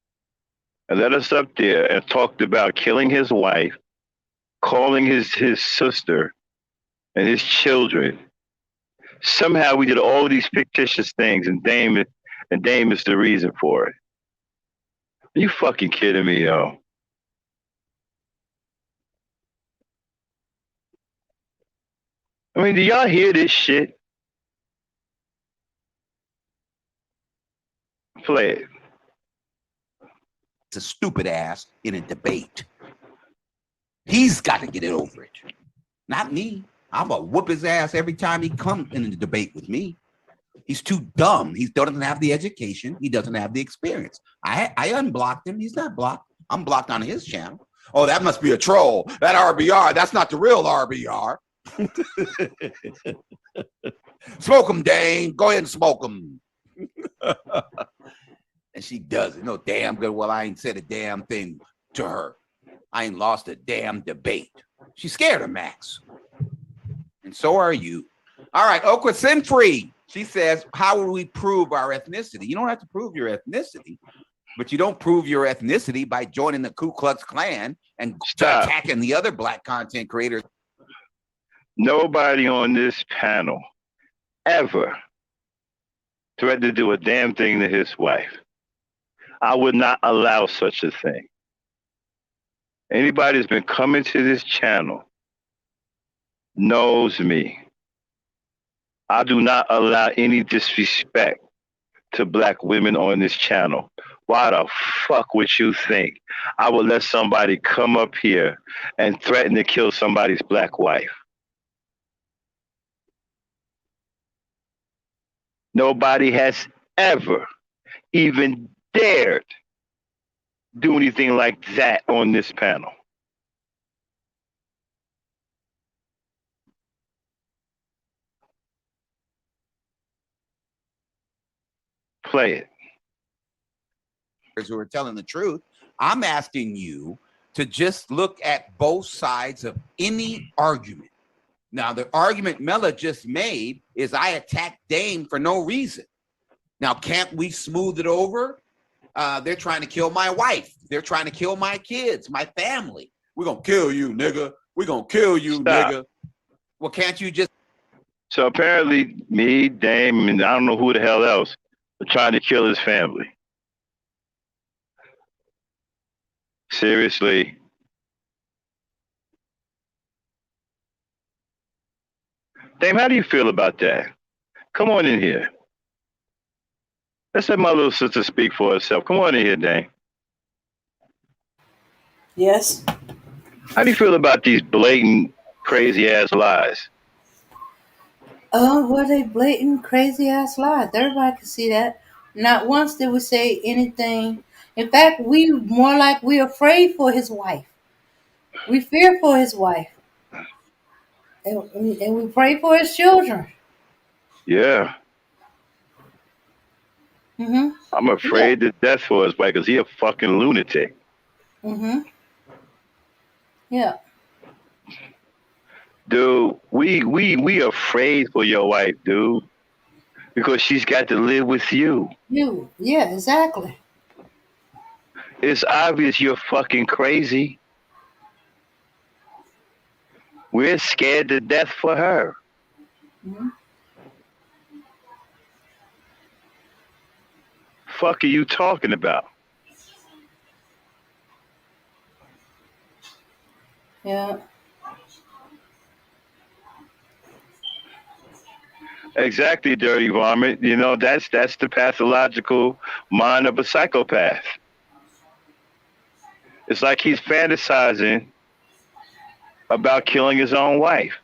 and let us up there and talked about killing his wife, calling his sister and his children. Somehow we did all these fictitious things, and Dame is the reason for it. Are you fucking kidding me, yo? I mean, do y'all hear this shit? Play it. It's a stupid ass in a debate. He's got to get it over it. Not me. I'm gonna whoop his ass every time he comes in the debate with me. He's too dumb. He doesn't have the education. He doesn't have the experience. I unblocked him. He's not blocked. I'm blocked on his channel. Oh, that must be a troll. That RBR, that's not the real RBR. Smoke him, Dane. Go ahead and smoke him. And she does it. No damn good. Well, I ain't said a damn thing to her. I ain't lost a damn debate. She's scared of Max. And so are you. All right, Okra Sinfree. She says, how will we prove our ethnicity? You don't have to prove your ethnicity, but you don't prove your ethnicity by joining the Ku Klux Klan and attacking the other black content creators. Nobody on this panel ever threatened to do a damn thing to his wife. I would not allow such a thing. Anybody that's been coming to this channel knows me. I do not allow any disrespect to black women on this channel. Why the fuck would you think I would let somebody come up here and threaten to kill somebody's black wife? Nobody has ever even dared do anything like that on this panel. Play it. Who are telling the truth. I'm asking you to just look at both sides of any argument. Now, the argument Mela just made is I attacked Dame for no reason. Now, can't we smooth it over? They're trying to kill my wife. They're trying to kill my kids, my family. We're going to kill you, nigga. We're going to kill you, nigga. Well, can't you just... So apparently me, Dame, and I don't know who the hell else are trying to kill his family. Seriously. Dame, how do you feel about that? Come on in here. Let's let my little sister speak for herself. Come on in here, Dame. Yes. How do you feel about these blatant, crazy-ass lies? Were they blatant, crazy-ass lies? Everybody can see that. Not once did we say anything. In fact, we more like we're afraid for his wife. We fear for his wife. And we pray for his children. Yeah. Mm-hmm. I'm afraid to death for his wife because he a fucking lunatic. Mm-hmm. Yeah. Dude, we afraid for your wife, dude. Because she's got to live with you. You. Yeah, exactly. It's obvious you're fucking crazy. We're scared to death for her. Mm-hmm. Fuck are you talking about? Yeah. Exactly, dirty varmint. You know, that's the pathological mind of a psychopath. It's like he's fantasizing about killing his own wife.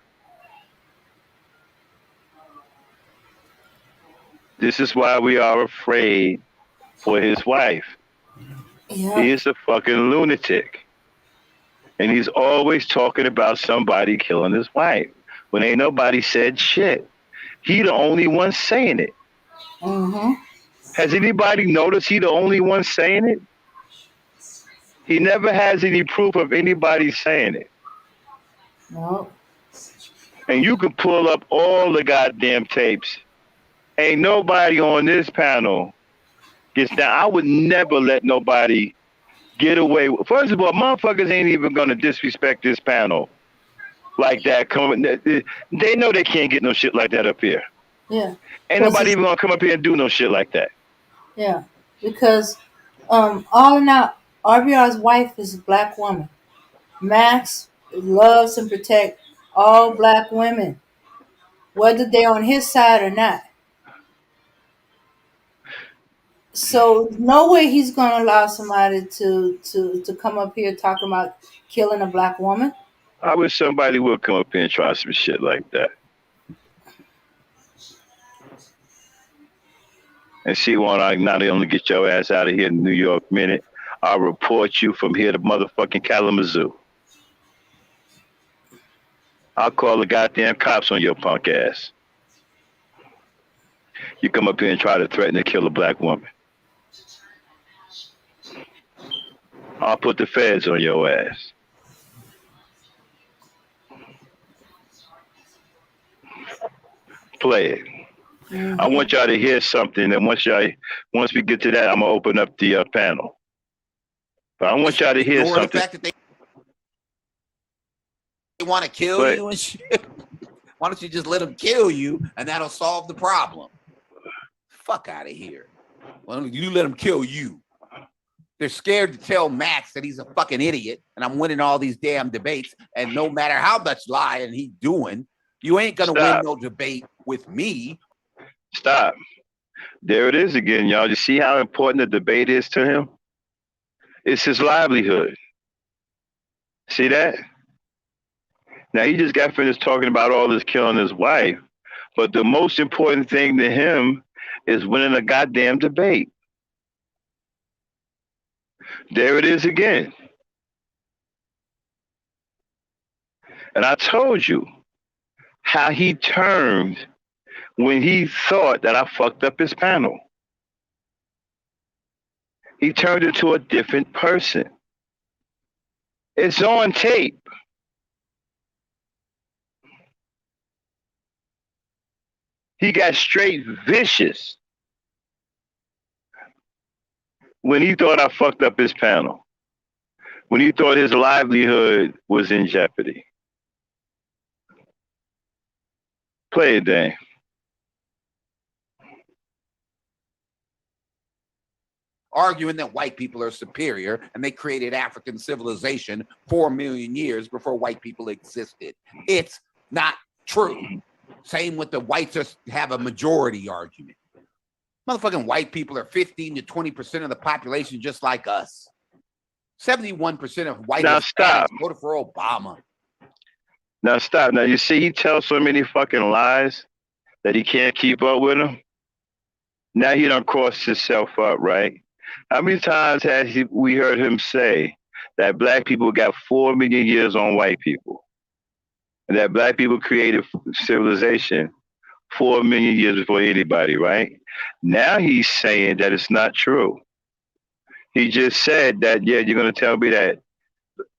This is why we are afraid for his wife. Yeah. He is a fucking lunatic. And he's always talking about somebody killing his wife when ain't nobody said shit. He the only one saying it. Mm-hmm. Has anybody noticed he the only one saying it? He never has any proof of anybody saying it. No. And you can pull up all the goddamn tapes. Ain't nobody on this panel gets down. I would never let nobody get away. First of all, motherfuckers ain't even gonna disrespect this panel like that. They know they can't get no shit like that up here. Yeah. Ain't nobody even gonna come up here and do no shit like that. Yeah, because all in out, RBR's wife is a black woman. Max loves and protects all black women, whether they're on his side or not. So no way he's gonna allow somebody to come up here talking about killing a black woman. I wish somebody would come up here and try some shit like that. And she want to not only get your ass out of here in New York minute, I'll report you from here to motherfucking Kalamazoo. I'll call the goddamn cops on your punk ass. You come up here and try to threaten to kill a black woman. I'll put the feds on your ass. Play it. Mm-hmm. I want y'all to hear something, and once we get to that, I'm gonna open up the panel. But I want y'all to hear something. The fact that they want to kill you and shit. Why don't you just let them kill you, and that'll solve the problem? Fuck out of here. Well, you let them kill you. They're scared to tell Max that he's a fucking idiot, and I'm winning all these damn debates. And no matter how much lying he's doing, you ain't gonna win no debate with me. Stop. There it is again, y'all. You see how important the debate is to him? It's his livelihood. See that? Now, he just got finished talking about all this killing his wife, but the most important thing to him is winning a goddamn debate. There it is again. And I told you how he turned when he thought that I fucked up his panel. He turned into a different person. It's on tape. He got straight vicious when he thought I fucked up his panel, when he thought his livelihood was in jeopardy. Play it, Dane. Arguing that white people are superior and they created African civilization 4 million years before white people existed. It's not true. Same with the whites just have a majority argument. Motherfucking white people are 15 to 20% of the population, just like us. 71% of white Hispanics voted for Obama. Now stop. Now you see, he tells so many fucking lies that he can't keep up with them. Now he done crossed himself up, right? How many times has we heard him say that black people got 4 million years on white people, and that black people created civilization 4 million years before anybody, right? Now he's saying that it's not true. He just said that, yeah, you're going to tell me that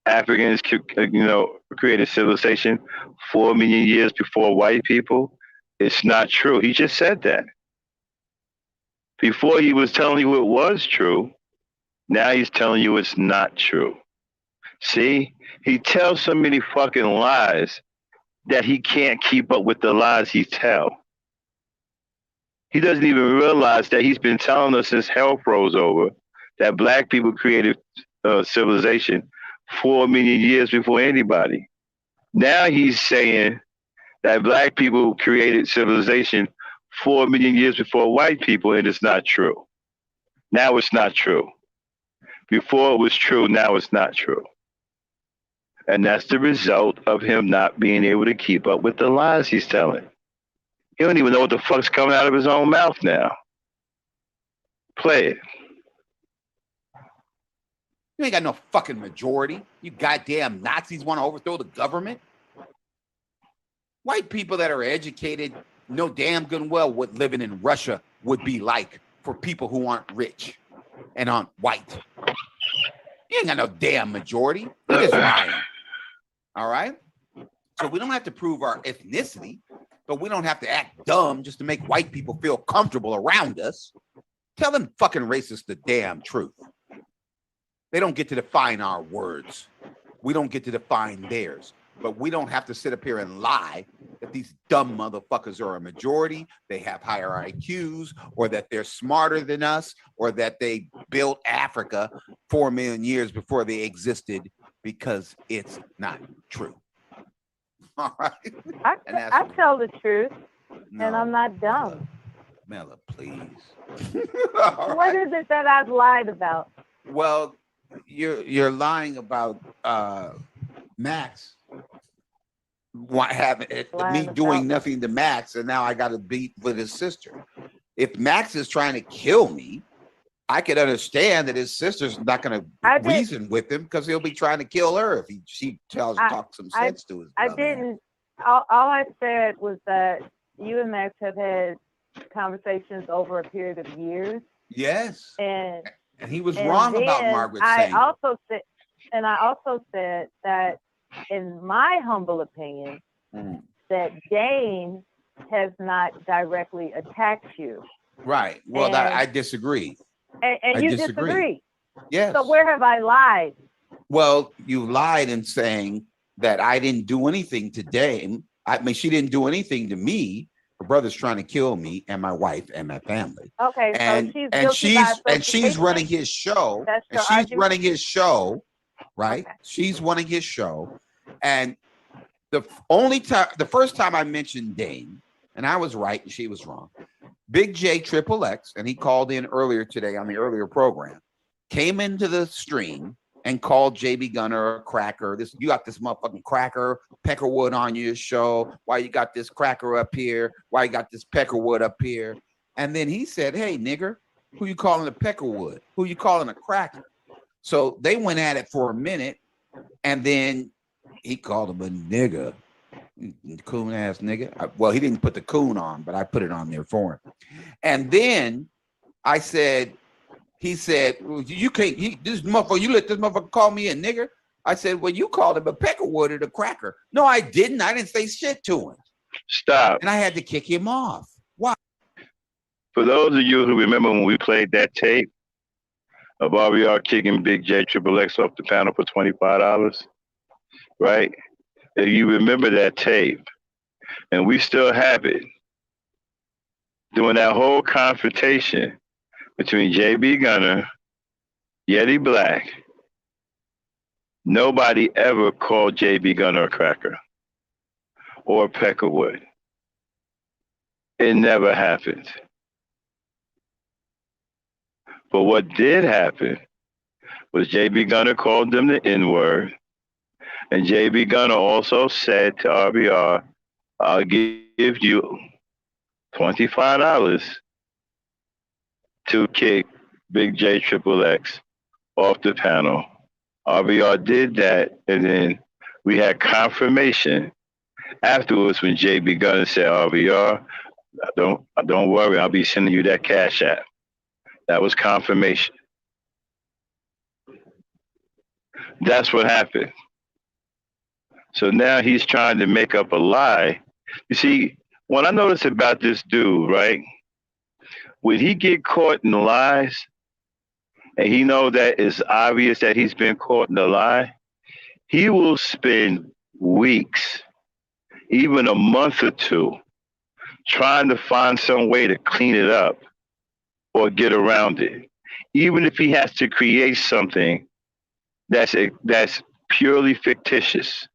Africans, created civilization 4 million years before white people? It's not true. He just said that. Before he was telling you it was true, now he's telling you it's not true. See? He tells so many fucking lies that he can't keep up with the lies he tells. He doesn't even realize that he's been telling us since hell froze over that black people created civilization 4 million years before anybody. Now he's saying that black people created civilization 4 million years before white people, and it's not true. Now it's not true. Before it was true, now it's not true. And that's the result of him not being able to keep up with the lies he's telling. He don't even know what the fuck's coming out of his own mouth now. Play it. You ain't got no fucking majority. You goddamn Nazis want to overthrow the government. White people that are educated know damn good and well what living in Russia would be like for people who aren't rich and aren't white. You ain't got no damn majority. You're just lying. All right? So we don't have to prove our ethnicity, but we don't have to act dumb just to make white people feel comfortable around us. Tell them fucking racists the damn truth. They don't get to define our words. We don't get to define theirs. But we don't have to sit up here and lie that these dumb motherfuckers are a majority, they have higher IQs, or that they're smarter than us, or that they built Africa 4 million years before they existed, because it's not true. All right. I tell the truth, No, and I'm not dumb. Mela, please. What is it that I've lied about? Well, you're lying about Max. Me doing nothing to Max, and now I got to beat with his sister. If Max is trying to kill me, I could understand that his sister's not going to reason with him, because he'll be trying to kill her if she talks some sense to his brother. I didn't. All I said was that you and Max have had conversations over a period of years. Yes. And he was wrong about Margaret saying. I also said that, in my humble opinion, that Dane has not directly attacked you. Right. Well, I disagree. And you disagree. Yes. So where have I lied? Well, you lied in saying that I didn't do anything to Dane. I mean, she didn't do anything to me. Her brother's trying to kill me and my wife and my family. Okay, and she's running his show. And she's running his show, right? Okay. She's running his show. And the first time I mentioned Dane, and I was right and she was wrong. Big J Triple X, and he called in earlier today on the earlier program, came into the stream and called JB Gunner a cracker. You got this motherfucking cracker, Peckerwood on your show. Why you got this cracker up here? Why you got this Peckerwood up here? And then he said, hey, nigger, who you calling a Peckerwood? Who you calling a cracker? So they went at it for a minute, and then he called him a nigger. Coon ass nigga. Well, he didn't put the coon on, but I put it on there for him. And then I said, he said, well, you can't, this motherfucker, you let this motherfucker call me a nigger? I said, well, you called him a Peckerwood or a cracker. No, I didn't. I didn't say shit to him. Stop. And I had to kick him off. Why? For those of you who remember when we played that tape of RBR kicking Big J Triple X off the panel for $25, right? If you remember that tape, and we still have it, during that whole confrontation between JB Gunner, Yeti Black, nobody ever called JB Gunner a cracker or a Peckerwood. It never happened. But what did happen was JB Gunner called them the N-word, and JB Gunner also said to RBR, I'll give you $25 to kick Big J Triple X off the panel. RBR did that, and then we had confirmation afterwards when JB Gunner said, RBR, don't worry, I'll be sending you that cash app. That was confirmation. That's what happened. So now he's trying to make up a lie. You see, what I noticed about this dude, right? When he get caught in lies, and he know that it's obvious that he's been caught in a lie, he will spend weeks, even a month or two, trying to find some way to clean it up or get around it. Even if he has to create something that's purely fictitious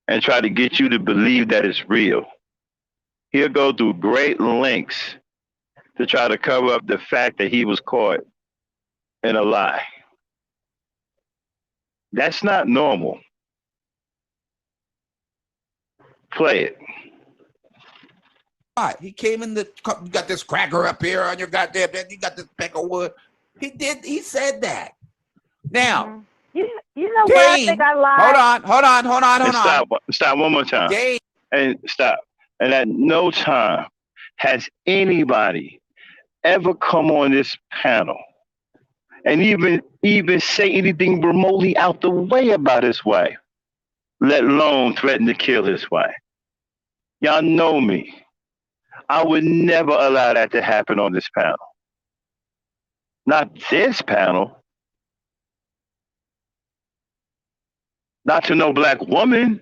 and try to get you to believe that it's real. He'll go through great lengths to try to cover up the fact that he was caught in a lie. That's not normal. Play it. He came in you got this cracker up here on your goddamn, you got this Peckerwood. He said that. Now, you know what I think I lied. Hold on. Stop one more time. And stop. And at no time has anybody ever come on this panel and even say anything remotely out the way about his wife, let alone threaten to kill his wife. Y'all know me. I would never allow that to happen on this panel. Not this panel. Not to no black woman.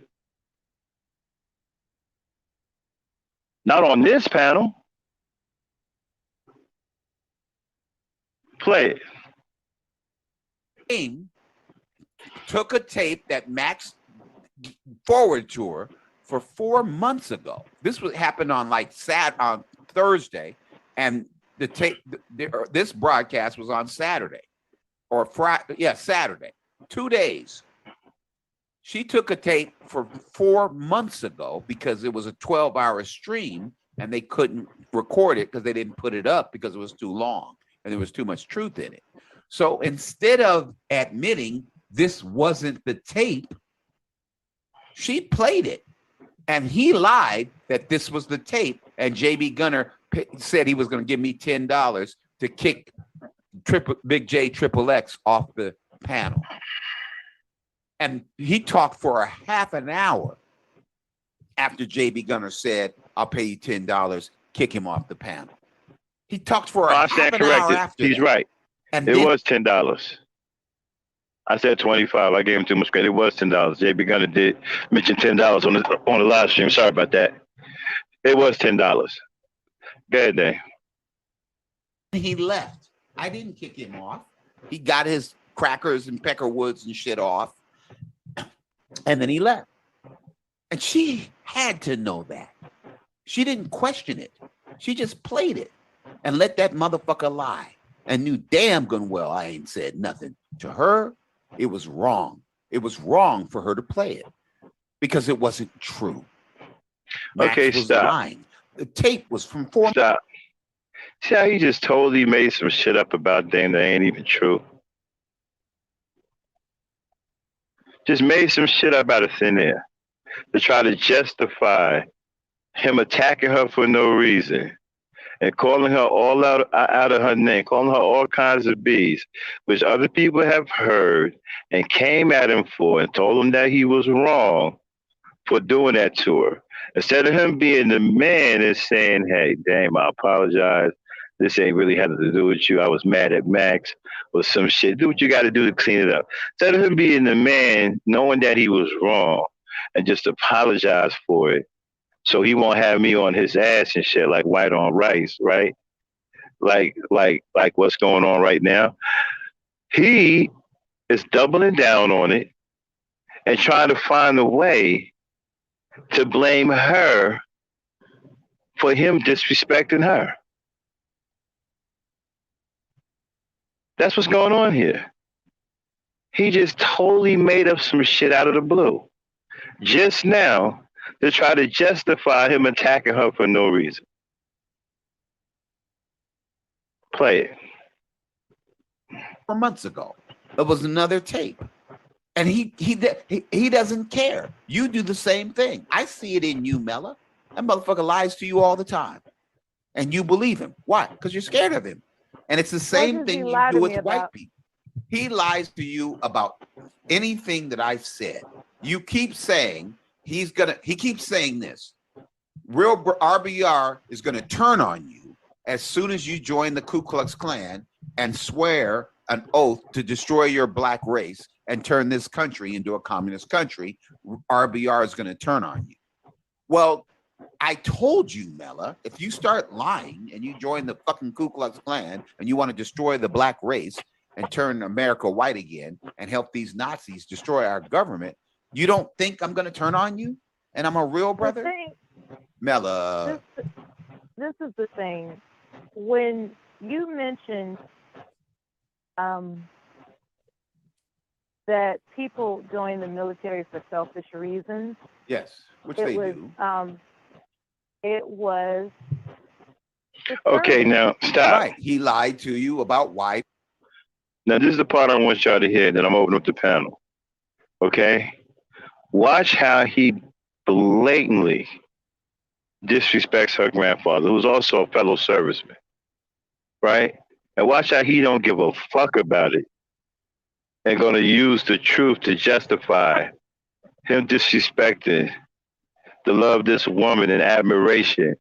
Not on this panel. Play it. Took a tape that Max forwarded to her for 4 months ago. This happened on on Thursday, and the tape. This broadcast was on Saturday or Friday. Yeah, Saturday. 2 days. She took a tape for 4 months ago because it was a 12-hour stream and they couldn't record it because they didn't put it up because it was too long and there was too much truth in it. So instead of admitting this wasn't the tape, she played it. And he lied that this was the tape. And JB Gunner said he was going to give me $10 to kick Big J Triple X off the panel. And he talked for a half an hour after JB Gunner said, I'll pay you $10, kick him off the panel. He talked for a half an hour after He's that. right. And it was $10. I said 25. I gave him too much credit. It was $10. JB Gunner did mention $10 on the live stream. Sorry about that. It was $10. Go ahead, Dave. He left. I didn't kick him off. He got his crackers and peckerwoods and shit off. And then he left. And she had to know that. She didn't question it. She just played it and let that motherfucker lie and knew damn good well I ain't said nothing. To her, it was wrong. It was wrong for her to play it because it wasn't true. Max Okay, was stop. lying. The tape was from 4 Stop. See how he just totally made some shit up about Dame that ain't even true? Just made some shit up out of thin air to try to justify him attacking her for no reason and calling her all out of her name, calling her all kinds of B's, which other people have heard and came at him for and told him that he was wrong for doing that to her. Instead of him being the man and saying, hey, Dame, I apologize. This ain't really had to do with you. I was mad at Max or some shit. Do what you got to do to clean it up. Instead of him being the man, knowing that he was wrong and just apologize for it, so he won't have me on his ass and shit like white on rice, right? Like what's going on right now. He is doubling down on it and trying to find a way to blame her for him disrespecting her. That's what's going on here. He just totally made up some shit out of the blue just now to try to justify him attacking her for no reason. Play it. 4 months ago. There was another tape. And he doesn't care. You do the same thing. I see it in you, Mella. That motherfucker lies to you all the time. And you believe him. Why? Because you're scared of him. And it's the same thing you do with white people. He lies to you about anything that I've said. You keep saying he keeps saying this. Real RBR is going to turn on you as soon as you join the Ku Klux Klan and swear an oath to destroy your black race and turn this country into a communist country. RBR is going to turn on you. Well, I told you, Mella, if you start lying and you join the fucking Ku Klux Klan and you want to destroy the black race and turn America white again and help these Nazis destroy our government, you don't think I'm going to turn on you? And I'm a real brother? Mella. This is the thing. When you mentioned that people join the military for selfish reasons. Yes, which they do. It was. Okay, now stop. Right. He lied to you about why. Now, this is the part I want y'all to hear, then I'm opening up the panel. Okay? Watch how he blatantly disrespects her grandfather, who's also a fellow serviceman. Right? And watch how he don't give a fuck about it and going to use the truth to justify him disrespecting the love of this woman and admiration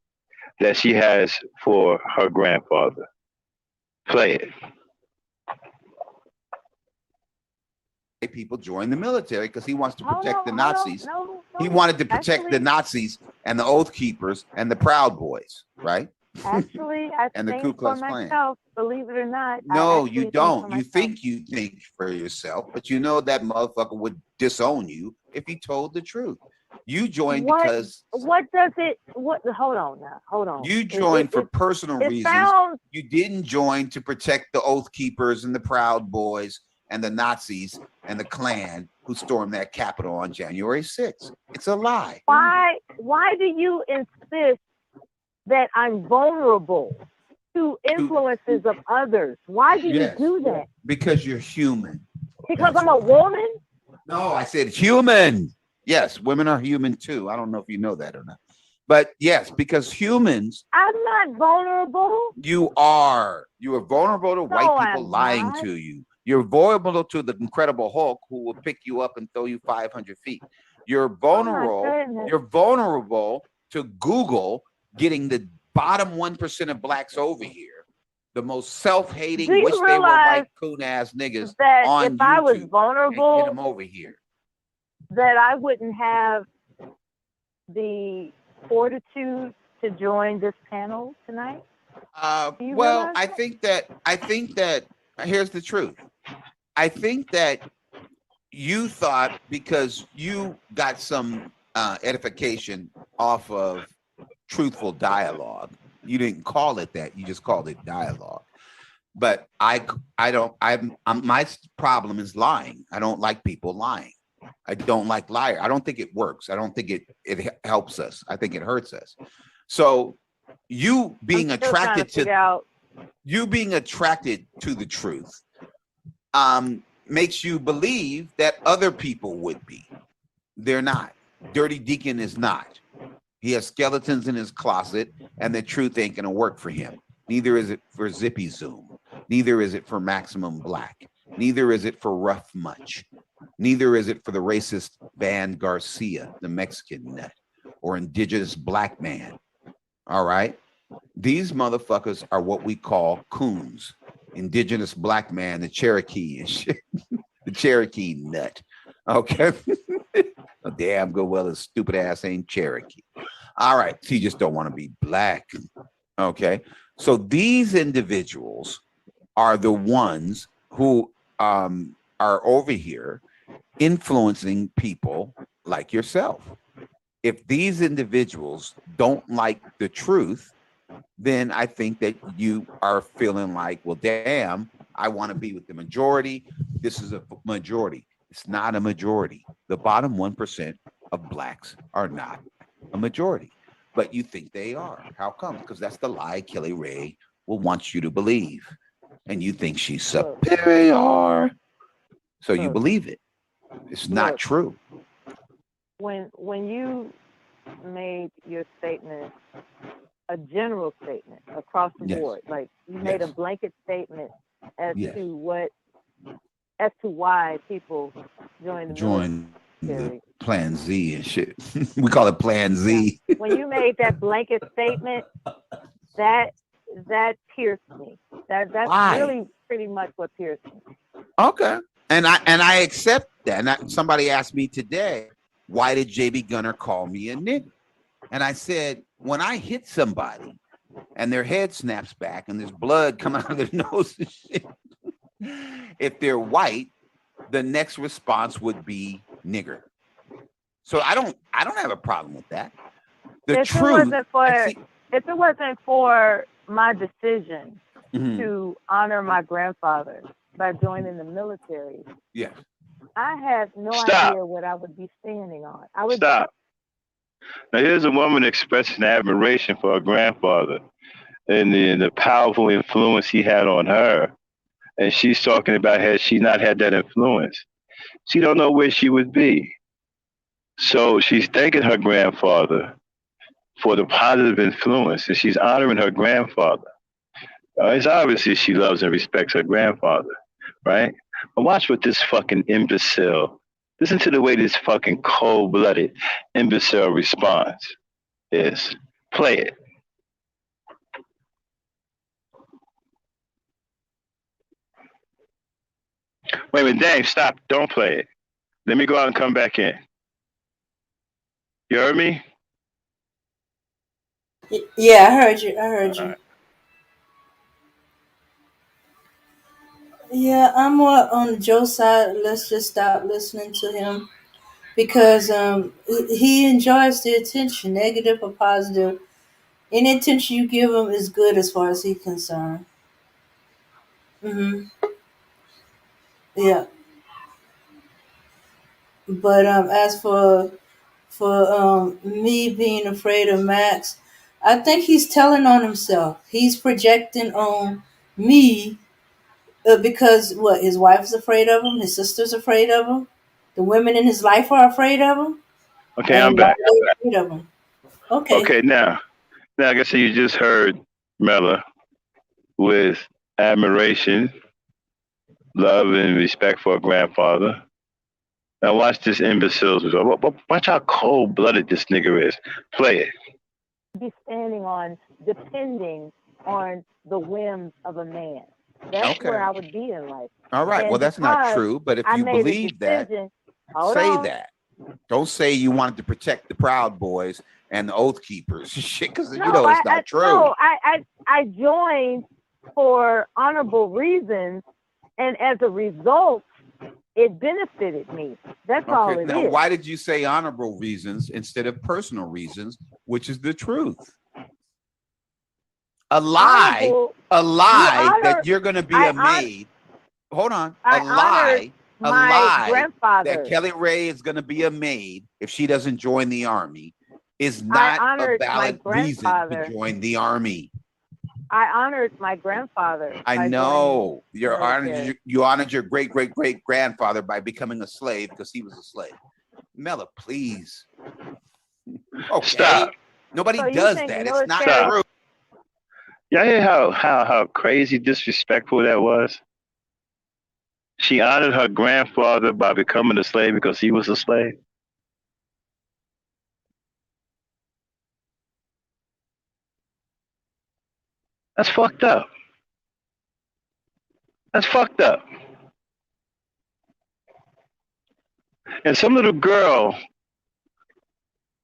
that she has for her grandfather. Play it. people join the military because he wants to protect the Hold on, Nazis. no, He wanted to protect the actually, Nazis and the Oath Keepers and the Proud Boys, right? actually, I And the think Ku for Klux Klan. myself, believe it or not. I No, actually you think don't. for You myself. think you think for yourself, but you know that motherfucker would disown you if he told the truth. You joined because What does it? What? Hold on now. Hold on. you joined for personal it reasons. sounds. You didn't join to protect the Oath Keepers and the Proud Boys and the Nazis and the Klan who stormed that Capitol on January 6th. It's a lie. Why do you insist that I'm vulnerable to influences of others? Why do Yes. you do that? Because you're human. Because I'm a woman? No, I said human. Yes, women are human too. I don't know if you know that or not. But yes, because humans. I'm not vulnerable. You are. You are vulnerable to white people I'm lying not. to you. You're vulnerable to the Incredible Hulk who will pick you up and throw you 500 feet. You're vulnerable. goodness. You're vulnerable to Google getting the bottom 1% of blacks over here, the most self-hating, Do you wish they were realize white coon-ass niggas that on if I was YouTube and vulnerable, get them over here. that I wouldn't have the fortitude to join this panel tonight? Do you Well, realize I think that here's the truth. I think that you thought because you got some edification off of truthful dialogue. You didn't call it that. You just called it dialogue. But my problem is lying. I don't like people lying. I don't like liar. I don't think it works. I don't think it helps us. I think it hurts us. So you being attracted to the truth makes you believe that other people would be. They're not. Dirty Deacon is not. He has skeletons in his closet, and the truth ain't gonna work for him. Neither is it for Zippy Zoom. Neither is it for Maximum Black. Neither is it for Rough Much. Neither is it for the racist Van Garcia, the Mexican nut, or indigenous black man. All right? These motherfuckers are what we call coons. Indigenous black man, the Cherokee and shit. The Cherokee nut. Okay? Oh, damn good well his stupid ass ain't Cherokee. All right. So you just don't want to be black. Okay? So these individuals are the ones who are over here influencing people like yourself. If these individuals don't like the truth, then I think that you are feeling like, well, damn, I want to be with the majority. This is a majority. It's not a majority. The bottom 1% of blacks are not a majority, but you think they are. How come? Because that's the lie Kelly Ray will want you to believe. And you think she's superior. So you believe it. It's not true. When you made your statement, a general statement across the board, like you made a blanket statement as to why people join the military. Plan Z and shit. We call it Plan Z. Yeah. When you made that blanket statement, that pierced me. That's really pretty much what pierced me. Okay. And I accept that. And somebody asked me today, why did JB Gunner call me a nigger? And I said, when I hit somebody and their head snaps back and there's blood coming out of their nose and shit, if they're white, the next response would be nigger. So I don't have a problem with that. If it wasn't for my decision to honor my grandfather by joining the military, I have no idea what I would be standing on. Stop. Now here's a woman expressing admiration for her grandfather and the powerful influence he had on her. And she's talking about had she not had that influence, she don't know where she would be. So she's thanking her grandfather for the positive influence, and she's honoring her grandfather. It's obviously she loves and respects her grandfather, right? But watch what this fucking imbecile, listen to the way this fucking cold-blooded imbecile responds is. Play it. Wait a minute, dang, stop. Don't play it. Let me go out and come back in. You heard me? Yeah, I heard you. I heard you. Yeah, I'm more on Joe's side. Let's just stop listening to him because he enjoys the attention, negative or positive. Any attention you give him is good as far as he's concerned. Yeah, but as for me being afraid of Max, I think he's telling on himself. He's projecting on me because what his wife is afraid of him, his sister's afraid of him, the women in his life are afraid of him, Okay, I'm and why back. are they afraid of him? Okay. Okay, now I guess you just heard Mella with admiration, love, and respect for her grandfather. Now watch this imbecile. Watch how cold-blooded this nigga is. Play it. Be depending on the whims of a man. That's where I would be in life. All right. And Well, that's not because true. But if I you made a believe that, decision- say that. Don't say you wanted to protect the Proud Boys and the Oath Keepers. Shit, because you know it's not true. No, I joined for honorable reasons, and as a result, it benefited me. That's all it is. Now, why did you say honorable reasons instead of personal reasons, which is the truth? A lie that you're going to be a maid. Hold on. A lie that Kelly Ray is going to be a maid if she doesn't join the army is not a valid reason to join the army. I honored my grandfather. I know you honored your great grandfather by becoming a slave because he was a slave. Mella, please. Okay. Stop. Nobody does that. It's not true. Y'all hear how crazy disrespectful that was? She honored her grandfather by becoming a slave because he was a slave. That's fucked up. That's fucked up. And some little girl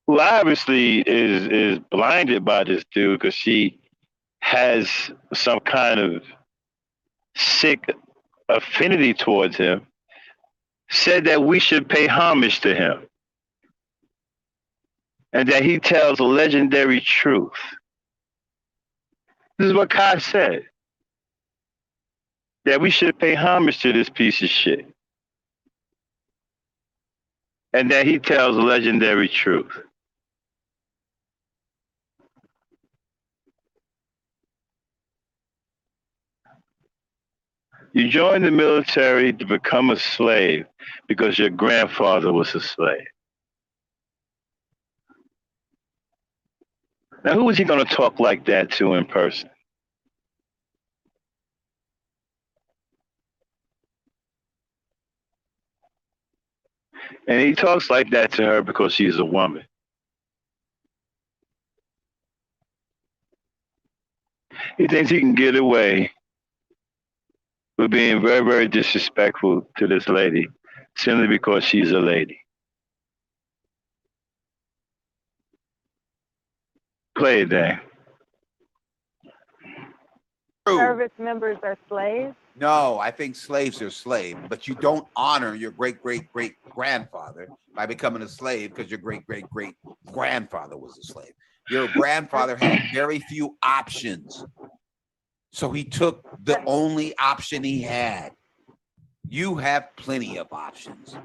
who obviously is blinded by this dude because she has some kind of sick affinity towards him, said that we should pay homage to him and that he tells a legendary truth. This is what Kai said. That we should pay homage to this piece of shit. And that he tells a legendary truth. You joined the military to become a slave because your grandfather was a slave. Now, who was he going to talk like that to in person? And he talks like that to her because she's a woman. He thinks he can get away with being very, very disrespectful to this lady simply because she's a lady. Play it, Dan. Service members are slaves? No, I think slaves are slaves, but you don't honor your great grandfather by becoming a slave because your great grandfather was a slave. Your grandfather had very few options. So he took the only option he had. You have plenty of options.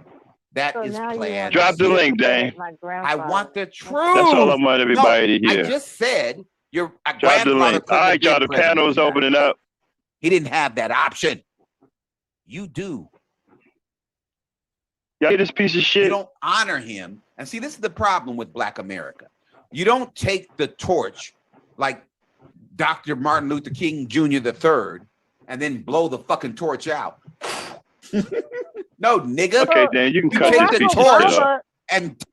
That is planned. Drop the link, Dan. I want the truth. That's all I want everybody to hear. I just said your Drop the link. All right, y'all, the panel is opening up. He didn't have that option. You do. Y'all hear this piece of shit? You don't honor him. And see, this is the problem with Black America. You don't take the torch like Dr. Martin Luther King Jr. III and then blow the fucking torch out. No, nigga. Okay, Dan, you can cut take this the piece torch of shit off. and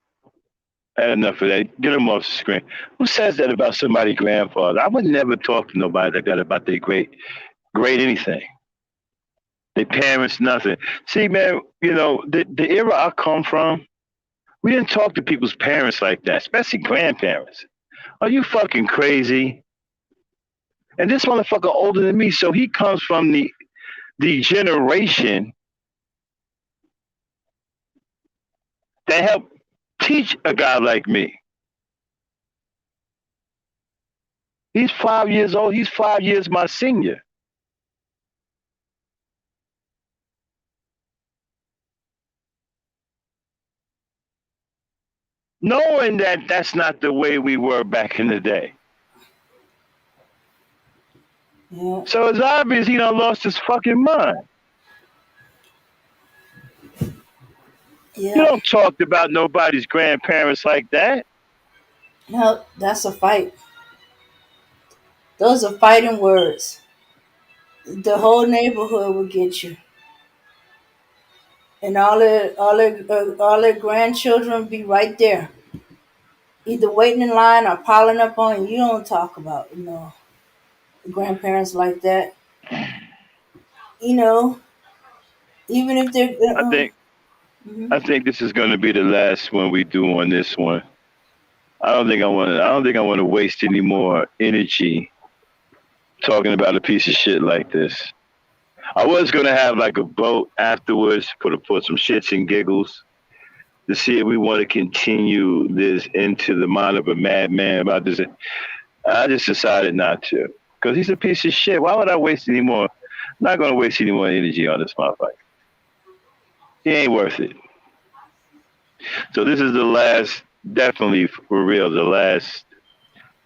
I had enough of that. Get him off the screen. Who says that about somebody's grandfather? I would never talk to nobody like that about their great anything. Their parents, nothing. See, man, the era I come from, we didn't talk to people's parents like that, especially grandparents. Are you fucking crazy? And this motherfucker older than me, so he comes from the generation that helped teach a guy like me. He's 5 years old. He's 5 years my senior. Knowing that that's not the way we were back in the day. Yeah. So it's obvious he done lost his fucking mind. Yeah. You don't talk about nobody's grandparents like that. No, that's a fight. Those are fighting words. The whole neighborhood will get you, and all their grandchildren be right there, either waiting in line or piling up on you. You don't talk about grandparents like that. Even if they're. I think this is going to be the last one we do on this one. I don't think I want to waste any more energy talking about a piece of shit like this. I was going to have like a vote afterwards for some shits and giggles to see if we want to continue this into the mind of a madman about this. I just decided not to because he's a piece of shit. Why would I waste any more? I'm not going to waste any more energy on this motherfucker. He ain't worth it. So this is the last, definitely for real, the last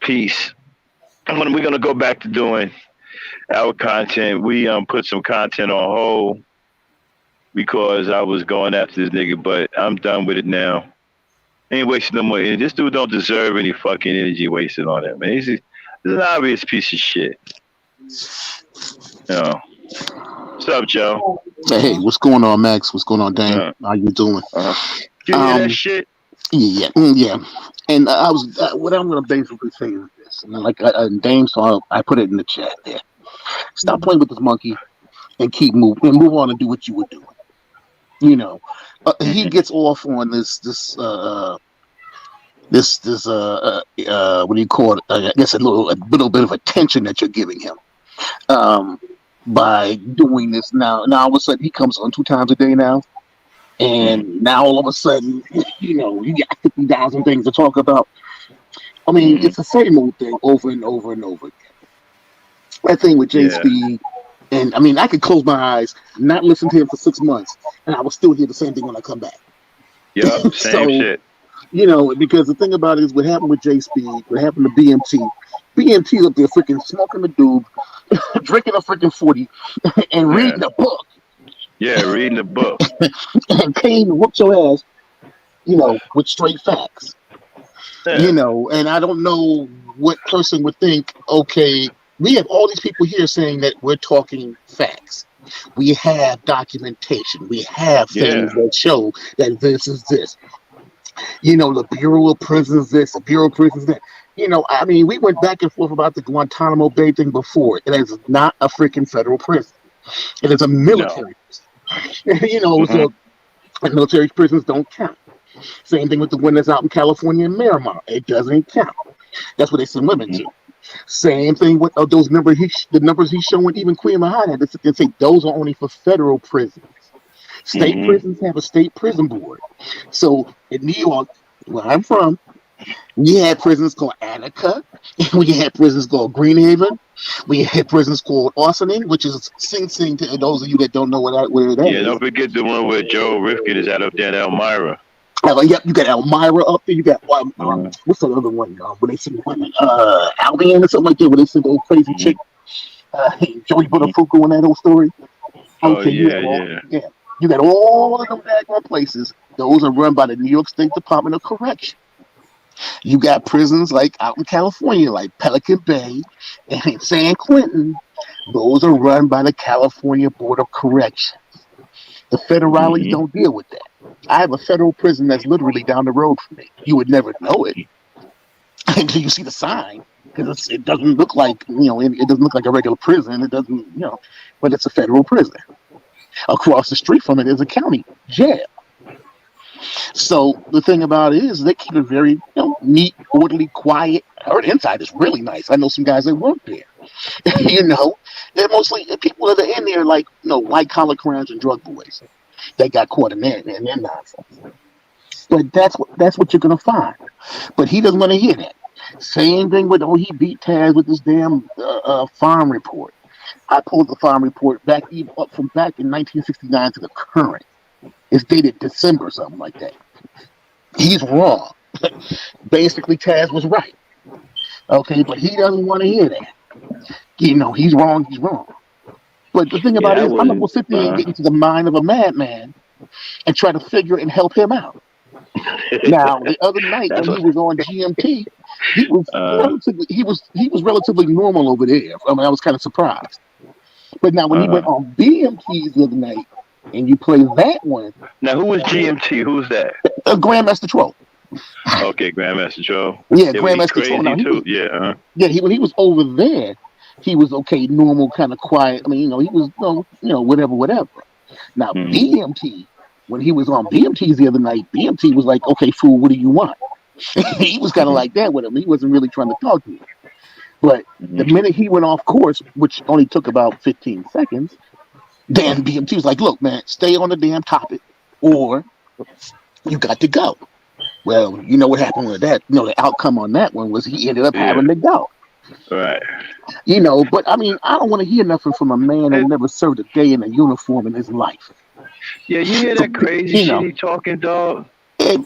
piece. We're gonna go back to doing our content. We put some content on hold because I was going after this nigga, but I'm done with it now. Ain't wasting no more energy. This dude don't deserve any fucking energy wasted on him, man. He's an obvious piece of shit. What's up, Joe? Hey, what's going on, Max? What's going on, Dan? How you doing? You hear that shit? Yeah. And I was what I'm going to basically say is this, and like Dame, so I put it in the chat there. Stop playing with this monkey and move on and do what you were doing. He gets off on this what do you call it? I guess a little bit of attention that you're giving him. By doing this now all of a sudden he comes on 2 times a day now, and now all of a sudden you got 50,000 things to talk about. I mean, it's the same old thing over and over and over again. That thing with J Speed, and I mean, I could close my eyes, not listen to him for 6 months, and I will still hear the same thing when I come back. Yeah, same shit. Because the thing about it is what happened with J Speed, what happened to BMT. BMT's up there freaking smoking the doob, drinking a freaking 40, and reading a book. Yeah, reading a book. And came and whooped your ass, with straight facts. And I don't know what person would think, okay, we have all these people here saying that we're talking facts. We have documentation. We have things that show that this is this. The Bureau of Prisons this, the Bureau of Prisons that. I mean, we went back and forth about the Guantanamo Bay thing before. It is not a freaking federal prison. It is a military prison. So military prisons don't count. Same thing with the one that's out in California and Miramar. It doesn't count. That's what they send women to. Same thing with those numbers. The numbers he's showing, even Queen Mahad had to say those are only for federal prisons. State prisons have a state prison board. So in New York, where I'm from, we had prisons called Attica. We had prisons called Greenhaven. We had prisons called Ossining, which is Sing Sing to those of you that don't know where that is. Yeah, don't forget the one where Joe Rifkin is out up there in Elmira. Yep, you got Elmira up there. You got what's that other one? Where they sing women, Albion or something like that. Where they sing the old crazy chick, Joey Buttafuoco in that whole story. Yeah. You got all of them daggone places. Those are run by the New York State Department of Correction. You got prisons like out in California, like Pelican Bay and in San Quentin. Those are run by the California Board of Corrections. The federales don't deal with that. I have a federal prison that's literally down the road from me. You would never know it until you see the sign, because it doesn't look like it doesn't look like a regular prison. It doesn't but it's a federal prison. Across the street from it is a county jail. So the thing about it is they keep it very neat, orderly, quiet. I heard inside is really nice. I know some guys that work there. They're mostly people that are in there like white collar crimes and drug boys. They got caught in their nonsense. But that's what you're gonna find. But he doesn't want to hear that. Same thing with he beat Taz with this damn farm report. I pulled the farm report back in 1969 to the current. It's dated December, something like that. He's wrong. Basically, Taz was right. Okay, but he doesn't want to hear that. He's wrong. He's wrong. But the thing about it is, I'm not gonna sit there and get into the mind of a madman and try to figure and help him out. Now, the other night when he was on GMT, he was relatively normal over there. I mean, I was kind of surprised. But now when he went on BMT the other night, and you play that one. Now, who was GMT? Who was that? Grandmaster Troll. Okay, Grandmaster Troll. Yeah, Grandmaster Troll. Now, when he was over there, he was okay, normal, kind of quiet. I mean, he was, whatever. Now, BMT, when he was on BMTs the other night, BMT was like, okay, fool, what do you want? He was kind of like that with him. He wasn't really trying to talk to him. But the minute he went off course, which only took about 15 seconds, then BMT was like, look, man, stay on the damn topic or you got to go. Well, you know what happened with that? The outcome on that one was he ended up having to go. Right. But I mean, I don't want to hear nothing from a man that never served a day in a uniform in his life. Yeah, you hear that crazy shit he talking, dog?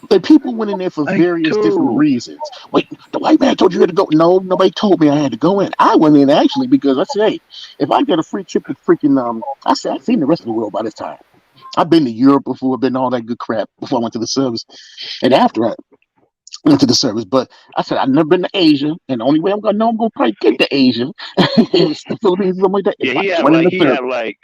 But people went in there for various different reasons. Wait, the white man told you had to go. No, nobody told me I had to go in. I went in actually because I said, hey, if I get a free trip to freaking I said I've seen the rest of the world by this time. I've been to Europe before, been to all that good crap before I went to the service, and after I went to the service. But I said I've never been to Asia, and the only way I'm gonna probably get to Asia is the Philippines, something like that. Yeah, he had like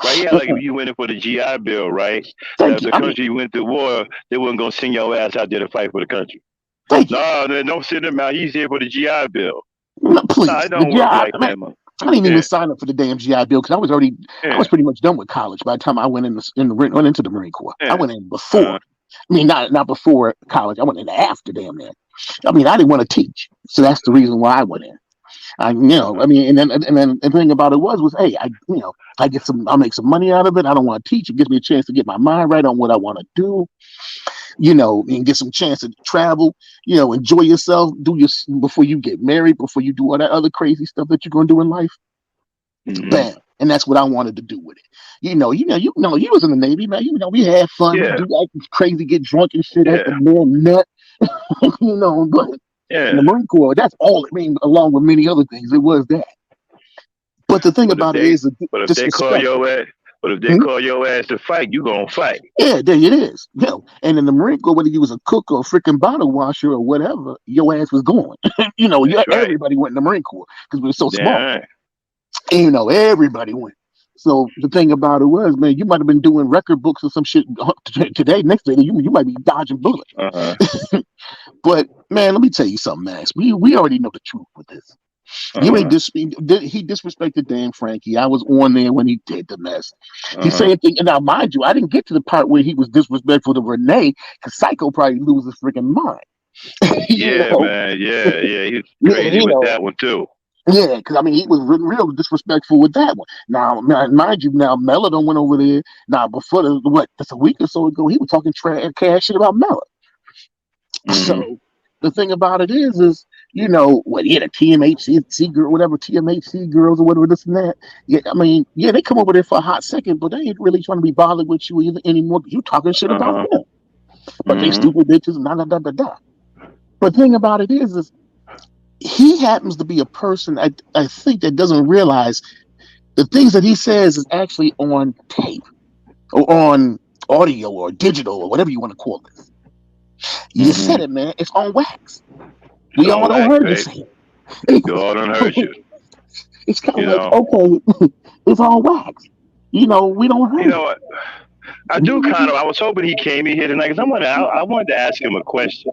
if you went in for the GI Bill, right? If the country went to war, they weren't gonna send your ass out there to fight for the country. No, don't send him out. He's here for the GI Bill. No, please, I don't work like that, man. I didn't even sign up for the damn GI Bill because I was pretty much done with college by the time I went into the Marine Corps. I went in before. I mean, not before college. I went in after damn near. I mean, I didn't want to teach, so that's the reason why I went in. And then the thing about it was, hey, I'll make some money out of it. I don't want to teach. It gives me a chance to get my mind right on what I want to do, and get some chance to travel, enjoy yourself, before you get married, before you do all that other crazy stuff that you're going to do in life. Bam. And that's what I wanted to do with it. You was in the Navy, man. We had fun. We do like crazy, get drunk and shit at the damn nut. But in the Marine Corps, that's all. I mean, along with many other things, it was that. But the thing about it is, but if they call your ass to fight, you gonna fight. Yeah, there it is. And in the Marine Corps, whether you was a cook or a freaking bottle washer or whatever, your ass was going. Everybody went in the Marine Corps because we were so small. Right. And, everybody went. So the thing about it was, man, you might have been doing record books or some shit today. Next day, you might be dodging bullets. But man, let me tell you something, Max. We already know the truth with this. You ain't he disrespected Dan Frankie. I was on there when he did the mess. He said things, and now mind you, I didn't get to the part where he was disrespectful to Renee because Psycho probably lose his freaking mind. Man. Yeah. He's crazy with that one too. Yeah, because I mean, he was real disrespectful with that one. Now, mind you, Mella done went over there. Now, before that's a week or so ago, he was talking cash shit about Mella. So the thing about it is he had a TMHC girl, whatever, TMHC girls or whatever, this and that. Yeah, I mean, they come over there for a hot second, but they ain't really trying to be bothered with you either anymore. You talking shit about them, but they stupid bitches and da. But the thing about it is he happens to be a person I think that doesn't realize the things that he says is actually on tape or on audio or digital or whatever you want to call it. You said it, man. It's on wax. We all don't heard this. You all don't heard you. It's kind of like, okay, it's on wax. We don't heard. You know what? I was hoping he came in here tonight because I wanted to ask him a question.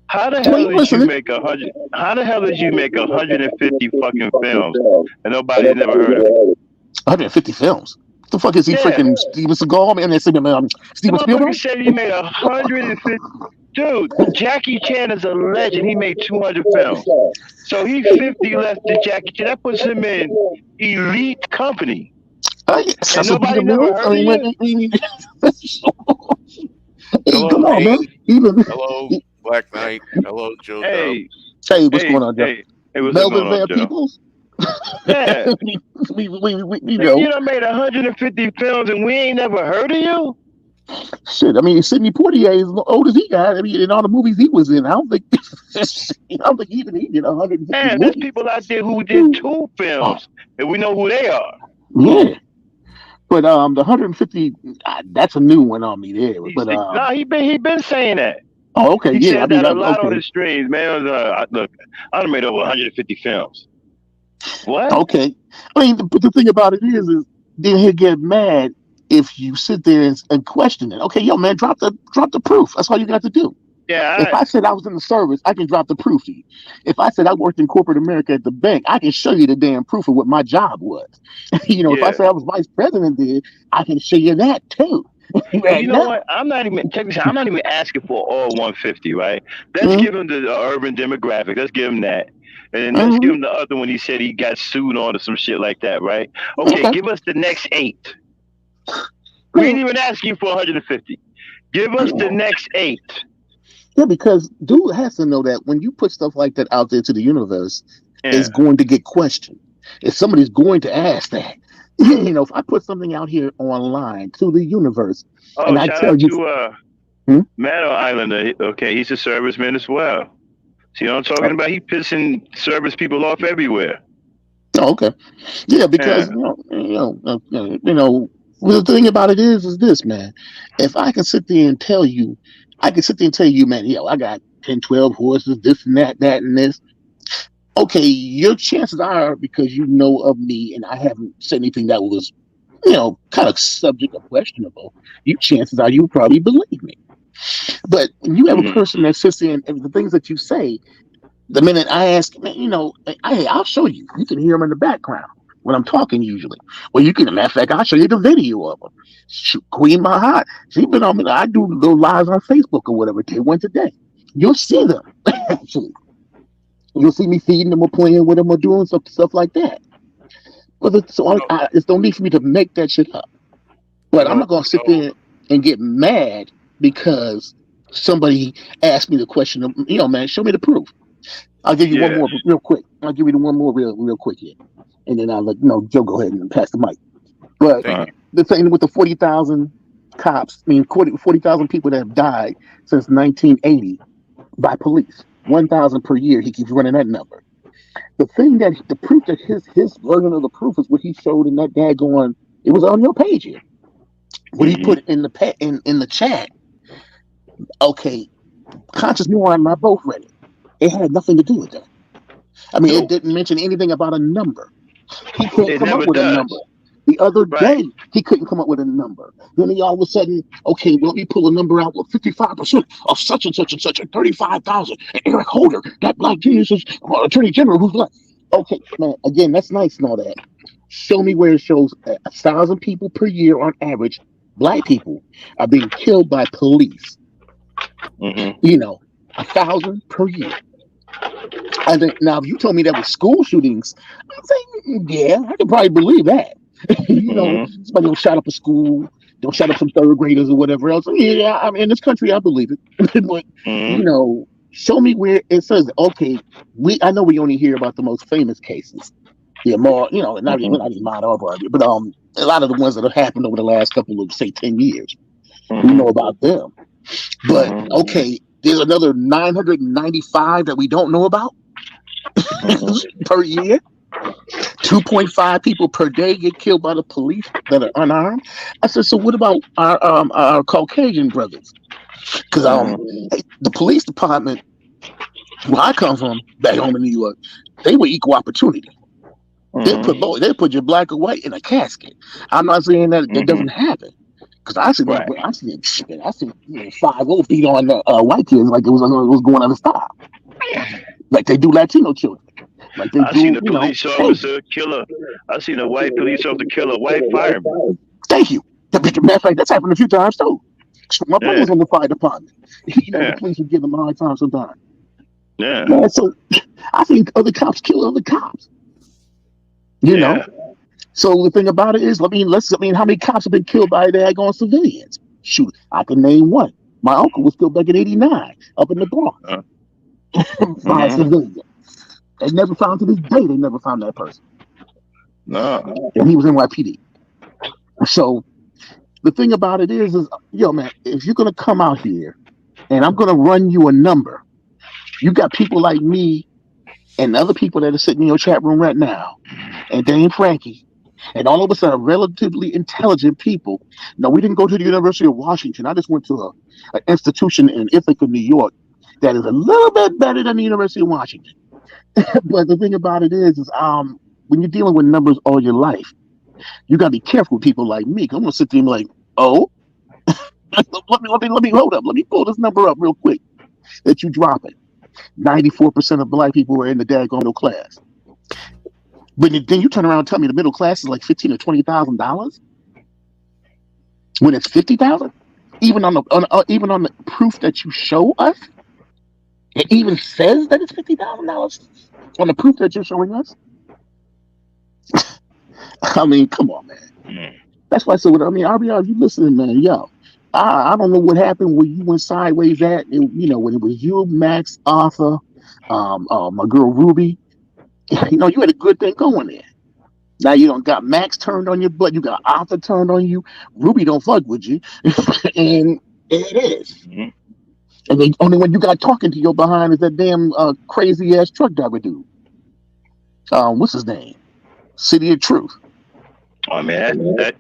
How the hell did you make 100? How the hell did you make 150 fucking films and nobody never heard of it? 150 films. The fuck is he freaking Steven Seagal? Man, Steven Spielberg? Said he made 150. Dude, Jackie Chan is a legend. He made 200 films. So he 50 left to Jackie Chan. That puts him in elite company. And nobody never heard of him? Come on, man. Hello, Black Knight. Hello, Joe. Hey, what's going on, Joe? Hey, what's Melvin going on, Van Peebles? Yeah. we know. You done made 150 films and we ain't never heard of you? Shit, I mean, Sidney Poitier is old as he got. I mean, in all the movies he was in, I don't think even he did 150 Man, there's people out there who did 2 films, and we know who they are. Yeah. But the 150, that's a new one on me there. But no, he been saying that. Oh, okay, he yeah. said that a lot on his streams, man. Look, I done made over 150 films. What? Okay. I mean, the thing about it is then he'll get mad if you sit there and question it. Okay, yo, man, drop the proof. That's all you got to do. Yeah. If I said I was in the service, I can drop the proof to you. If I said I worked in corporate America at the bank, I can show you the damn proof of what my job was. If I said I was vice president there, I can show you that too. You know what? I'm not even asking for all 150, right? Let's give him the urban demographic. Let's give him that. And then let's give him the other one he said he got sued on or some shit like that, right? Okay, give us the next 8. We ain't even asking for 150. Give us the next 8. Yeah, because dude has to know that when you put stuff like that out there to the universe, it's going to get questioned. If somebody's going to ask that, if I put something out here online to the universe, and I tell you, to Madman Islander, okay, he's a serviceman as well. See what I'm talking about? He pissing service people off everywhere. Oh, okay, yeah, because the thing about it is this, man. If I can sit there and tell you, man, I got 10, 12 horses, this and that, and this. Okay, your chances are, because you know of me and I haven't said anything that was, kind of subject or questionable, chances are you probably believe me. But when you have a person that sits there and the things that you say, the minute I ask, I'll show you. You can hear them in the background when I'm talking usually. Well, you can, matter of fact, I'll show you the video of them. Queen Mahat, she's been on me. I do little lives on Facebook or whatever. They went today. You'll see them, actually. You'll see me feeding them or playing with them or doing stuff like that. But it's no need for me to make that shit up. But I'm not going to sit there and get mad because somebody asked me the question of, man, show me the proof. I'll give you one more real quick. I'll give you the one more real quick here. And then I'll let Joe go ahead and pass the mic. But the thing with the 40,000 cops, 40,000 people that have died since 1980 by police. 1,000 per year. He keeps running that number. The proof that his version of the proof is what he showed in that daggone. It was on your page here. What he put in the chat. Okay, Conscious Moron and I both read it. It had nothing to do with that. I mean, it didn't mention anything about a number. He can't come up with a number. The other day, he couldn't come up with a number. Then he all of a sudden, okay, well, let me pull a number out. Well, 55% of such and such and such, and 35,000. And Eric Holder, that black genius is attorney general who's black. Okay, man, again, that's nice and all that. Show me where it shows 1,000 people per year on average, black people, are being killed by police. 1,000 per year. I think now, if you told me that was school shootings, I'd say, yeah, I could probably believe that. Somebody don't shot up a school, don't shot up some third graders or whatever else. Yeah, I mean, in this country, I believe it. But show me where it says, okay, I know we only hear about the most famous cases. Yeah, more, not even mine or RBR, but a lot of the ones that have happened over the last couple of, say, 10 years. We know about them. But okay, there's another 995 that we don't know about per year. 2.5 people per day get killed by the police that are unarmed. I said, so what about our Caucasian brothers? Because the police department, where I come from, back home in New York, they were equal opportunity. They put your black or white in a casket. I'm not saying that it doesn't happen. Because I see 5 feet on white kids like it was going out of style. Like they do Latino children. Like I seen a police officer kill I seen a white police officer kill a white fireman. Thank you. Matter of fact, that's happened a few times too. My brother was on the fire department. The police would give them a hard time sometimes. Yeah. Man, so I think other cops kill other cops. You know. So the thing about it is, how many cops have been killed by daggone civilians? Shoot, I can name one. My uncle was killed back in '89 up in the Bronx by a civilian. They never found, to this day, they never found that person. No. And he was NYPD. So the thing about it is, yo, man, if you're gonna come out here and I'm gonna run you a number, you got people like me and other people that are sitting in your chat room right now, and Dame Frankie, and all of us are relatively intelligent people. No, we didn't go to the University of Washington. I just went to an institution in Ithaca, New York, that is a little bit better than the University of Washington. But the thing about it is when you're dealing with numbers all your life, you gotta be careful with people like me. I'm gonna sit there and be like, oh, let me hold up. Let me pull this number up real quick that you dropping. 94% of black people are in the daggone middle class. But then you turn around and tell me the middle class is like $15,000 or $20,000 when it's $50,000. Even on the proof that you show us, it even says that it's $50,000 on the proof that you're showing us. I mean, come on, man. That's why I said, RBR, you listening, man? Yo, I don't know what happened when you went sideways at, when it was you, Max, Arthur, my girl Ruby. You had a good thing going there. Now you don't got Max turned on your butt. You got Arthur turned on you. Ruby don't fuck with you, and it is. Mm-hmm. And the only one you got talking to your behind is that damn crazy ass truck driver dude. What's his name? City of Truth. Oh man, that's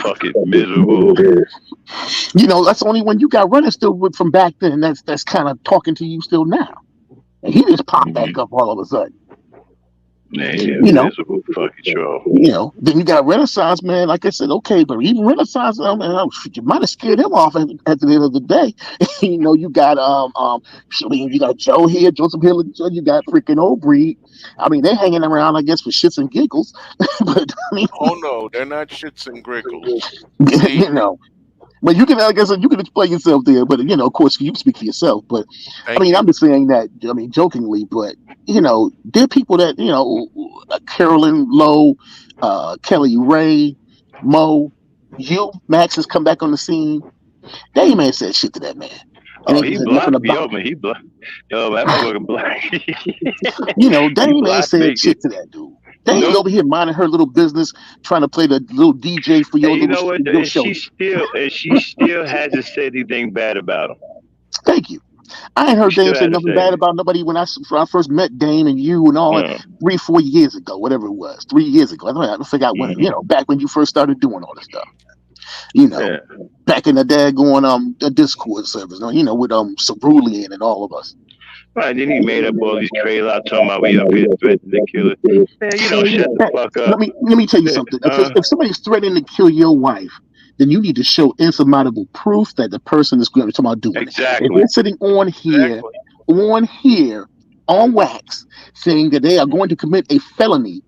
fucking miserable. That's the only one you got running still from back then. That's kind of talking to you still now, and he just popped back up all of a sudden. Man, miserable fucking troll. Then you got Renaissance, man. Like I said, okay, but even Renaissance, you might have scared him off at the end of the day. You got you got Joe here, Joseph Hill, you got freaking Old Breed. I mean, they're hanging around, I guess, for shits and giggles. But oh no, they're not shits and giggles. But you can, I guess, you can explain yourself there. But of course, you speak for yourself. But I'm just saying that. Jokingly. But there are people that Carolyn Lowe, Kelly Ray, Mo, Max has come back on the scene. They ain't man said shit to that man. Oh, he blocked me over. He blocked. Yo, that motherfucker blocked. They ain't man said shit to that dude. They ain't over here minding her little business, trying to play the little DJ for your little show. She still hasn't said anything bad about him. Thank you. I ain't heard Dame say nothing bad about nobody when I first met Dame and you and all that 3-4 years ago, whatever it was, 3 years ago. I don't forget when, back when you first started doing all this stuff. Back in the daggone Discord servers, with Cerulean and all of us. Right, then he made up all these trailers out talking about we up here threatening to kill it. Man, shut the fuck up. Let me tell you something. If somebody's threatening to kill your wife, then you need to show insurmountable proof that the person is going to talk about doing it. If they're sitting on here, on wax, saying that they are going to commit a felony,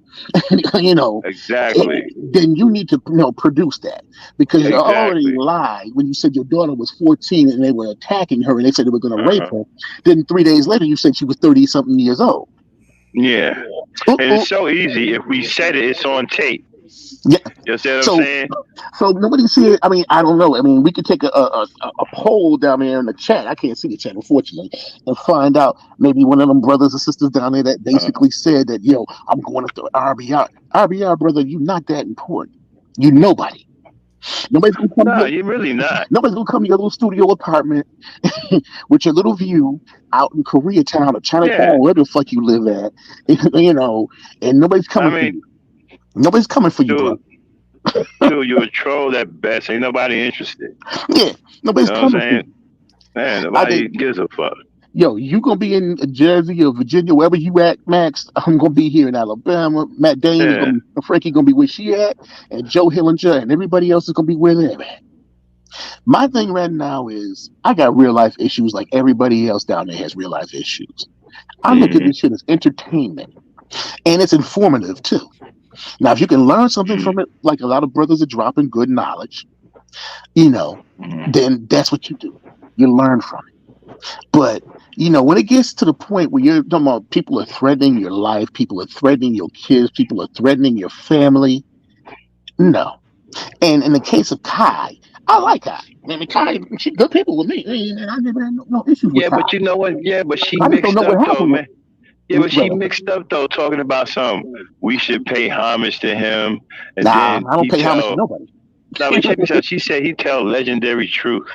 exactly. Then you need to produce that, because you already lied when you said your daughter was 14 and they were attacking her and they said they were going to rape her. Then 3 days later you said she was 30-something years old. Yeah, and it's so easy. If we said it, it's on tape. Yeah. You see what I'm saying? So nobody see it. I mean, I don't know. I mean, we could take a poll down there in the chat. I can't see the chat, unfortunately, and find out maybe one of them brothers or sisters down there that basically said that, I'm going after RBR. RBR, brother, you're not that important. You're nobody. Nobody's gonna come. No, you're really not. Nobody's gonna come to your little studio apartment with your little view out in Koreatown or Chinatown, wherever the fuck you live at, and nobody's coming for you. Nobody's coming for you, bro. Dude, you're a troll at best. Ain't nobody interested. Yeah, nobody's coming for you. Man, nobody gives a fuck. Yo, you gonna be in Jersey or Virginia, wherever you at, Max. I'm gonna be here in Alabama. Matt Dane, Frankie gonna be where she at, and Joe Hillinger and everybody else is gonna be where they're at. My thing right now is I got real life issues like everybody else down there has real life issues. I look at this shit as entertainment, and it's informative too. Now, if you can learn something from it, like a lot of brothers are dropping good knowledge, then that's what you do. You learn from it. But when it gets to the point where you're talking about people are threatening your life, people are threatening your kids, people are threatening your family, no. And in the case of Kai, I like Kai. I mean, Kai, she good people with me. And I never had no issues with Yeah, Kai. but you know what? Yeah, but she I just don't mixed know what up though, happened with man. Yeah, but she well, mixed up though, talking about something. We should pay homage to him, and nah, then I don't he pay homage to tell. nobody. No, but check this out. She said he tell legendary truth.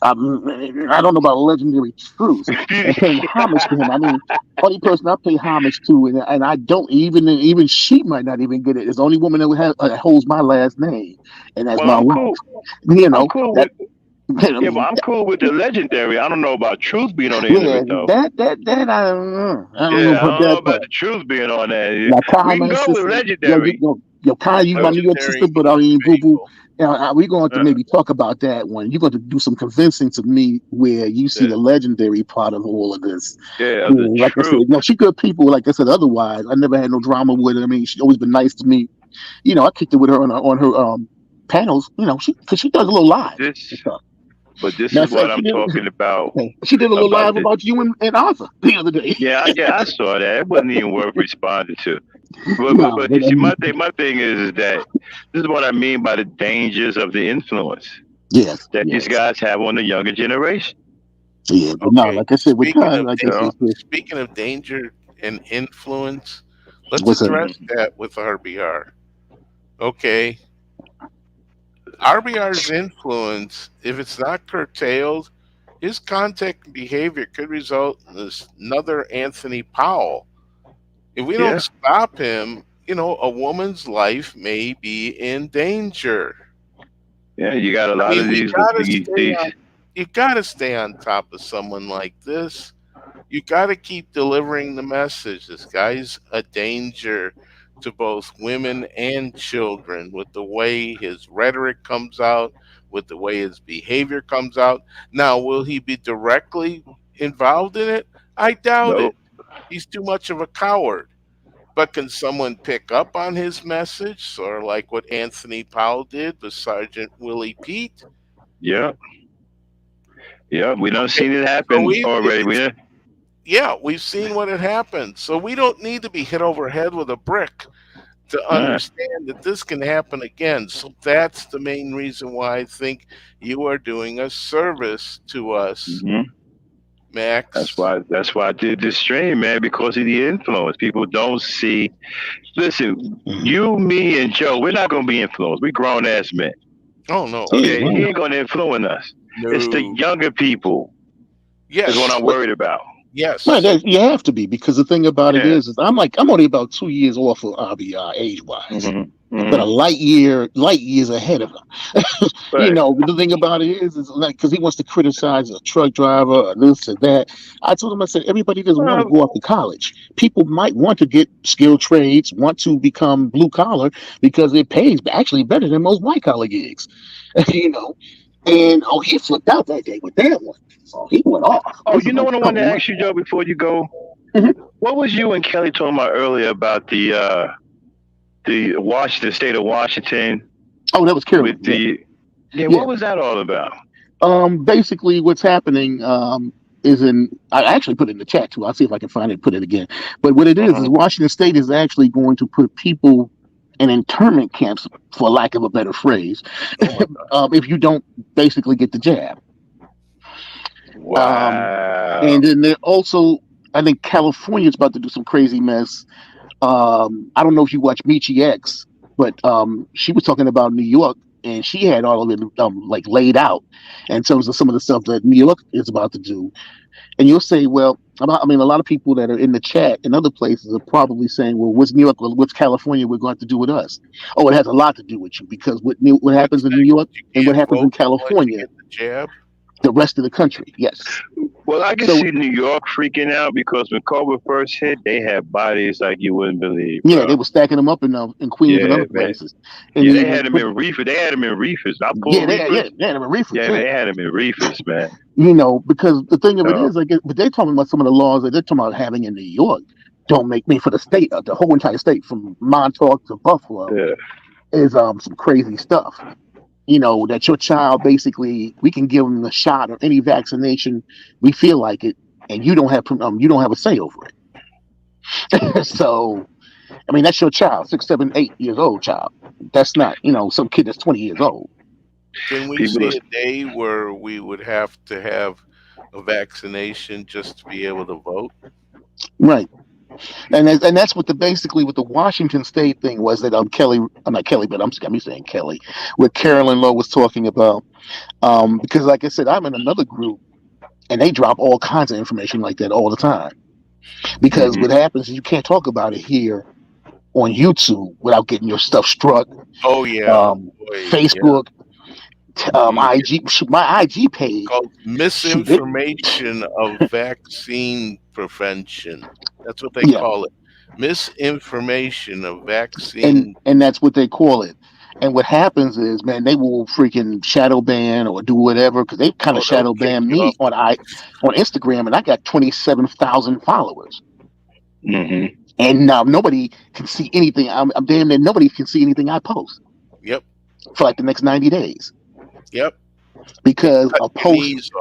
I don't know about legendary truths and paying homage to him. I mean, only person I pay homage to, and I don't even she might not even get it. Is the only woman that holds my last name, and that's Well, my I'm wife. cool. I'm cool That. with. Yeah, but I'm cool with the legendary. I don't know about truth being on the end of Yeah, it though. that I don't know Yeah, I about don't know that about part. the truth being on that. Now, Kai, We can my go with sister, legendary. Kai, you my New York Legendary sister, but I mean, boo boo. faithful. We're going to maybe talk about that one. You're going to do some convincing to me where you see the legendary part of all of this. Yeah, Yeah, like I said, she good people. Like I said, otherwise, I never had no drama with her. I mean, she always been nice to me. I kicked it with her on her panels. Because she does a little live. But this Now, is what I'm talking about. She did a little live the, about you and Arthur the other day. Yeah, I saw that. It wasn't even worth responding to. But you see, my thing is that this is what I mean by the dangers of the influence. Yes. That these guys have on the younger generation. Yeah, but no, like I said, with Kai, speaking of danger and influence, let's address that with RBR. Okay. RBR's influence, if it's not curtailed, his contact and behavior could result in another Anthony Powell. If we don't stop him, a woman's life may be in danger. Yeah, you got a lot of these. You got to stay on top of someone like this. You got to keep delivering the message. This guy's a danger to both women and children with the way his rhetoric comes out, with the way his behavior comes out. Now, will he be directly involved in it? I doubt it. He's too much of a coward. But can someone pick up on his message, sort of like what Anthony Powell did with Sergeant Willie Pete? Yeah. Yeah, we done seen it happen already. Yeah, we've seen what had happened. So we don't need to be hit over head with a brick to understand that this can happen again. So that's the main reason why I think you are doing a service to us, Max. That's why I did this stream, man, because of the influence. People don't see. Listen, you, me, and Joe, we're not going to be influenced. We grown ass men. Oh no. Okay, he ain't going to influence us. No. It's the younger people. Yes. Is what I'm worried about. Yes. Right, you have to be, because the thing about it is I'm only about 2 years off of RBR age wise. But a light years ahead of him. Right. The thing about it is like, because he wants to criticize a truck driver or this or that. I told him, I said, everybody doesn't want to go off to college. People might want to get skilled trades, want to become blue collar because it pays actually better than most white collar gigs. And he flipped out that day with that one. So he went off. Oh, you know what I wanted to ask you, Joe, before you go? What was you and Kelly talking about earlier about the state of Washington? Oh, that was Kelly. What was that all about? Basically, what's happening is I actually put it in the chat too. I'll see if I can find it and put it again. But what it is Washington State is actually going to put people in internment camps, for lack of a better phrase, if you don't basically get the jab. Wow. And then they're also, I think California's about to do some crazy mess. I don't know if you watch Michi X, but she was talking about New York, and she had all of it laid out in terms of some of the stuff that New York is about to do. And you'll say, well, a lot of people that are in the chat and other places are probably saying, well, what's New York, what's California we're going to do with us? Oh, it has a lot to do with you, because what happens in New York and what happens in California, the rest of the country, yes. Well, I can see New York freaking out, because when COVID first hit, they had bodies like you wouldn't believe. Yeah, they were stacking them up in Queens and other places. And they had them in reefers. They had them in reefers. They had them in reefers. Yeah, they had them in reefers, man. Because the thing of it is, but they're talking about some of the laws that they're talking about having in New York. don't make me for the state, the whole entire state from Montauk to Buffalo Yeah. is some crazy stuff. That your child basically we can give them the shot or any vaccination we feel like it, and you don't have a say over it. So I mean that's your child, 6, 7, 8 years old child. That's not some kid that's 20 years old. Can we People see a day where we would have to have a vaccination just to be able to vote? Right. And that's what basically what the Washington State thing was that Kelly, I'm not Kelly, but I'm saying Kelly, what Carolyn Lowe was talking about. Because like I said, I'm in another group, and they drop all kinds of information like that all the time. Because what happens is you can't talk about it here on YouTube without getting your stuff struck. Oh yeah, Facebook, IG, my IG page. Called misinformation of vaccine prevention. That's what they call it. Misinformation of vaccine. And that's what they call it. And what happens is, man, they will freaking shadow ban or do whatever because they kind of shadow ban me on Instagram, and I got 27,000 followers. Mm-hmm. And now nobody can see anything. I'm damn near nobody can see anything I post. Yep. For like the next 90 days. Yep. Because a post.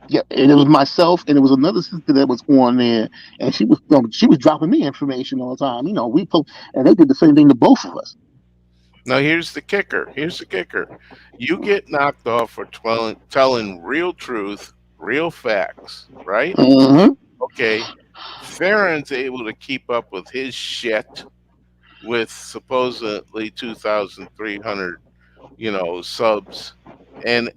Yeah, and it was myself, and it was another sister that was on there, and she was dropping me information all the time. We post, and they did the same thing to both of us. Now here's the kicker. You get knocked off for telling real truth, real facts, right? Mm-hmm. Okay. Farron's able to keep up with his shit with supposedly 2,300, subs. And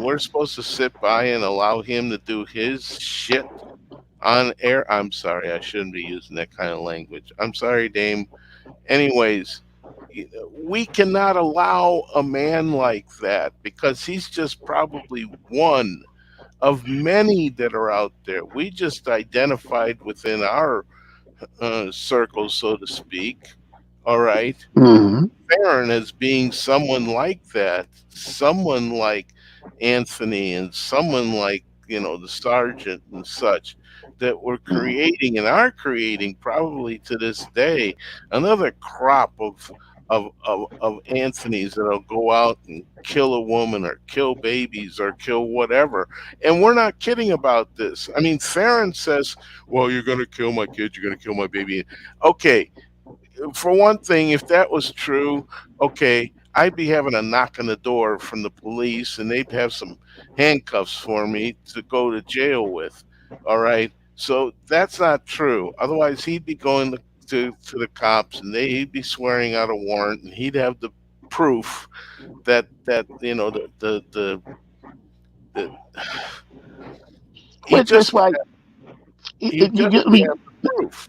we're supposed to sit by and allow him to do his shit on air. I'm sorry, I shouldn't be using that kind of language. I'm sorry, Dame. Anyways, we cannot allow a man like that because he's just probably one of many that are out there. We just identified within our circle, so to speak. All right. Mm-hmm. Farron as being someone like that, someone like Anthony and someone like, the sergeant and such that we're creating and are creating probably to this day another crop of Anthony's that'll go out and kill a woman or kill babies or kill whatever. And we're not kidding about this. I mean, Farron says, well, you're going to kill my kid, you're going to kill my baby. Okay. For one thing, if that was true, okay, I'd be having a knock on the door from the police and they'd have some handcuffs for me to go to jail with. All right. So that's not true. Otherwise, he'd be going to the cops and he'd be swearing out a warrant and he'd have the proof that that's why you get me proof.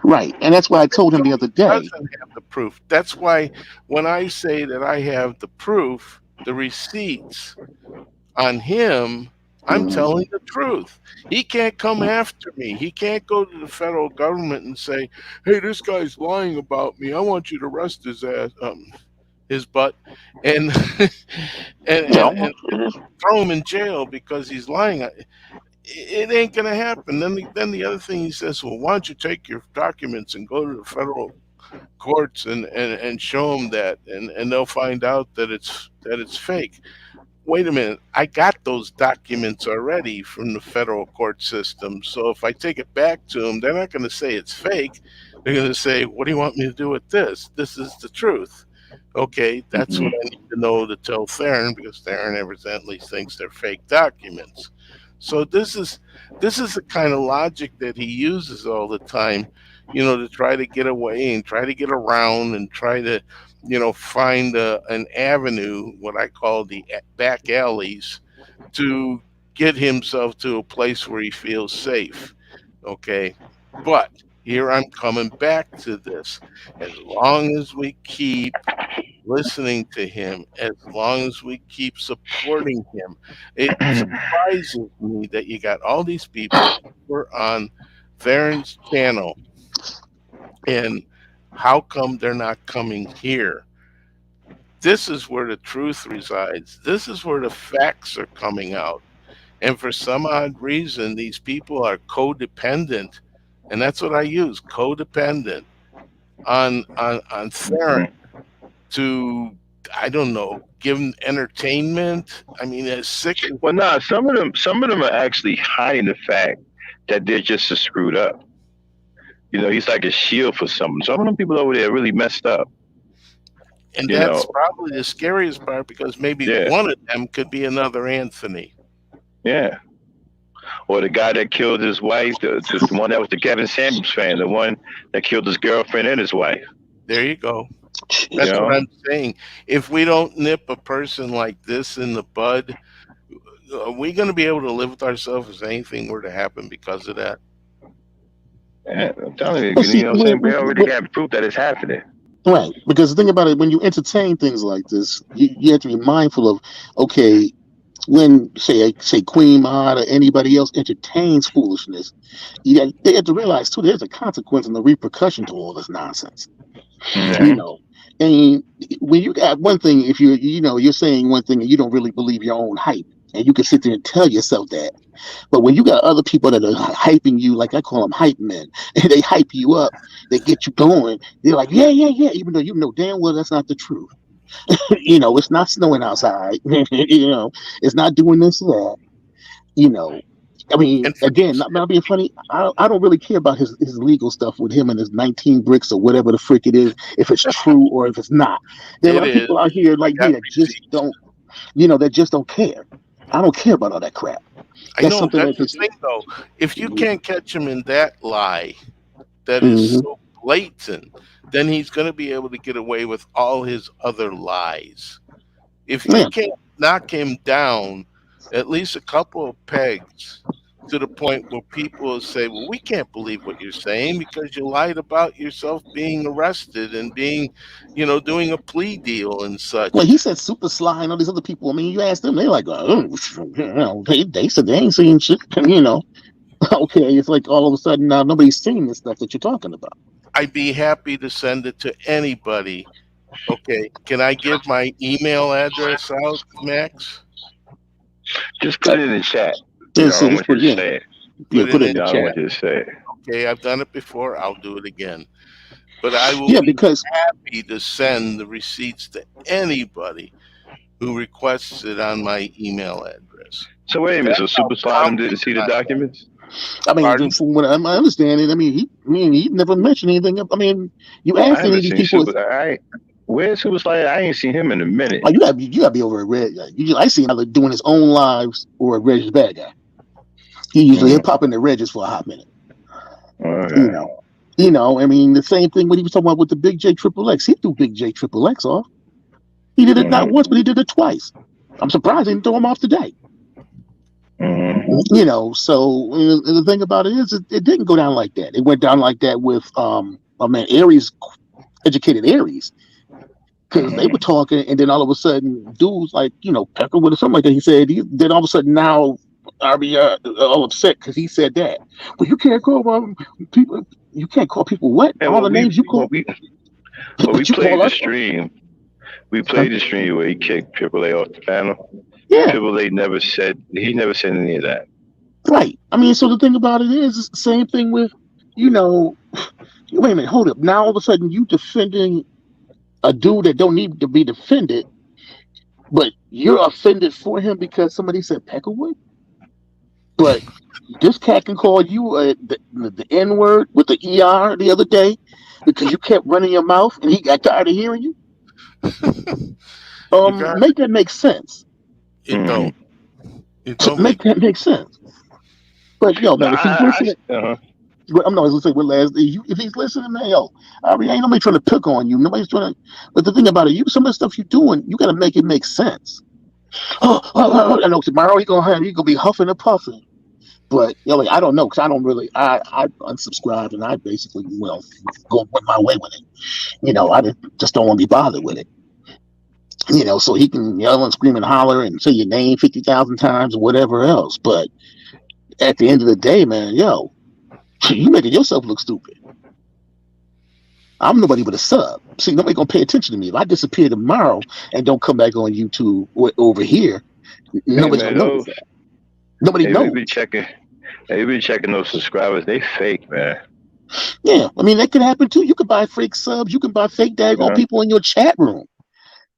Right, and that's why I told him the other day. Doesn't have the proof. That's why when I say that I have the proof, the receipts on him, I'm telling the truth. He can't come after me. He can't go to the federal government and say, "Hey, this guy's lying about me. I want you to arrest his ass, his butt, and and throw him in jail because he's lying." It ain't gonna happen. Then the other thing he says, well, why don't you take your documents and go to the federal courts and show them that, and they'll find out that it's fake. Wait a minute, I got those documents already from the federal court system. So if I take it back to them, they're not going to say it's fake. They're going to say, what do you want me to do with this? This is the truth. Okay, that's what I need to know to tell Theron, because Theron evidently thinks they're fake documents. So this is the kind of logic that he uses all the time, to try to get away and try to get around and try to, find an avenue, what I call the back alleys, to get himself to a place where he feels safe. Okay, but here I'm coming back to this. As long as we keep listening to him, as long as we keep supporting him, it surprises me that you got all these people who are on Theron's channel, and how come they're not coming here? This is where the truth resides. This is where the facts are coming out. And for some odd reason, these people are codependent and that's what I use, codependent on Theron to, I don't know, give him entertainment. I mean, it's sick. Well, nah, some of them are actually hiding the fact that they're just as screwed up. You know, he's like a shield for some. Some of them people over there are really messed up. And that's probably the scariest part, because maybe one of them could be another Anthony. Yeah. Or the guy that killed his wife, the one that was the Kevin Samuels fan, the one that killed his girlfriend and his wife. There you go. That's what I'm saying. If we don't nip a person like this in the bud, are we going to be able to live with ourselves if anything were to happen because of that? Yeah, I'm telling you, you know what I'm saying? We already got proof that it's happening. Right, because the thing about it, when you entertain things like this, you have to be mindful of, okay, when say Queen Mod or anybody else entertains foolishness, they have to realize too, there's a consequence and a repercussion to all this nonsense. Mm-hmm. You know, and when you got one thing, if you're saying one thing and you don't really believe your own hype, and you can sit there and tell yourself that. But when you got other people that are hyping you, like I call them hype men, and they hype you up, they get you going. They're like, yeah, even though you know damn well that's not the truth. You know, it's not snowing outside. You know, it's not doing this or that. You know, I mean, again, not being funny, I don't really care about his legal stuff with him and his 19 bricks or whatever the frick it is, if it's true or if it's not. There are a lot of people out here like me that just don't, that just don't care. I don't care about all that crap. I know, that's the thing, though. If you can't catch him in that lie that is so blatant, then he's going to be able to get away with all his other lies. If you can't knock him down at least a couple of pegs to the point where people will say, well, we can't believe what you're saying because you lied about yourself being arrested and being, doing a plea deal and such. Well, he said Super Sly and all these other people. I mean, you ask them, they're like, they said they ain't seen shit, Okay, it's like all of a sudden now nobody's seen this stuff that you're talking about. I'd be happy to send it to anybody. Okay, can I give my email address out, Max? Just put it in the chat. Put it in the chat. Okay, I've done it before. I'll do it again. But I will be happy to send the receipts to anybody who requests it on my email address. So wait a minute. So Super Slime didn't see the documents? I mean, from what I understand it, he never mentioned anything. I mean, you asked any of these people. Where's Super Slime? I ain't seen him in a minute. Oh, you gotta be over at Red. I see him either doing his own lives or at Reg's bad guy. He usually he'll pop in the Regis for a hot minute. I mean, the same thing when he was talking about with the Big J Triple X. He threw Big J Triple X off. He did it not once, but he did it twice. I'm surprised he didn't throw him off today. So the thing about it is, it didn't go down like that. It went down like that with Aries, educated Aries, because they were talking, and then all of a sudden, dudes like Peckerwood or something like that. He said, then all of a sudden now RBR all upset because he said that. But you can't call people. You can't call people what? And all the names you call. We played the stream. We played the stream where he kicked Triple A off the panel. Yeah. Triple A never said any of that. Right. I mean, so the thing about it is, it's the same thing with, wait a minute, hold up. Now all of a sudden you defending a dude that don't need to be defended, but you're offended for him because somebody said Peckerwood? But this cat can call you the N-word with the ER the other day because you kept running your mouth and he got tired of hearing you? Make that make sense. It don't. Make that make sense. But man, if he's listening, I'm not going to say what last. If he's listening, man, ain't nobody trying to pick on you. Nobody's trying to. But the thing about it, some of the stuff you're doing, you got to make it make sense. I know tomorrow he gonna be huffing and puffing. But I don't know, because I don't really. I unsubscribed and I basically go my way with it. I just don't want to be bothered with it. So he can yell and scream and holler and say your name 50,000 times or whatever else. But at the end of the day, man, you making yourself look stupid. I'm nobody but a sub. See, nobody gonna pay attention to me. If I disappear tomorrow and don't come back on YouTube over here, nobody's gonna notice that. Nobody knows. They be checking those subscribers. They fake, man. Yeah, I mean that could happen too. You could buy fake subs. You can buy fake daggone people in your chat room.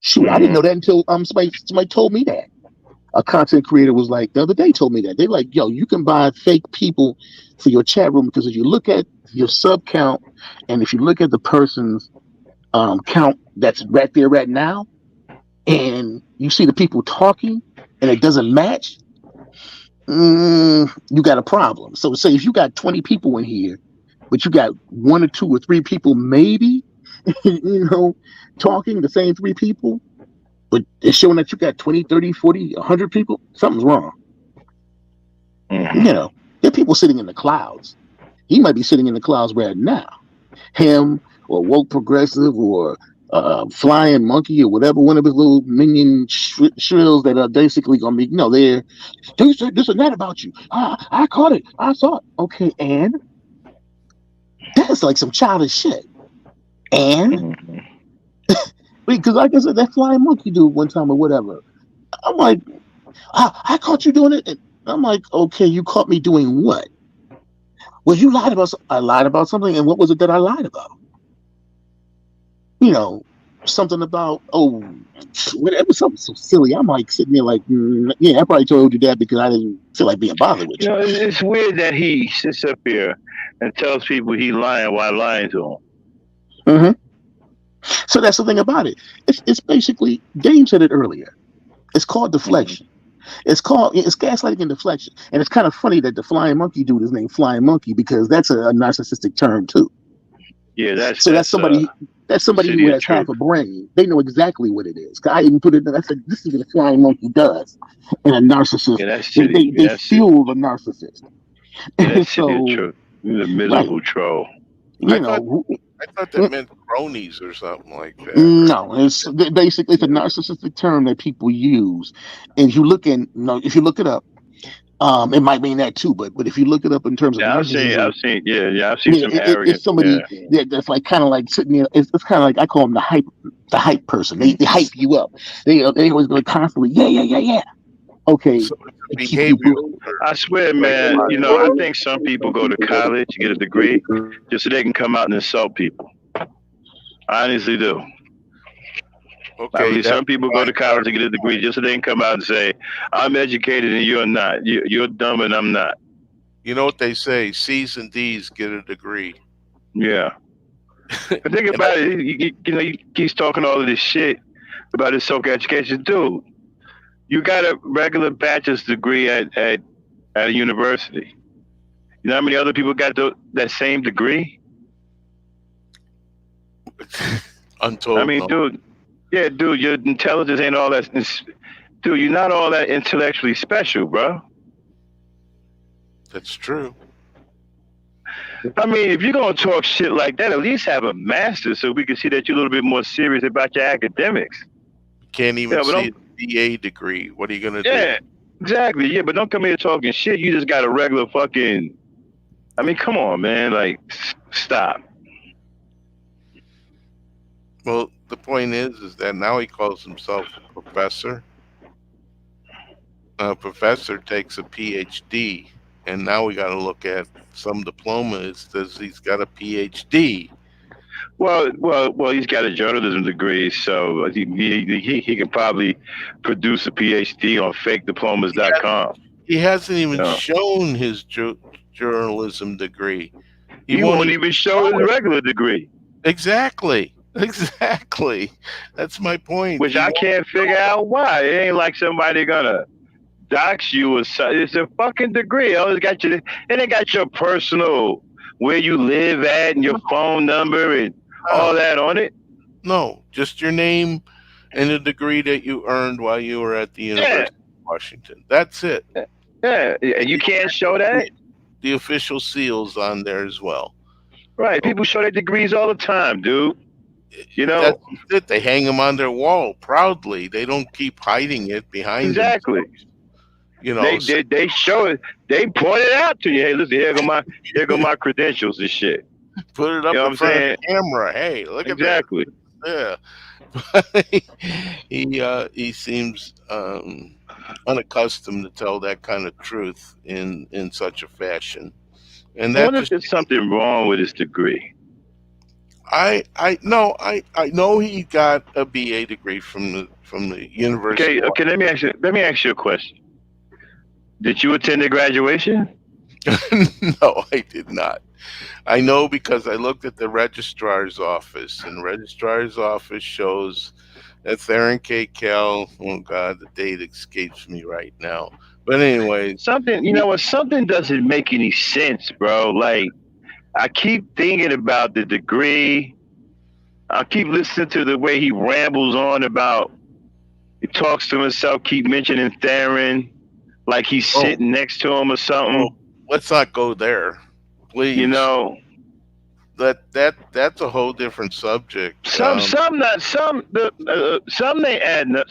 Shoot, I didn't know that until somebody told me that. A content creator was like the other day told me that they like, yo, you can buy fake people for your chat room because if you look at your sub count and if you look at the person's count that's right there right now, and you see the people talking and it doesn't match, you got a problem. So say if you got 20 people in here, but you got 1 or 2 or 3 people maybe, talking, the same 3 people, but it's showing that you got 20, 30, 40, 100 people, something's wrong. There are people sitting in the clouds. He might be sitting in the clouds right now. Him or Woke Progressive or Flying Monkey or whatever, one of his little minion shrills that are basically going to be, they're, they said this and that about you. I caught it. I saw it. Okay, and? That's like some childish shit. And? Because like I said, that Flying Monkey dude one time or whatever, I'm like, I caught you doing it. And I'm like, okay, you caught me doing what? Well, you lied about I lied about something, and what was it that I lied about? Something about, whatever, something so silly. I'm like sitting there like, yeah, I probably told you that because I didn't feel like being bothered with you. It's weird that he sits up here and tells people he's lying while lying to them. So that's the thing about it. It's basically, Dame said it earlier. It's called deflection. It's gaslighting and deflection. And it's kind of funny that the Flying Monkey dude is named Flying Monkey because that's a narcissistic term too. Yeah, that's somebody who has half a brain. They know exactly what it is. I even put it in. I said, this is what a Flying Monkey does. And a narcissist, they fuel the narcissist. That's true. He's a miserable troll. I thought that meant cronies or something like that. No, it's basically it's a narcissistic term that people use. And if you look it up, it might mean that too. But if you look it up in terms of I've seen some arrogance. It's somebody that's like kind of like sitting there. It's kind of like I call them the hype person. They hype you up. They always go constantly, yeah. Okay. So I swear, man. I think some people go to college to get a degree just so they can come out and insult people. I honestly do. Okay. Some people go to college to get a degree just so they can come out and say, "I'm educated and you're not. You're dumb and I'm not." You know what they say? C's and D's get a degree. Yeah. But think about it. He keeps talking all of this shit about his so-called education, dude. You got a regular bachelor's degree at a university. You know how many other people got that same degree? Untold. I mean, dude, your intelligence ain't all that. Dude, you're not all that intellectually special, bro. That's true. I mean, if you're gonna talk shit like that, at least have a master's so we can see that you're a little bit more serious about your academics. Can't even see a BA degree. What are you gonna do? Yeah, exactly. Yeah, but don't come here talking shit. You just got a regular fucking. I mean, come on, man. Like, stop. Well, the point is that now he calls himself a professor. A professor takes a PhD, and now we got to look at some diploma. It says he's got a PhD. Well, he's got a journalism degree, so he can probably produce a PhD on fakediplomas.com. He hasn't even shown his journalism degree. He won't even show his regular degree. Exactly. That's my point. Which I can't figure out why. It ain't like somebody gonna dox you or something. It's a fucking degree. It ain't got your personal, where you live at and your phone number and all that on it. No, just your name and the degree that you earned while you were at the University of Washington. That's it. Yeah, you can't show that. The official seal's on there as well. Right, people show their degrees all the time, dude. That's it. They hang them on their wall proudly. They don't keep hiding it behind. Exactly. They show it. They point it out to you. Hey, listen, here go my credentials and shit. Put it up in front of the camera. Hey, look at that. Exactly. Yeah. He seems unaccustomed to tell that kind of truth in such a fashion. And I that wonder if just there's something wrong with his degree. I know he got a BA degree from the University of Okay. Let me ask you a question. Did you attend the graduation? No, I did not. I know because I looked at the registrar's office, and the registrar's office shows that Theron K. Cal, oh God, the date escapes me right now. But anyway, Something, you know what? Something doesn't make any sense, bro. Like, I keep thinking about the degree. I keep listening to the way he rambles on about, he talks to himself, keep mentioning Theron, like he's sitting next to him or something. let's not go there, please. You know, that's a whole different subject. some they adding up.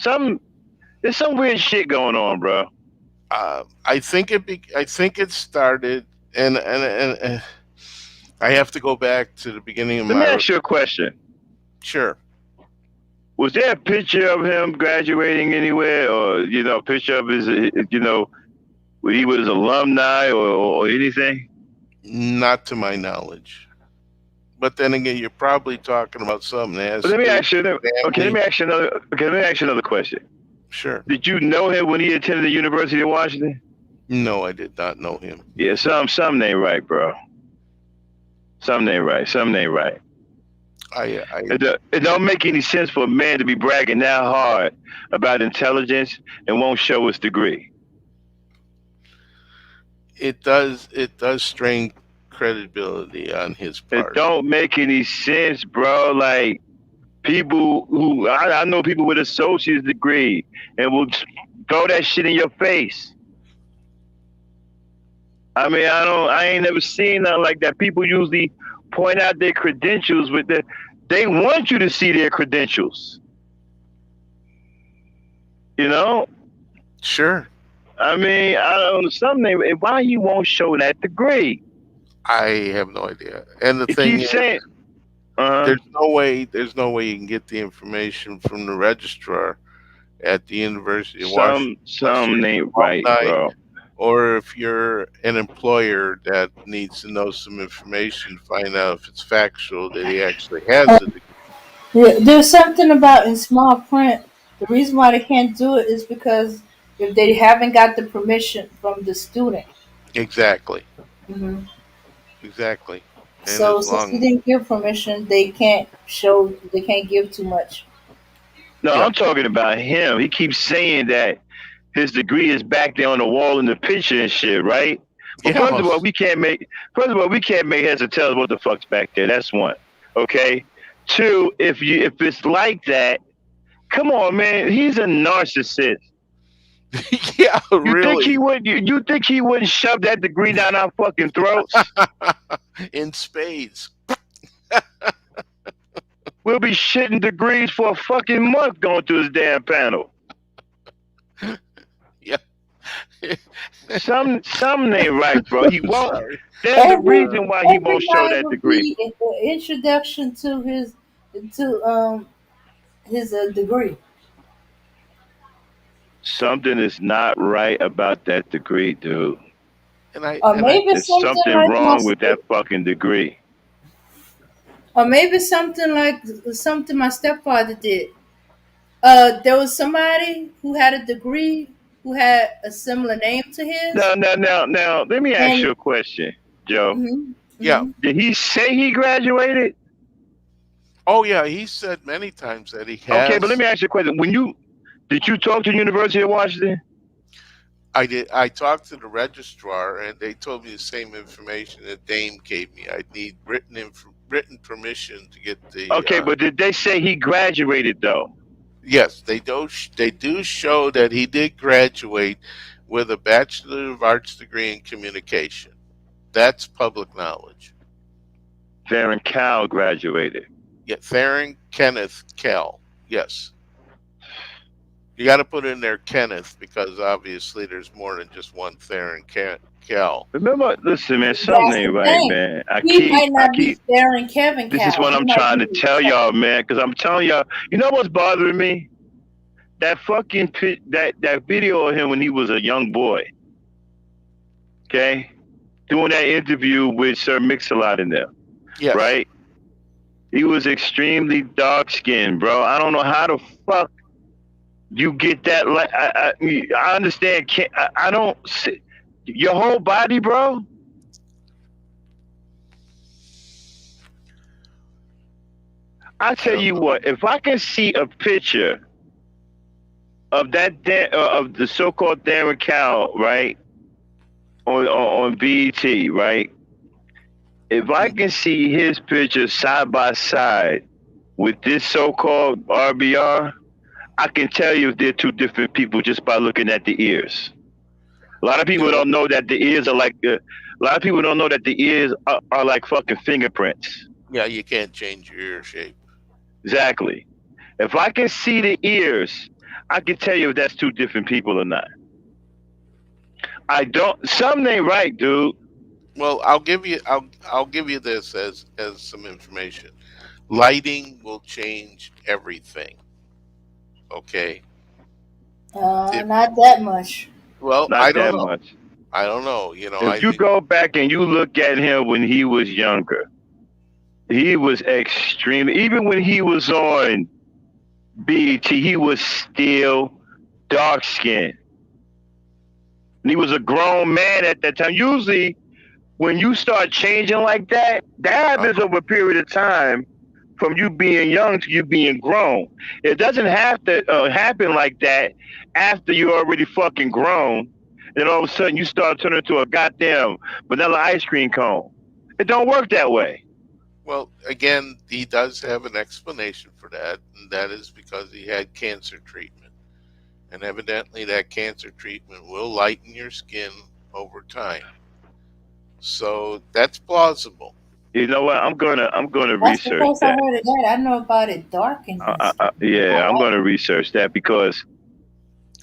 There's some weird shit going on, bro. I think it started, and I have to go back to the beginning of Let me ask you a question. Sure. Was there a picture of him graduating anywhere, or a picture of his, when he was alumni or anything? Not to my knowledge. But then again, you're probably talking about something that has. Let me ask you. Let me ask you another question. Sure. Did you know him when he attended the University of Washington? No, I did not know him. Yeah, something ain't right, bro. Something ain't right. It don't make any sense for a man to be bragging that hard about intelligence and won't show his degree. It does strain credibility on his part. It don't make any sense, bro. Like, people who I know people with associate's degree and will throw that shit in your face. I mean, I ain't never seen nothing like that. People usually point out their credentials they want you to see their credentials. Sure. I mean, I don't know something. Why you won't show that degree? I have no idea. And the You thing keep is, saying, there's no way you can get the information from the registrar at the University of Washington. Some ain't right, bro. Or if you're an employer that needs to know some information, find out if it's factual that he actually has a degree. Yeah, there's something about in small print. The reason why they can't do it is because if they haven't got the permission from the student. Exactly. Hmm. Exactly. And So since he didn't give permission, they can't give too much. No, I'm talking about him. He keeps saying that his degree is back there on the wall in the picture and shit, right? But first of all, we can't make heads or tails what the fuck's back there. That's one. Okay. Two, if it's like that, come on, man. He's a narcissist. Yeah, really. You think he wouldn't shove that degree down our fucking throats? In spades. We'll be shitting degrees for a fucking month going through his damn panel. Yeah. Something ain't right, bro. He won't. There's the reason why he won't show that degree. The introduction to his degree. Something is not right about that degree, dude. There's something wrong with that fucking degree. Or maybe something like something my stepfather did. There was somebody who had a degree who had a similar name to his. Now, let me ask you a question, Joe. Mm-hmm. Yeah. Did he say he graduated? Oh, yeah. He said many times that he has. Okay, but let me ask you a question. Did you talk to the University of Washington? I did. I talked to the registrar, and they told me the same information that Dame gave me. I need written permission to get the. Okay, but did they say he graduated though? Yes, they do. They do show that he did graduate with a Bachelor of Arts degree in communication. That's public knowledge. Theron Cal graduated. Yeah, Theron Kenneth Cal. Yes. You got to put in there Kenneth because obviously there's more than just one Theron Cal. Remember, listen, man, something ain't right, man. He might not be Theron Kevin Cal. This is what I'm trying to tell y'all, man, because I'm telling y'all, you know what's bothering me? That fucking that video of him when he was a young boy. Okay? doing that interview with Sir Mix-a-Lot in there, Yes. right? He was extremely dark skinned, bro. I don't know how the fuck you get that. Like, I understand. I don't see your whole body, bro. I tell you what, if I can see a picture of that of the so-called Darren Cow, right, on BET, right? If I can see his picture side by side with this so-called RBR, I can tell you if they're two different people just by looking at the ears. A lot of people don't know that the ears are like. A lot of people don't know that the ears are like fucking fingerprints. Yeah, you can't change your ear shape. Exactly. If I can see the ears, I can tell you if that's two different people or not. I don't. Something ain't right, dude. Well, I'll give you this as some information. Lighting will change everything. Okay. Not that much. Well, Not I don't that know. much. I don't know. You know, If you go back and you look at him when he was younger, he was extremely. Even when he was on BET, he was still dark skinned. And he was a grown man at that time. Usually, when you start changing like that, that happens over a period of time from you being young to you being grown. It doesn't have to happen like that after you're already fucking grown. And all of a sudden you start turning into a goddamn vanilla ice cream cone. It don't work that way. Well, again, he does have an explanation for that, and that is because he had cancer treatment. And evidently that cancer treatment will lighten your skin over time. So that's plausible. You know what? I'm gonna That's the research first I that. heard of that. I know about it darkening. Yeah, I'm gonna research that because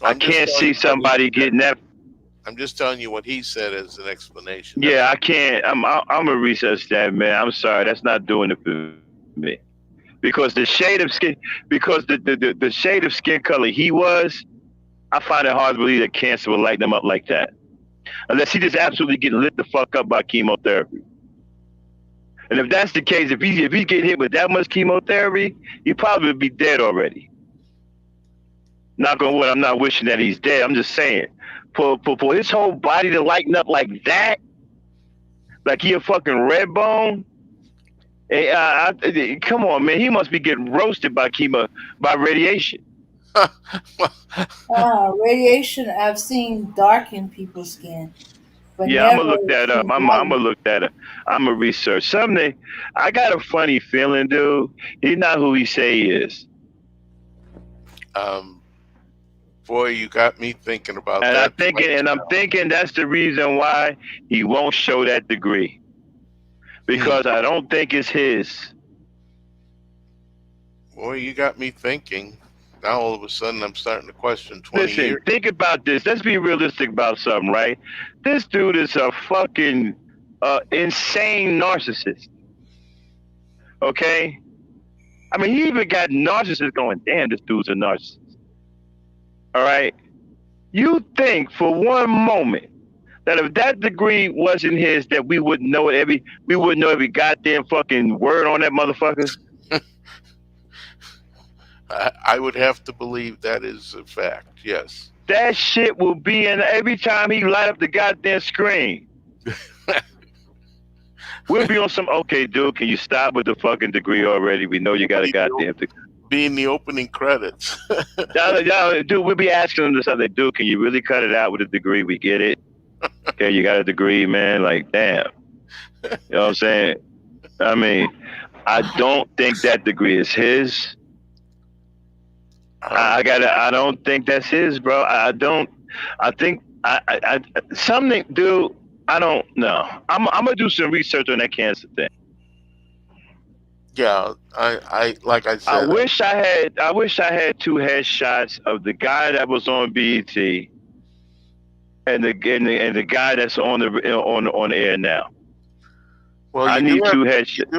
I can't see somebody getting that. I'm just telling you what he said as an explanation. Yeah, I can't. I'm gonna research that, man. I'm sorry, that's not doing it for me. Because the shade of skin, because the shade of skin color he was, I find it hard to believe that cancer will light them up like that, unless he just absolutely getting lit the fuck up by chemotherapy. And if that's the case, if he get hit with that much chemotherapy, he probably would be dead already. Knock on wood, I'm not wishing that he's dead. I'm just saying, for his whole body to lighten up like that, like he a fucking red bone. Come on, man, he must be getting roasted by radiation. Radiation, I've seen darken people's skin. But Yeah, I'm gonna look that up. I'm gonna look that up. I'm gonna research something. I got a funny feeling, dude. He's not who he say he is. Boy, you got me thinking about and that. I'm thinking that's the reason why he won't show that degree, because I don't think it's his. Boy, you got me thinking. Now all of a sudden I'm starting to question 20 Listen, years. think about this. Let's be realistic about something, right? This dude is a fucking insane narcissist. Okay? I mean, he even got narcissists going, damn, this dude's a narcissist. All right? You think for one moment that if that degree wasn't his, that we wouldn't know every goddamn fucking word on that motherfucker? I would have to believe that is a fact, yes. That shit will be in every time he light up the goddamn screen. We'll be on some, okay, dude, can you stop with the fucking degree already? We know you got a goddamn degree. Be in the opening credits. Dude, we'll be asking him this other, dude, can you really cut it out with a degree? We get it. Okay, you got a degree, man. Like, damn. You know what I'm saying? I mean, I don't think that degree is his. I don't think that's his, bro. I think something, dude. I don't know. I'm gonna do some research on that cancer thing. Yeah, I like I said. I wish I had two headshots of the guy that was on BET and the guy that's on air now. Well, I need two headshots.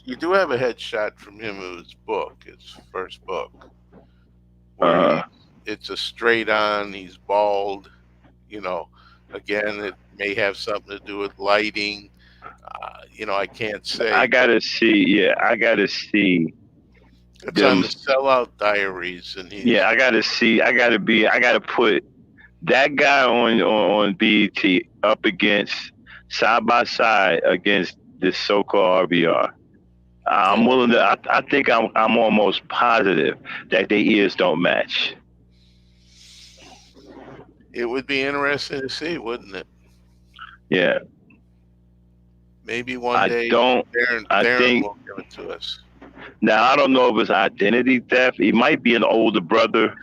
You do have a headshot from him in his book, his first book. Where it's a straight on. He's bald, you know. Again, it may have something to do with lighting. I can't say. I gotta see. Yeah, I gotta see. It's on the Sellout Diaries, and I gotta see. I gotta put that guy on BET up against side by side against this so-called RBR. I'm willing to. I think I'm almost positive that their ears don't match. It would be interesting to see, wouldn't it? Yeah. Maybe one day Darren will give it to us. Now, I don't know if it's identity theft. He might be an older brother.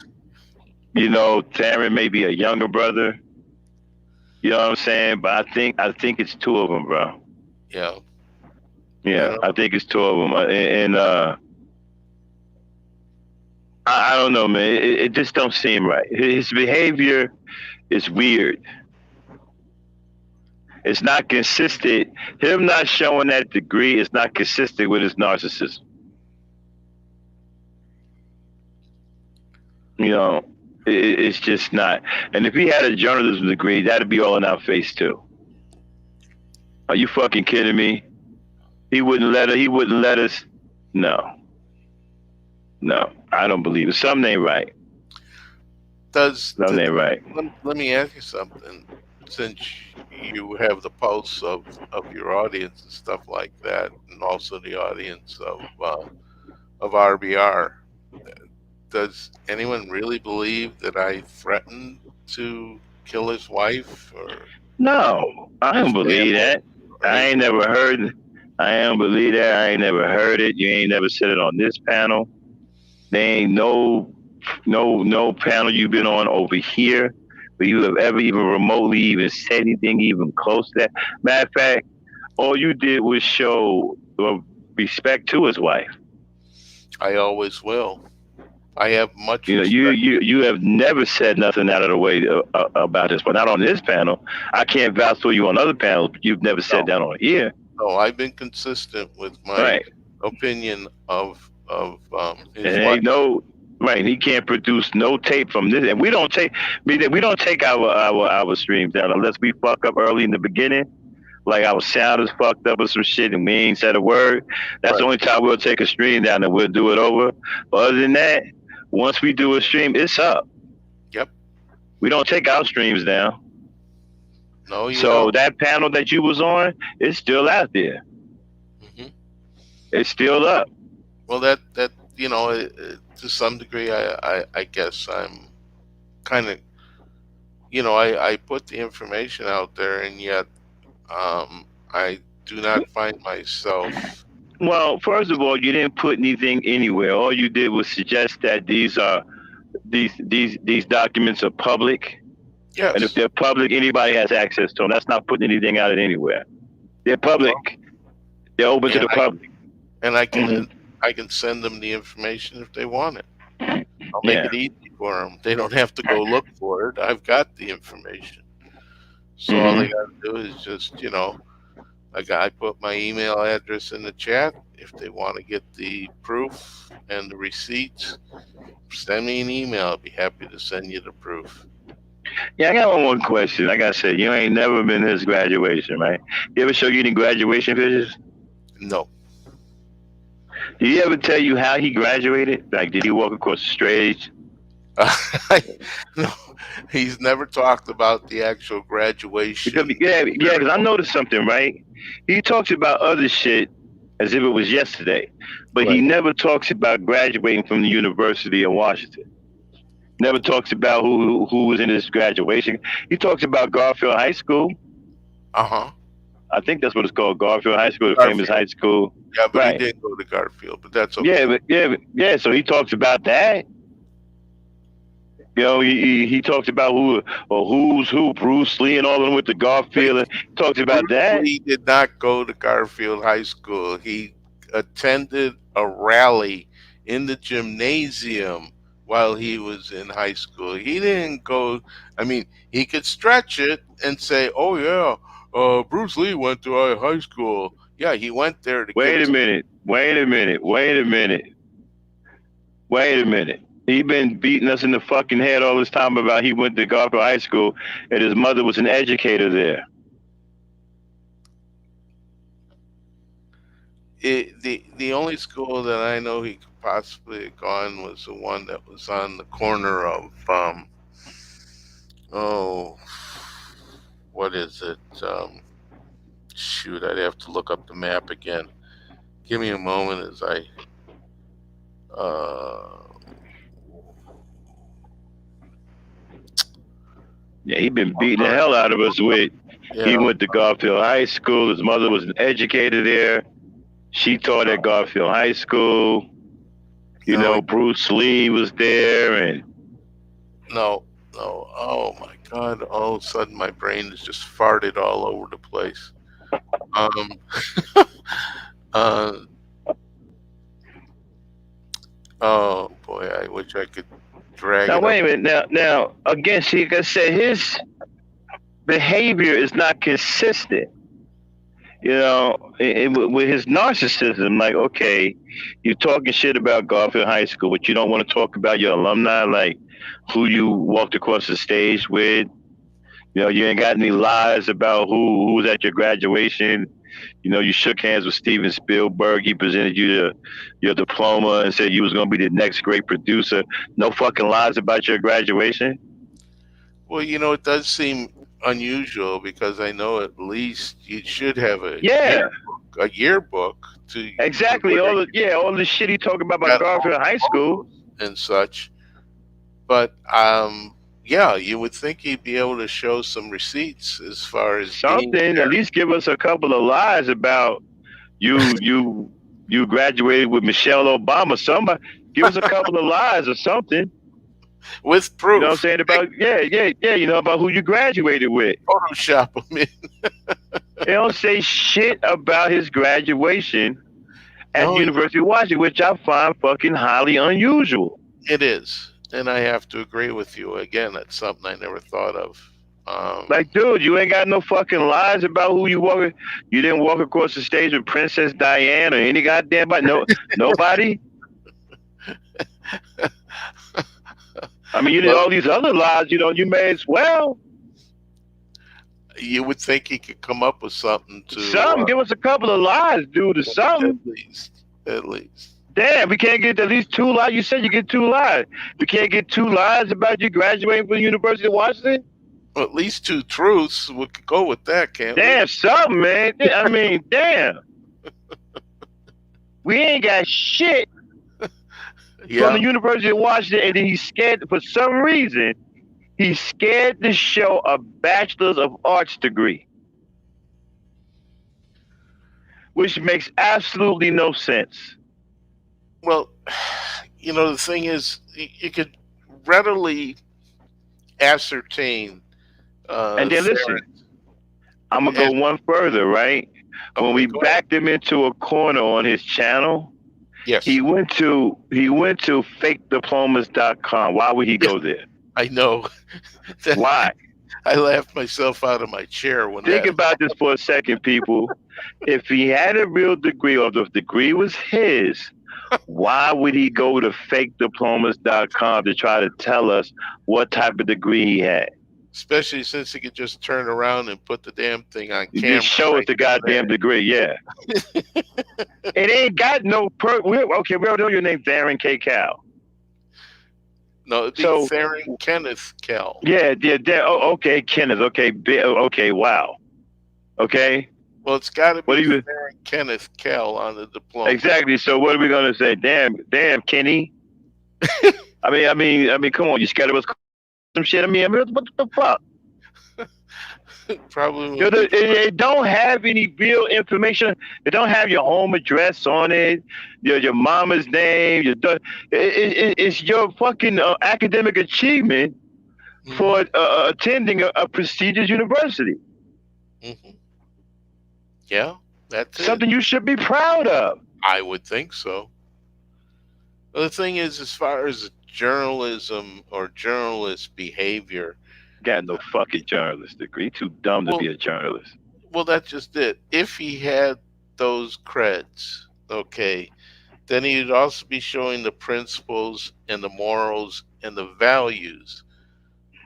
Darren may be a younger brother. You know what I'm saying? But I think it's two of them, bro. Yeah. Yeah, I think it's two of them. And I don't know, man. It just don't seem right. His behavior is weird. It's not consistent. Him not showing that degree is not consistent with his narcissism. It's just not. And if he had a journalism degree, that'd be all in our face too. Are you fucking kidding me? He wouldn't let us. No, I don't believe it. Something ain't right. Something ain't right. Let me ask you something. Since you have the pulse of your audience and stuff like that, and also the audience of RBR, does anyone really believe that I threatened to kill his wife? Or no, I don't believe that. I ain't never heard. I don't believe that. I ain't never heard it. You ain't never said it on this panel. There ain't no panel you've been on over here where you have ever even remotely even said anything even close to that. Matter of fact, all you did was show respect to his wife. I always will. I have much. You have never said nothing out of the way about this, but not on this panel. I can't vouch for you on other panels, but you've never said that on here. No, I've been consistent with my opinion of his wife. Right, he can't produce no tape from this, and we don't take our streams down unless we fuck up early in the beginning, like our sound is fucked up or some shit, and we ain't said a word. That's the only time we'll take a stream down, and we'll do it over. But other than that, once we do a stream, it's up. Yep. We don't take our streams down. No, you so don't. That panel that you was on, it's still out there. Mm-hmm. It's still up. Well, that to some degree, I guess I'm kind of, I put the information out there, and yet I do not find myself. Well, first of all, you didn't put anything anywhere. All you did was suggest that these documents are public. Yes. And if they're public, anybody has access to them. That's not putting anything out anywhere. They're public. They're open to the public. And I can send them the information if they want it. I'll make it easy for them. They don't have to go look for it. I've got the information. So all they got to do is just, I put my email address in the chat. If they want to get the proof and the receipts, send me an email. I'll be happy to send you the proof. Yeah, I got one more question. Like I said, you ain't never been to his graduation, right? You ever show you any graduation pictures? No. Did he ever tell you how he graduated? Like, did he walk across the stage? No, he's never talked about the actual graduation. Because I noticed something, right? He talks about other shit as if it was yesterday, but he never talks about graduating from the University of Washington. Never talks about who was in his graduation. He talks about Garfield High School. I think that's what it's called, Garfield High School, the famous high school. Yeah, but he did go to Garfield, but that's okay. Yeah, so he talks about that. He talks about who's who, Bruce Lee and all of them with the Garfield. And he talks about that. He did not go to Garfield High School. He attended a rally in the gymnasium while he was in high school. He didn't go. I mean, he could stretch it and say, "Oh yeah, Bruce Lee went to our high school." Yeah, he went there to. Wait a minute. He been beating us in the fucking head all this time about he went to Garfield High School and his mother was an educator there. The only school that I know he could possibly have gone was the one that was on the corner of what is it? Shoot, I'd have to look up the map again. Give me a moment as I Yeah, he been beating the hell out of us with. Yeah. He went to Garfield High School. His mother was an educator there. She taught at Garfield High School. You know, Bruce Lee was there, and no. Oh my God! All of a sudden, my brain has just farted all over the place. Oh boy, I wish I could drag now it wait a up. minute. Now again, see, like I said, his behavior is not consistent. You know, with his narcissism, like, okay, you're talking shit about Garfield High School, but you don't want to talk about your alumni, like who you walked across the stage with. You know, you ain't got any lies about who was at your graduation. You know, you shook hands with Steven Spielberg. He presented you your diploma and said you was going to be the next great producer. No fucking lies about your graduation. Well, you know, it does seem unusual because I know at least you should have a yearbook to exactly all the shit he talking about Garfield High School and such. But yeah, you would think he'd be able to show some receipts as far as something. At least give us a couple of lies about you graduated with Michelle Obama. Somebody give us a couple of lies or something. With proof. You know what I'm saying? About you know, about who you graduated with. Photoshop him in. They don't say shit about his graduation at the University of Washington, which I find fucking highly unusual. It is. And I have to agree with you. Again, that's something I never thought of. Like, dude, you ain't got no fucking lies about who you walk. You didn't walk across the stage with Princess Diana or any goddamn body. Nobody. I mean, you did all these other lies. You know, you may as well. You would think he could come up with something to give us a couple of lies, dude, or something. At least. Damn, we can't get at least 2 lies. You said you get 2 lies. We can't get 2 lies about you graduating from the University of Washington? Well, at least 2 truths. We could go with that, can't we? Damn, something, man. I mean, damn. We ain't got shit from the University of Washington, and then he's scared, for some reason, he's scared to show a Bachelor's of Arts degree. Which makes absolutely no sense. Well, you know, the thing is, you could readily ascertain. And then listen, I'm going to go one further, right? When we backed him into a corner on his channel, yes, he went to fakediplomas.com. Why would he go there? I know. Why? I laughed myself out of my chair when Think about this for a second, people. If he had a real degree, or the degree was his, why would he go to fakediplomas.com to try to tell us what type of degree he had? Especially since he could just turn around and put the damn thing on You camera. just show us the goddamn degree, yeah. It ain't got no okay, we don't know your name, Darren K. Cal. No, it'd be Theron Kenneth Cal. Yeah. Oh, okay, Kenneth. Okay, wow. Okay. Well, it's got to be Theron Kenneth Cal on the diploma. Exactly. So what are we gonna say? Damn, Kenny. I mean, come on, you scared of us? Some shit. I mean, what the fuck? Probably. They don't have any real information. They don't have your home address on it, your mama's name. It's your fucking academic achievement for attending a prestigious university. Mm-hmm. Yeah, that's something you should be proud of. I would think so. Well, the thing is, as far as journalism or journalist behavior, got no fucking journalist degree. Too dumb to be a journalist. Well, that's just it. If he had those creds, okay, then he'd also be showing the principles and the morals and the values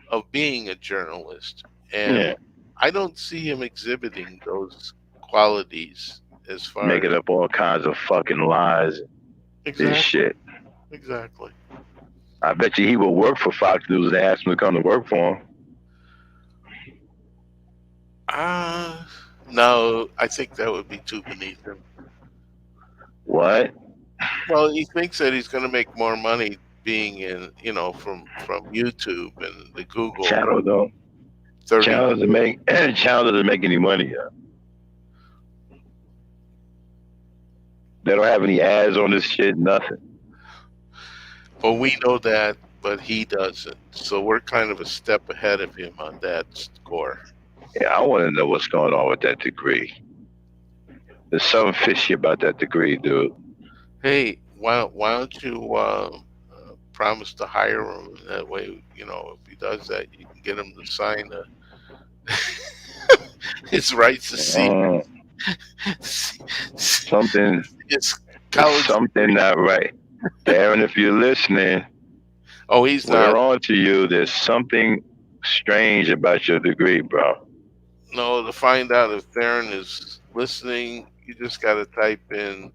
of being a journalist. And Yeah, I don't see him exhibiting those qualities as far making as up all kinds of fucking lies and exactly, shit. exactly. I bet you he will work for Fox News and ask him to come to work for him. No, I think that would be too beneath him. What? Well, he thinks that he's going to make more money being in, from YouTube and the Google Channel though. 30. Channel doesn't make any money yet. They don't have any ads on this shit, nothing. Well, we know that, but he doesn't. So we're kind of a step ahead of him on that score. Yeah, I want to know what's going on with that degree. There's something fishy about that degree, dude. Hey, why don't you promise to hire him? That way, if he does that, you can get him to sign his rights to see something. It's college. Something not right, Darren. If you're listening, he's not. We're on to you. There's something strange about your degree, bro. No, to find out if Darren is listening, you just got to type in,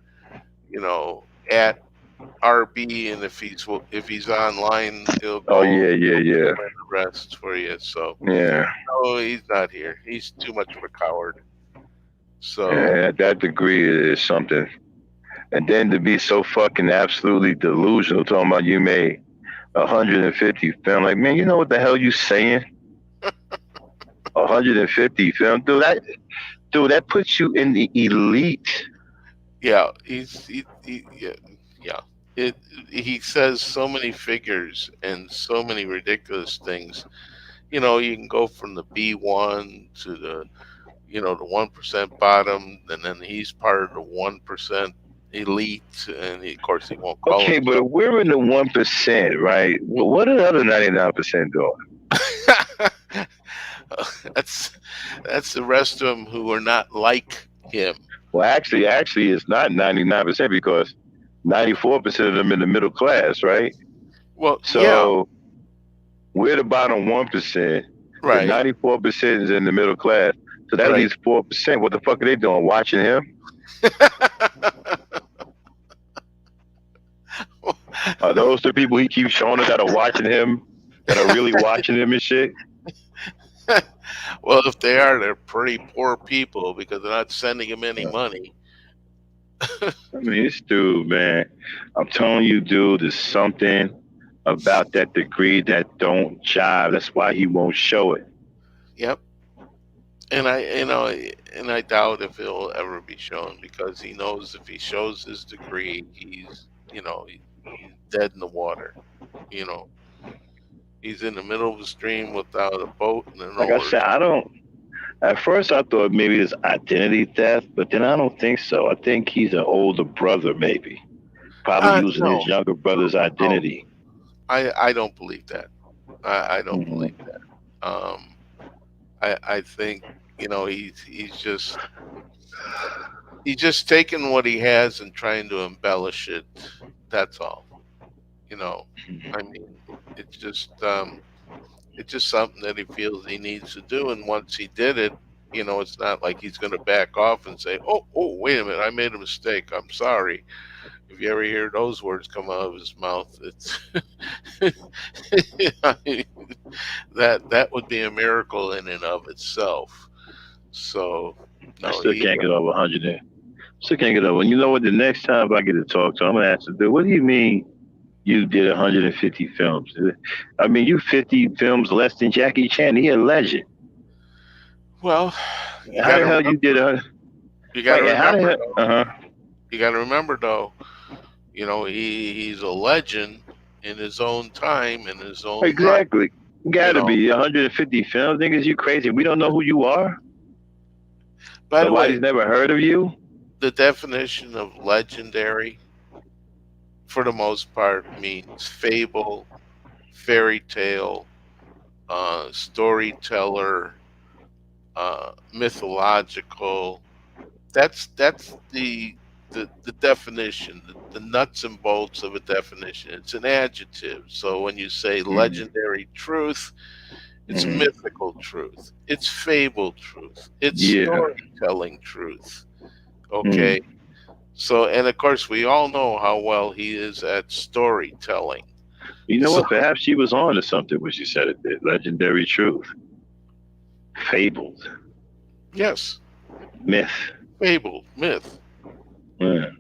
at RB, and if he's online, he'll go. Oh yeah. The rest for you. So yeah. No, he's not here. He's too much of a coward. So yeah, that degree is something. And then to be so fucking absolutely delusional, talking about you made 150 film, like, man, you know what the hell you saying? 150 film, dude. That puts you in the elite. Yeah, he says so many figures and so many ridiculous things. You can go from the B1 to the, the 1% bottom, and then he's part of the 1% elite, and of course he won't call Okay, but if we're in the 1%, right? What are the other 99% doing? That's the rest of them who are not like him. Well, actually, it's not 99% because 94% of them in the middle class, right? Well, so we're the bottom 1%. Right. The 94% is in the middle class. So that leaves 4%. What the fuck are they doing? Watching him? Are those the people he keeps showing us that are watching him, that are really watching him and shit? Well, if they are, they're pretty poor people because they're not sending him any money. I mean, this dude, man, I'm telling you, dude, there's something about that degree that don't jive. That's why he won't show it. Yep. And I doubt if it'll ever be shown because he knows if he shows his degree, he's dead in the water. He's in the middle of the stream without a boat and an Like I said, at first I thought maybe it's identity theft, but then I don't think so. I think he's an older brother, maybe. Probably using his younger brother's identity. I don't believe that. I don't believe that. I think, he's just taking what he has and trying to embellish it. That's all. I mean, it's just something that he feels he needs to do. And once he did it, it's not like he's going to back off and say, oh, wait a minute, I made a mistake. I'm sorry. If you ever hear those words come out of his mouth, it's that would be a miracle in and of itself. So no, I still can't get over 100. Still can't get over. And you know what? The next time I get to talk to him, I'm gonna ask him, dude, what do you mean you did 150 films? I mean, you 50 films less than Jackie Chan. He a legend. Well, how the hell you did a? You got to remember. You got to remember, though. He's a legend in his own time, in his own. Exactly. Got to be 150 films, niggas. You crazy? We don't know who you are. By the way, nobody's never heard of you. The definition of legendary, for the most part, means fable, fairy tale, storyteller, mythological. That's the definition. the nuts and bolts of a definition. It's an adjective. So when you say legendary truth, it's mythical truth. It's fable truth. It's storytelling truth. Okay. So, and of course, we all know how well he is at storytelling. You know what? Perhaps she was on to something when she said it. Legendary truth. Fabled. Yes. Myth. Fable. Myth. Yeah.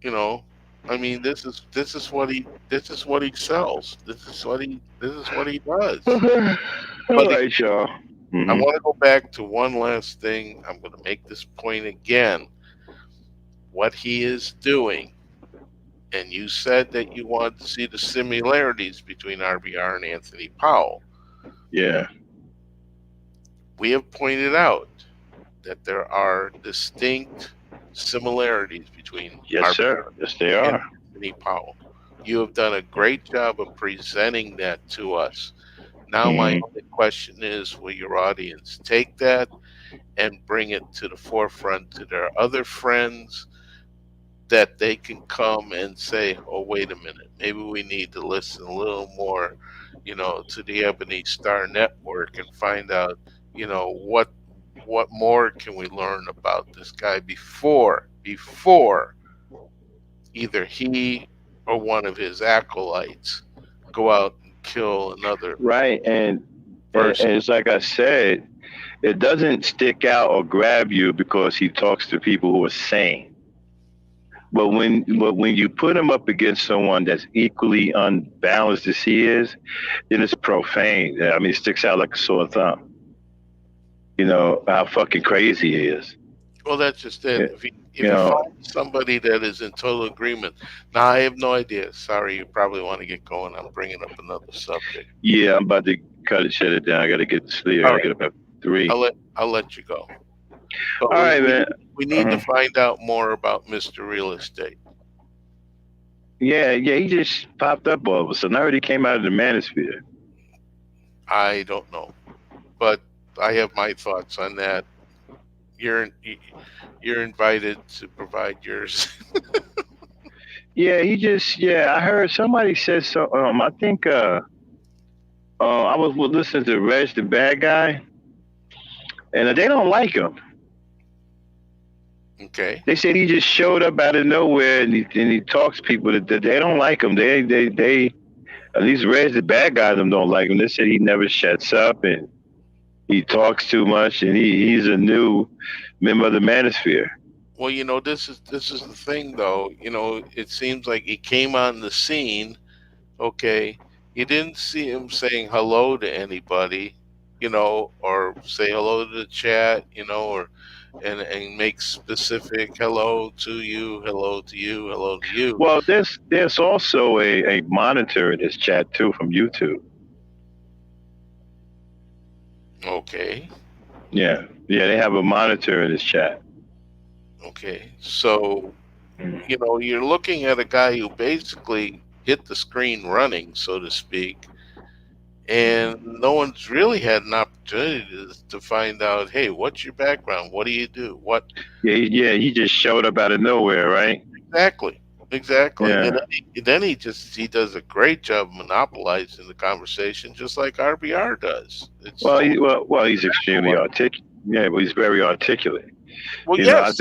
You know, I mean, this is what he sells. This is what he does. All right, y'all. I want to go back to one last thing. I'm going to make this point again. What he is doing, and you said that you want to see the similarities between RBR and Anthony Powell. Yeah. We have pointed out that there are distinct similarities between Yes, sir. Yes, they are. Anthony Powell. You have done a great job of presenting that to us. Now, my only question is, will your audience take that and bring it to the forefront to their other friends, that they can come and say, oh, wait a minute, maybe we need to listen a little more, to the Ebony Star Network and find out, what more can we learn about this guy before either he or one of his acolytes go out and kill another. Right. And it's like I said, it doesn't stick out or grab you because he talks to people who are sane. But when you put him up against someone that's equally unbalanced as he is, then it's profane. I mean, it sticks out like a sore thumb. How fucking crazy he is. Well, that's just it. If you find somebody that is in total agreement. Now, I have no idea. Sorry, you probably want to get going. I'm bringing up another subject. Yeah, I'm about to shut it down. I got to get to sleep. I got to get up at 3. I'll let you go. But all right, man. We need to find out more about Mr. Real Estate. Yeah, he just popped up all of a sudden. I heard he came out of the manosphere. I don't know, but I have my thoughts on that. You're invited to provide yours. Yeah, I heard somebody said so. I think I was listening to Reg the Bad Guy, and they don't like him. Okay. They said he just showed up out of nowhere and he talks to people that they don't like him. They at least Reg the Bad Guy them don't like him. They said he never shuts up and he talks too much and he's a new member of the manosphere. Well, this is the thing though. It seems like he came on the scene. Okay. You didn't see him saying hello to anybody, or say hello to the chat, or and make specific hello to you, hello to you, hello to you. Well, there's also a monitor in this chat too from YouTube. Okay. Yeah, they have a monitor in this chat. Okay, so you're looking at a guy who basically hit the screen running, so to speak, and no one's really had an opportunity to find out, hey, what's your background? What do you do? What? Yeah, he just showed up out of nowhere, right? Exactly. Yeah. And then he does a great job monopolizing the conversation, just like RBR does. He's extremely articulate. Yeah, but he's very articulate. Well, yes.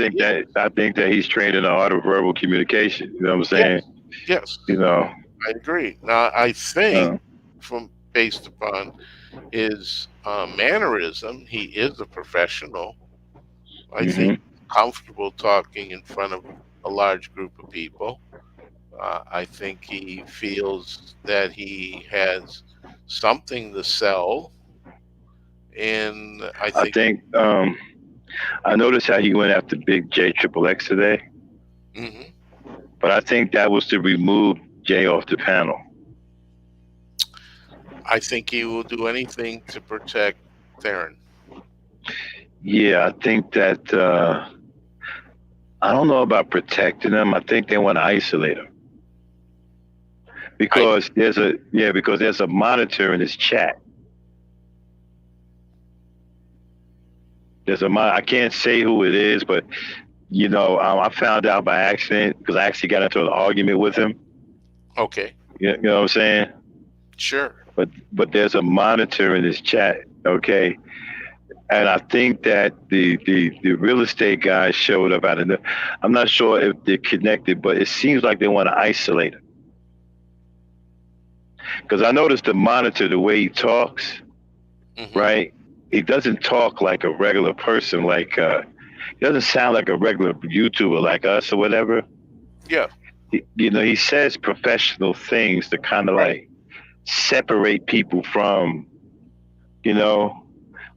I think that he's trained in the art of verbal communication. You know what I'm saying? Yes. I agree. Now, I think based upon his mannerism, he is a professional. I think comfortable talking in front of a large group of people. I think he feels that he has something to sell, and I think I noticed how he went after Big J XXX today, but I think that was to remove Jay off the panel. I think he will do anything to protect Theron. Yeah, I think that I don't know about protecting him. I think they want to isolate him because there's a monitor in his chat. I can't say who it is, but You know, I found out by accident because I actually got into an argument with him. Okay. You know what I'm saying? Sure. But there's a monitor in this chat, okay? And I think that the real estate guy showed up out of the. I'm not sure if they're connected, but it seems like they want to isolate him. Because I noticed the monitor, the way he talks, right? He doesn't talk like a regular person. Like he doesn't sound like a regular YouTuber like us or whatever. Yeah. You know, he says professional things to kind of like separate people from, you know,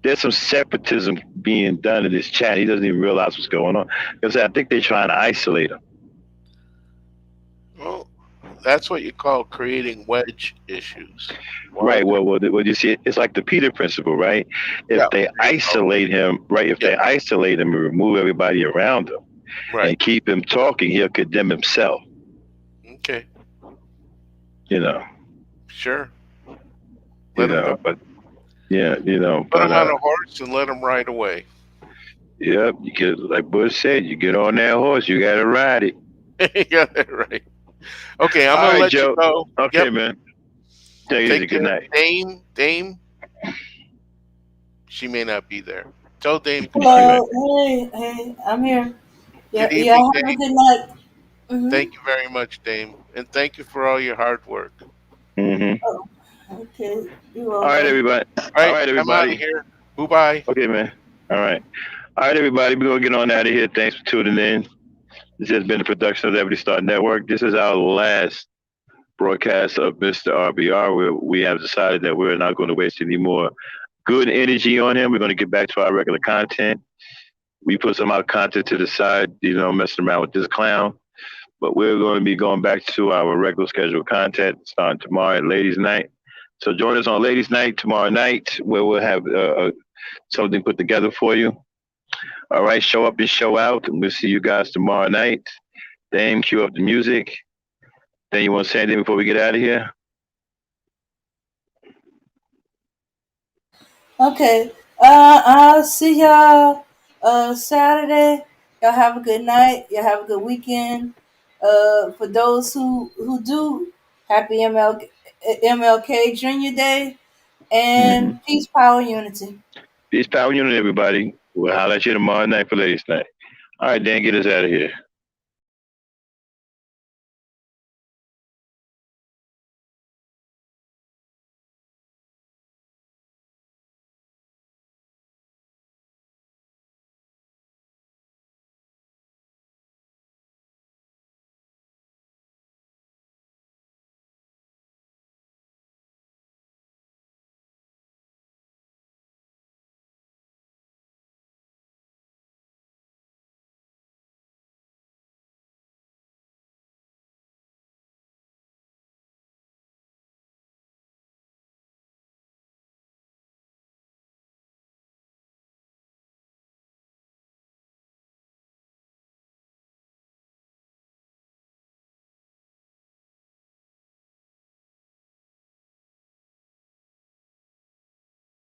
there's some separatism being done in this chat. He doesn't even realize what's going on because I think they're trying to isolate him. Well, that's what you call creating wedge issues. Right. Well, you see, it's like the Peter principle, right? If they isolate him, right? If they isolate him and remove everybody around him, and keep him talking, he'll condemn himself. Okay. You know. Sure. You know, but yeah, you know. Put him on a horse and let him ride away. Yep. You get, like Bush said, you get on that horse, you got to ride it. You got it right. Okay, I'm gonna let you go. Okay, man. Take it easy. Good night. Dame. She may not be there. Tell Dame. Hello. Hey, I'm here. Yeah, Good evening, have Dame. a good night. Thank you very much, Dame, and thank you for all your hard work. Oh, okay. All right, everybody. All right, I'm out of here. Bye. Okay, man. All right. All right, everybody. We're going to get on out of here. Thanks for tuning in. This has been a production of the Ebony Star Network. This is our last broadcast of Mr. RBR, where we have decided that we're not going to waste any more good energy on him. We're going to get back to our regular content. We put some of our content to the side, you know, messing around with this clown. But we're going to be going back to our regular scheduled content starting tomorrow at Ladies Night. So join us on Ladies Night tomorrow night, where we'll have something put together for you. All right, show up and show out, and we'll see you guys tomorrow night. Dame, cue up the music. Then you want to say anything before we get out of here? Okay. I'll see y'all Saturday. Y'all have a good night. Y'all have a good weekend. For those who do, happy MLK Junior Day, and peace, power, unity. Peace, power, unity, everybody. We'll holler at you tomorrow night for Ladies Night. All right, Dan, get us out of here.